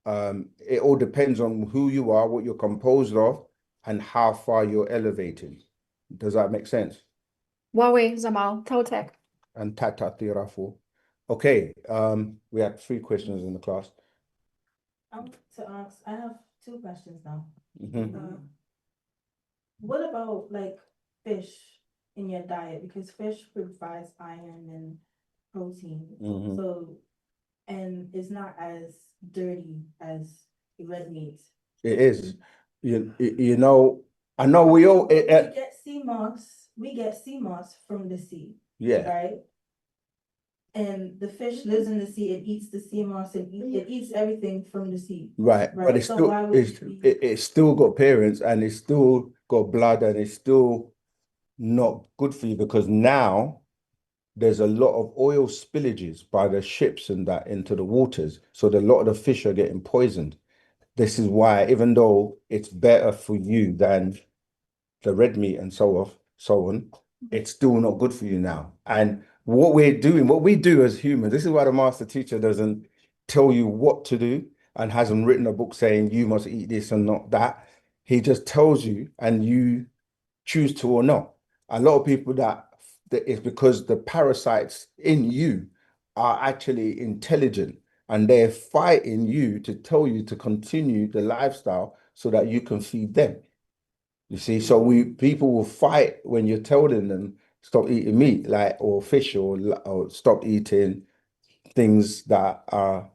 it all depends on who you are, what you're composed of, and how far you're elevating. Does that make sense? Huawei, Zamal, Totec. And Tata Tirafu. Okay, we had 3 questions in the class. To ask, I have 2 questions now. Mhm. What about like fish in your diet? Because fish provides iron and protein. Mhm. So, and it's not as dirty as red meat. It is. You know, I know we all. We get sea moss. We get sea moss from the sea. Yeah. Right. And the fish lives in the sea. It eats the sea moss. It eats everything from the sea. Right, but it's So still why would it's still got parents and it's still got blood and it's still not good for you because now there's a lot of oil spillages by the ships and that into the waters. So a lot of the fish are getting poisoned. This is why, even though it's better for you than the red meat and so on, it's still not good for you now. And what we do as humans, this is why the master teacher doesn't tell you what to do and hasn't written a book saying you must eat this and not that. He just tells you and you choose to or not. A lot of people that it's because the parasites in you are actually intelligent and they're fighting you to tell you to continue the lifestyle so that you can feed them. You see, so people will fight when you're telling them stop eating meat, like or fish, or stop eating things that are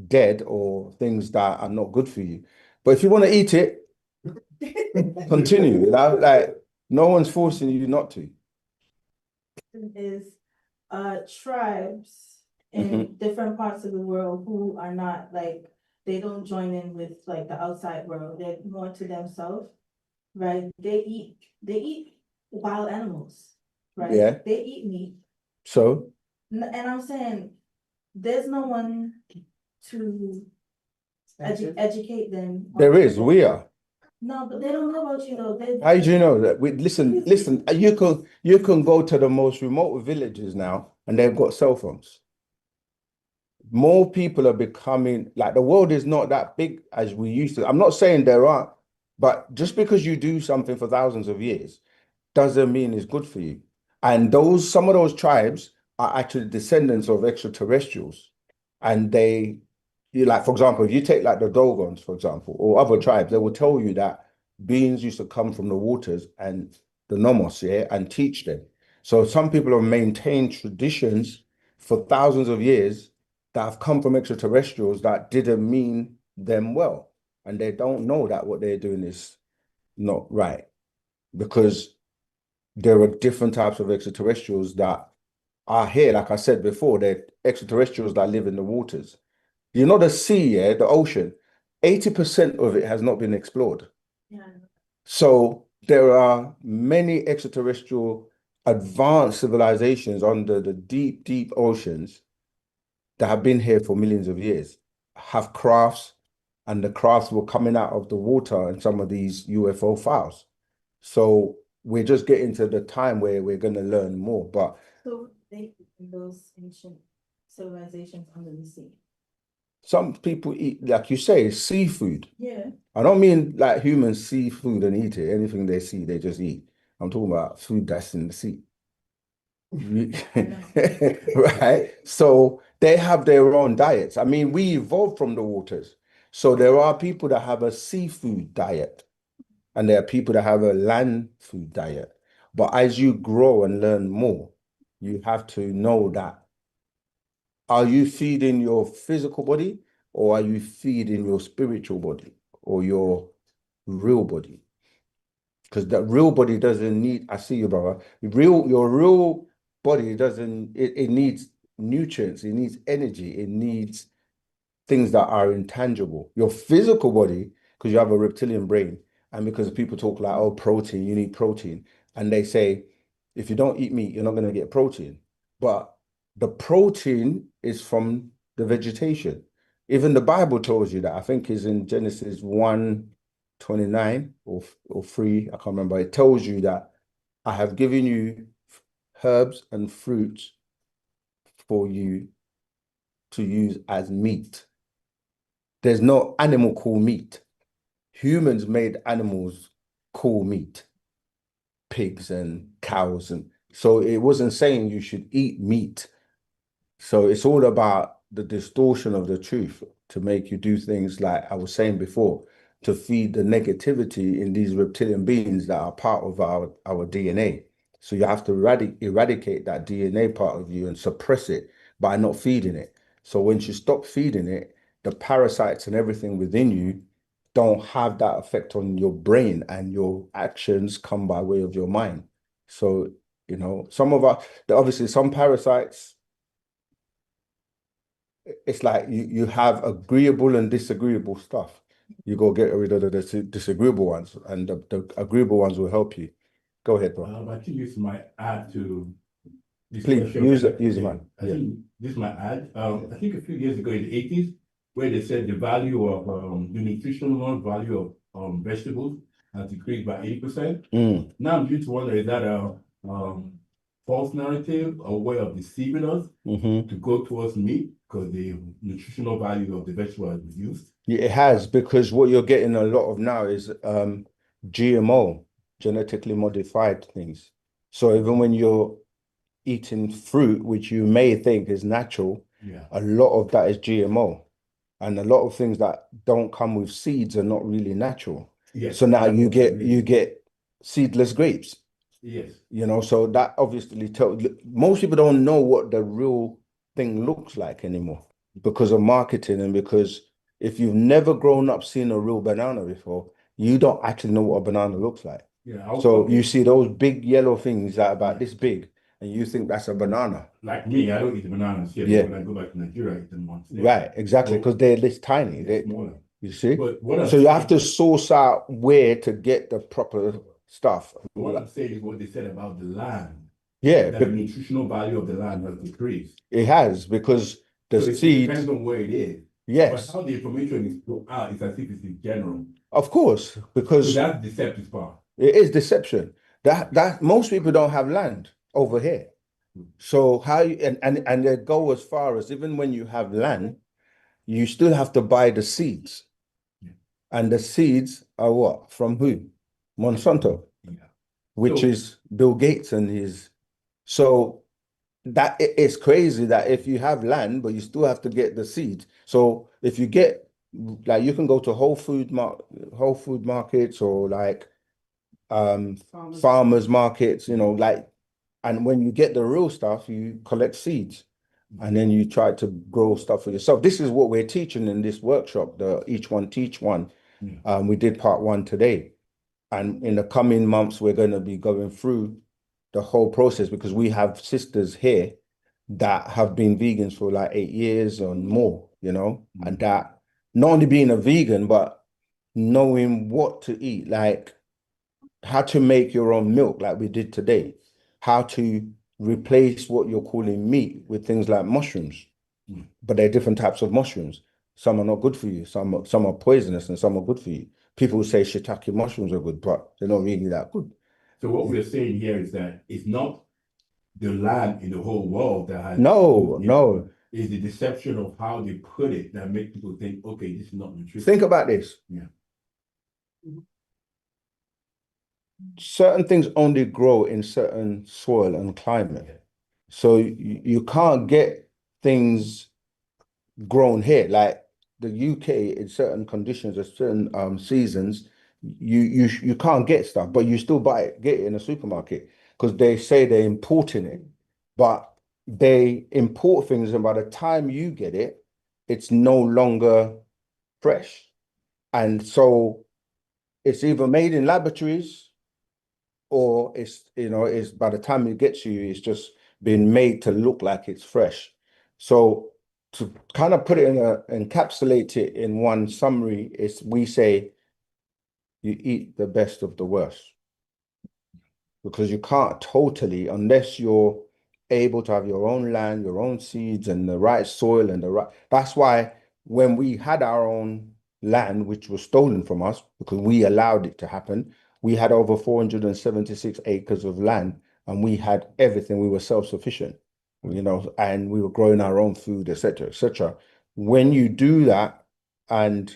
dead or things that are not good for you. But if you want to eat it, continue. You know, like no one's forcing you not to. Is tribes in different parts of the world who are not like they don't join in with like the outside world. They're more to themselves. Right, they eat wild animals, right? Yeah. They eat meat. So, And I'm saying there's no one to educate them. There is, we are. No, but they don't know about you though. How do you know that? Listen, you can go to the most remote villages now and they've got cell phones. More people are becoming like the world is not that big as we used to. I'm not saying there aren't, but just because you do something for thousands of years doesn't mean it's good for you. And some of those tribes are actually descendants of extraterrestrials. And like, for example, if you take like the Dogons, for example, or other tribes, they will tell you that beings used to come from the waters and the Nomos, yeah, and teach them. So some people have maintained traditions for thousands of years that have come from extraterrestrials that didn't mean them well. And they don't know that what they're doing is not right. Because there are different types of extraterrestrials that are here. Like I said before, they're extraterrestrials that live in the waters. You know, the sea, yeah, the ocean, 80% of it has not been explored. Yeah. So there are many extraterrestrial advanced civilizations under the deep, deep oceans that have been here for millions of years, have crafts, and the crafts were coming out of the water in some of these UFO files. So we're just getting to the time where we're going to learn more. But So they, those ancient civilizations under the sea. some people eat, like you say, seafood. Yeah. I don't mean like humans see food and eat it. Anything they see, they just eat. I'm talking about food that's in the sea. Right? So they have their own diets. I mean, we evolved from the waters. So there are people that have a seafood diet, and there are people that have a land food diet. But as you grow and learn more, you have to know that, are you feeding your physical body, or are you feeding your spiritual body or your real body? Because that real body doesn't need, I see you, brother. Your real body doesn't, it needs nutrients, it needs energy, it needs things that are intangible. Your physical body, because you have a reptilian brain, and because people talk like, oh, protein, you need protein. And they say, if you don't eat meat, you're not going to get protein. But the protein is from the vegetation. Even the Bible tells you that. I think is in Genesis 1:29 or 3, I can't remember. It tells you that I have given you herbs and fruits for you to use as meat. There's no animal called meat. Humans made animals call meat, pigs and cows. And so it wasn't saying you should eat meat. So it's all about the distortion of the truth to make you do things like I was saying before, to feed the negativity in these reptilian beings that are part of our DNA. So you have to eradicate that DNA part of you and suppress it by not feeding it. So once you stop feeding it, the parasites and everything within you don't have that effect on your brain, and your actions come by way of your mind. So, you know, obviously some parasites, it's like you have agreeable and disagreeable stuff. You go get rid of the disagreeable ones, and the agreeable ones will help you. Go ahead, bro. I think this might add to this Please question. use the mic. I think this might add. I think a few years ago in the 80s, where they said the value of the nutritional value of vegetables has decreased by 80%. Now I'm beginning to wonder, is that a false narrative, a way of deceiving us to go towards meat because the nutritional value of the vegetable has reduced? Yeah, it has, because what you're getting a lot of now is GMO, genetically modified things. So even when you're eating fruit, which you may think is natural, a lot of that is GMO. And a lot of things that don't come with seeds are not really natural. Yes. So now you get seedless grapes. Yes. You know, so that obviously most people don't know what the real thing looks like anymore because of marketing, and because if you've never grown up seeing a real banana before, you don't actually know what a banana looks like. Yeah. So you see those big yellow things that are about this big, and you think that's a banana. Like me, I don't eat the bananas here. Yeah. When I go back to Nigeria, I eat them once. Right, exactly, because they're this tiny. They're smaller. You see? But what So you have to source out where to get the proper stuff. What I'm saying is what they said about the land. Yeah, That the nutritional value of the land has decreased. It has, because the so seed depends on where it is. Yes. But how the information is put out is as if it's in general. Of course, because so that's the deceptive part. It is deception. That most people don't have land over here. So how you, and they go as far as, even when you have land, you still have to buy the seeds. And the seeds are what? From who? Monsanto. Which is Bill Gates and his. So that it's crazy that if you have land, but you still have to get the seeds. So if you get, like, you can go to Whole Food markets, or like farmers markets, you know, like, and when you get the real stuff, you collect seeds, and then you try to grow stuff for yourself. This is what we're teaching in this workshop, the Each One Teach One. We did part 1 today, and in the coming months we're going to be going through the whole process, because we have sisters here that have been vegans for like 8 years and more, you know, and that not only being a vegan, but knowing what to eat, like how to make your own milk, like we did today, how to replace what you're calling meat with things like mushrooms. But there are different types of mushrooms. Some are not good for you. Some are poisonous, and some are good for you. People say shiitake mushrooms are good, but they're not really that good. So what we're saying here is that it's not the land in the whole world that has no. It's the deception of how they put it that make people think, okay, this is not nutritious. Think about this. Yeah. Certain things only grow in certain soil and climate. So you can't get things grown here. Like the UK, in certain conditions or certain seasons, you can't get stuff, but you still get it in a supermarket because they say they're importing it. But they import things, and by the time you get it, it's no longer fresh. And so it's either made in laboratories, or it's by the time it gets to you, it's just been made to look like it's fresh. So to kind of put it encapsulate it in one summary, is we say you eat the best of the worst. Because you can't totally, unless you're able to have your own land, your own seeds, and the right soil and the right. That's why when we had our own land, which was stolen from us because we allowed it to happen, we had over 476 acres of land, and we had everything. We were self-sufficient, and we were growing our own food, etc., etc. When you do that and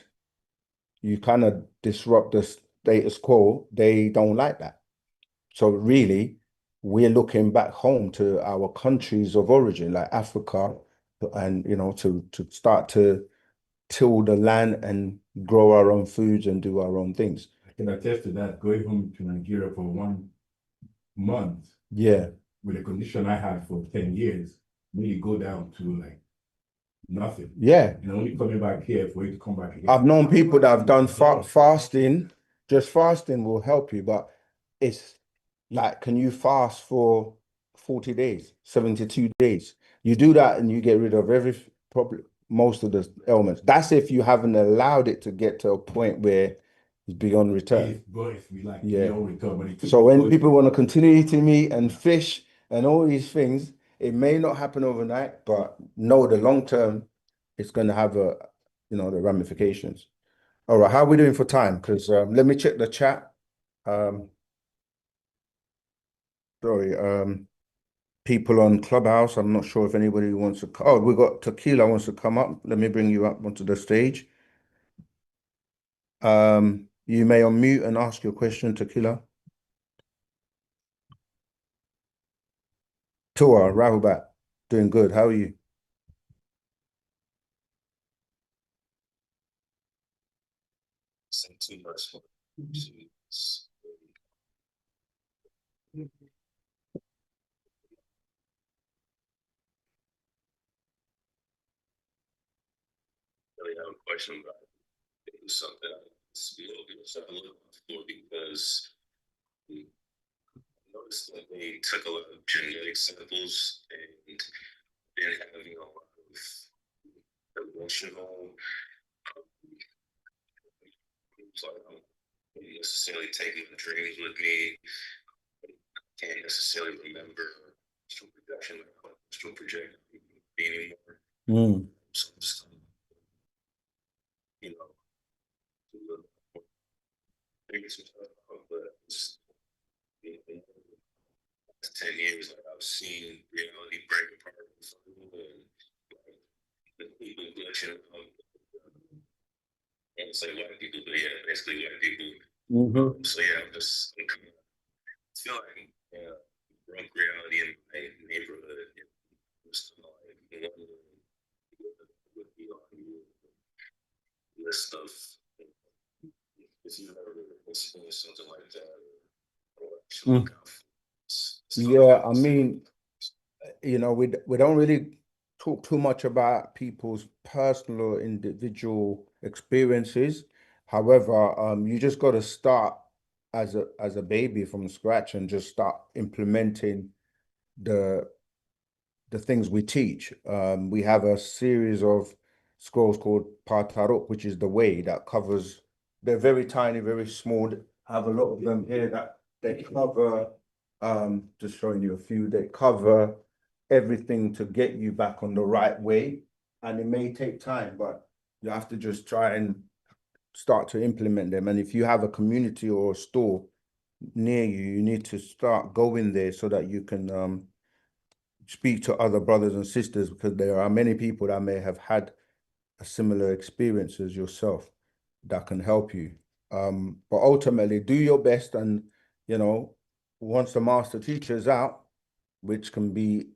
you kind of disrupt the status quo, they don't like that. So really, we're looking back home to our countries of origin, like Africa, and to start to till the land and grow our own foods and do our own things. I can attest to that. Going home to Nigeria for 1 month, yeah, with the condition I had for 10 years, really go down to like nothing. Yeah. And only coming back here for you to come back again. I've known people that have done fasting. Just fasting will help you, but it's like, can you fast for 40 days, 72 days? You do that and you get rid of probably most of the ailments. That's if you haven't allowed it to get to a point where it's beyond return. Beyond return. So when people want to continue eating meat and fish and all these things, it may not happen overnight, but no, the long term, it's going to have the ramifications. All right, how are we doing for time? Because let me check the chat. People on Clubhouse, I'm not sure if anybody wants to. Oh, we got Tequila wants to come up. Let me bring you up onto the stage. You may unmute and ask your question, Tequila. Tua, Rahubat, doing good. How are you? Really have a question about it. It was something I looked for because I noticed that they took a lot of genetic samples and been having a lot of emotional. So I don't necessarily take my dreams with me. I can't necessarily remember astral projection, astral project anymore. So I'm just, but it's, 10 years, like I've seen reality break apart and the people glitching. I don't say white people, but yeah, basically white people. So yeah, I feel like broke reality in my neighborhood. Just like would be on the list of if you ever experienced something like that. Yeah, I mean, we don't really talk too much about people's personal or individual experiences. However, you just got to start as a baby from scratch and just start implementing the things we teach. We have a series of scrolls called Patarot, which is the way that covers. They're very tiny, very small. I have a lot of them here that they cover. Just showing you a few. They cover everything to get you back on the right way, and it may take time, but you have to just try and start to implement them. And if you have a community or a store near you, you need to start going there so that you can speak to other brothers and sisters, because there are many people that may have had a similar experience as yourself that can help you. But ultimately, do your best, and once the master teacher is out, which can be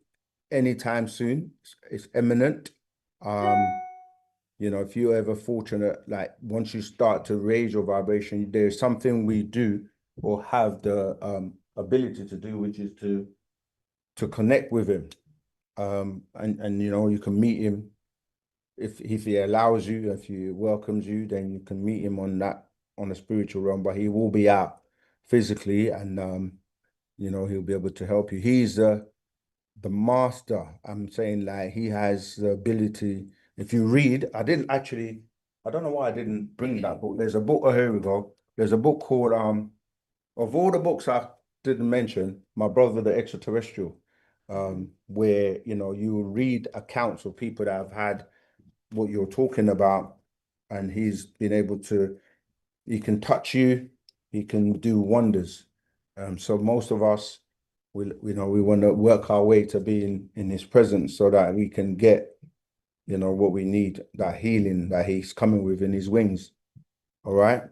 anytime soon, it's imminent. If you're ever fortunate, like once you start to raise your vibration, there's something we do or have the ability to do, which is to connect with him. And you can meet him if he allows you, if he welcomes you, then you can meet him on a spiritual realm, but he will be out physically, and he'll be able to help you. He's the master. I'm saying, like, he has the ability. If you read, I don't know why I didn't bring that book. There's a book, oh, here we go. There's a book called, of all the books I didn't mention, My Brother the Extraterrestrial, where, you read accounts of people that have had what you're talking about, and he's been able to, he can touch you, he can do wonders. So most of us, we want to work our way to be in his presence so that we can get, what we need, that healing that he's coming with in his wings. All right.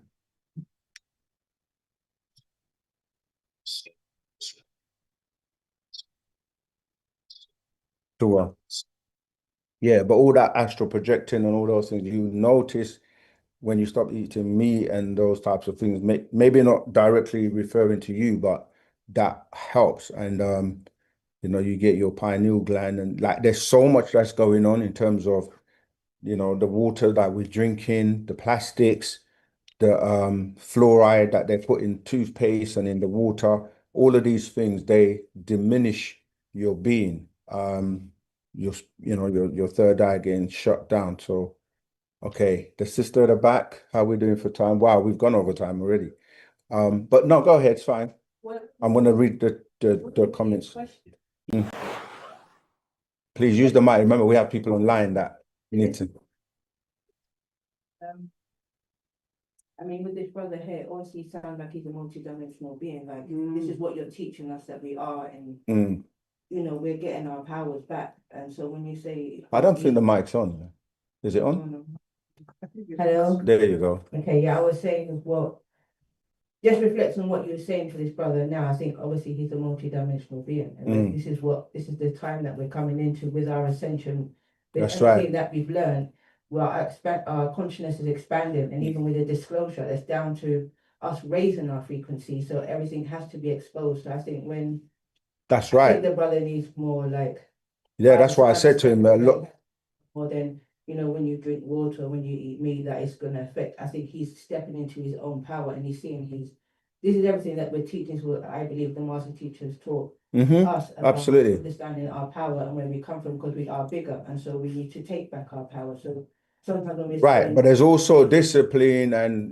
Sure. Yeah, but all that astral projecting and all those things, you notice when you stop eating meat and those types of things, maybe not directly referring to you, but that helps. And you get your pineal gland, and like there's so much that's going on in terms of, the water that we're drinking, the plastics, the fluoride that they put in toothpaste and in the water. All of these things, they diminish your being. Your third eye getting shut down. So, okay, the sister at the back, how are we doing for time? Wow, we've gone over time already. But no, go ahead, it's fine. I'm gonna read the comments. Please use the mic. Remember, we have people online that need to. I mean, with this brother here, honestly, sounds like he's a multidimensional being. Like, this is what you're teaching us that we are, and we're getting our powers back. And so when you say, I don't think the mic's on. Is it on? Hello? There you go. Okay, yeah, I was saying, well, just reflects on what you were saying for this brother now. I think obviously he's a multidimensional being. And this is the time that we're coming into with our ascension, with That's everything right. that we've learned. Well, our consciousness is expanding, and even with the disclosure, it's down to us raising our frequency. So everything has to be exposed. So I think that's right. I think the brother needs more that's why I said to him, look. More than, when you drink water, when you eat meat, that is going to affect. I think he's stepping into his own power, and he's seeing this is everything that we're teaching. Is what I believe the master teachers taught us about Absolutely. understanding our power and where we come from, because we are bigger, and so we need to take back our power. So sometimes when we're right, but there's also discipline, and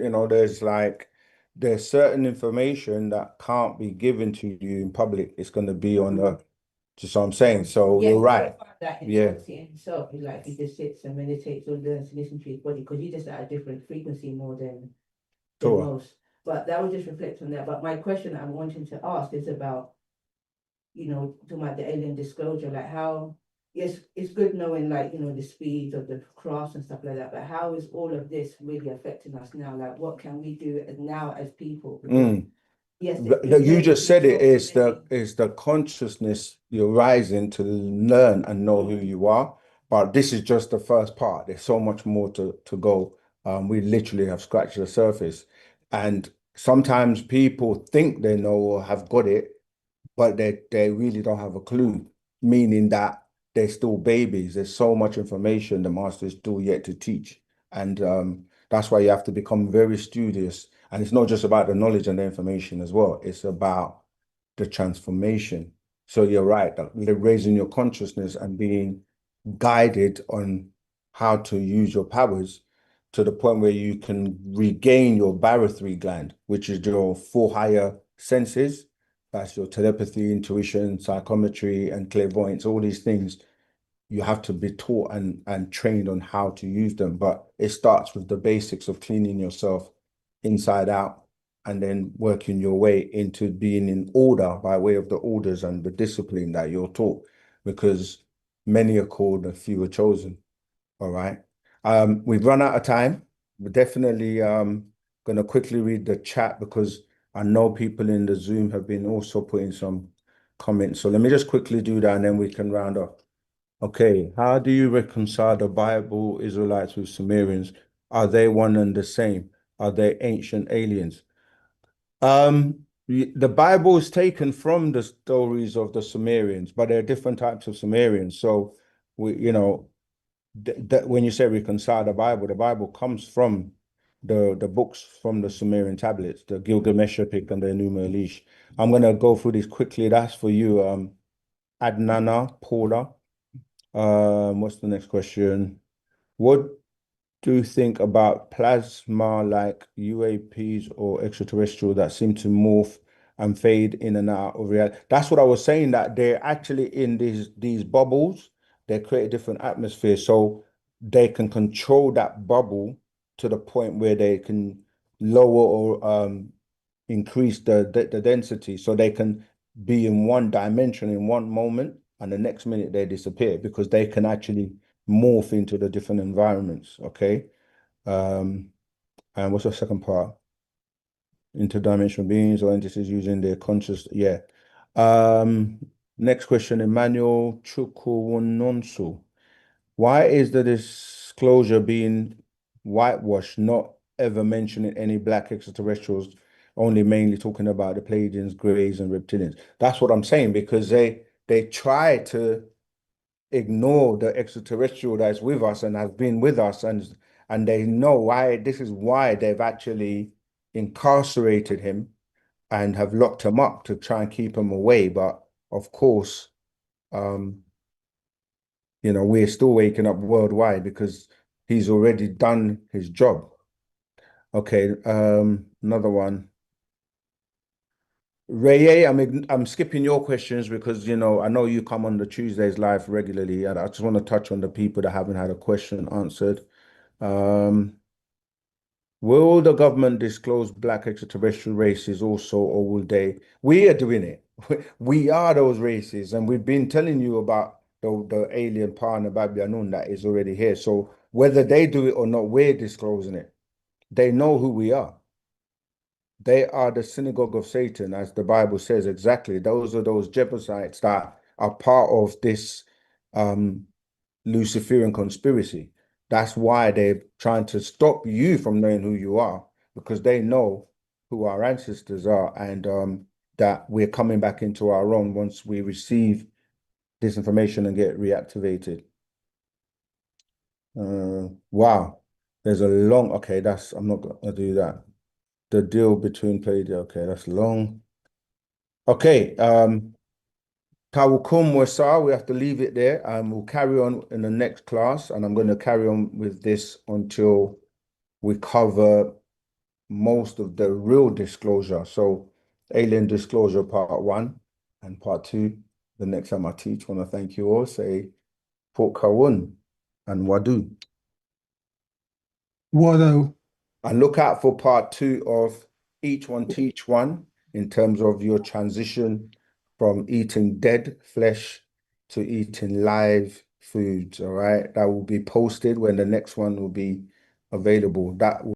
there's certain information that can't be given to you in public. It's going to be on the. Just what I'm saying. So you're right. Yeah. Himself, like he just sits and meditates or learns to listen to his body, because he's just at a different frequency more than most. But that would just reflect on that. But my question I'm wanting to ask is about, talking about the alien disclosure, like how, yes, it's good knowing the speed of the crafts and stuff like that, but how is all of this really affecting us now? Like, what can we do now as people? Yes, you just said it is the consciousness you're rising to learn and know who you are. But this is just the first part. There's so much more to go. We literally have scratched the surface. And sometimes people think they know or have got it, but they really don't have a clue, meaning that they're still babies. There's so much information the master is still yet to teach. And that's why you have to become very studious. And it's not just about the knowledge and the information as well. It's about the transformation. So you're right, raising your consciousness and being guided on how to use your powers to the point where you can regain your barothry gland, which is your 4 higher senses. That's your telepathy, intuition, psychometry, and clairvoyance. All these things, you have to be taught and trained on how to use them. But it starts with the basics of cleaning yourself inside out and then working your way into being in order by way of the orders and the discipline that you're taught, because many are called and few are chosen. All right. We've run out of time. We're definitely going to quickly read the chat because I know people in the Zoom have been also putting some comments. So let me just quickly do that and then we can round up. Okay. How do you reconcile the Bible Israelites with Sumerians? Are they one and the same? Are they ancient aliens? The Bible is taken from the stories of the Sumerians, but there are different types of Sumerians. So when you say reconcile the Bible comes from the books from the Sumerian tablets, the Gilgamesh epic and the Enuma Elish. I'm gonna go through these quickly. That's for you, Adnana, Paula. What's the next question? What do you think about plasma like UAPs or extraterrestrial that seem to morph and fade in and out of reality? That's what I was saying, that they're actually in these bubbles. They create a different atmosphere, so they can control that bubble to the point where they can lower or increase the density, so they can be in one dimension in one moment and the next minute they disappear because they can actually morph into the different environments. Okay. And what's the second part? Interdimensional beings or entities using their conscious. Yeah. Next question, Emmanuel Chukwunonso. Why is the disclosure being whitewashed, not ever mentioning any black extraterrestrials, only mainly talking about the Pleiadians, Greys, and reptilians? That's what I'm saying, because they try to ignore the extraterrestrial that's with us and has been with us, and they know why. This is why they've actually incarcerated him and have locked him up to try and keep him away. But of course, we're still waking up worldwide because he's already done his job. Okay, another one. Ray, I'm skipping your questions because I know you come on the Tuesdays live regularly, and I just want to touch on the people that haven't had a question answered. Will the government disclose black extraterrestrial races also, or will they? We are doing it. We are those races, and we've been telling you about the alien partner Babyanun that is already here. So whether they do it or not, we're disclosing it. They know who we are. They are the synagogue of Satan, as the Bible says. Exactly. Those are those Jebusites that are part of this Luciferian conspiracy. That's why they're trying to stop you from knowing who you are, because they know who our ancestors are, and that we're coming back into our own once we receive this information and get reactivated. Wow. There's a long, okay, I'm not gonna do that. The deal between Pleiadians, okay, that's long. Okay, Tawakum Wasa, we have to leave it there. We'll carry on in the next class, and I'm going to carry on with this until we cover most of the real disclosure. So alien disclosure part 1 and part 2. The next time I teach, I want to thank you all. Say Port Kawun and Wadu. Wado. And look out for part 2 of Each One Teach One, in terms of your transition from eating dead flesh to eating live foods. All right. That will be posted when the next one will be available. That will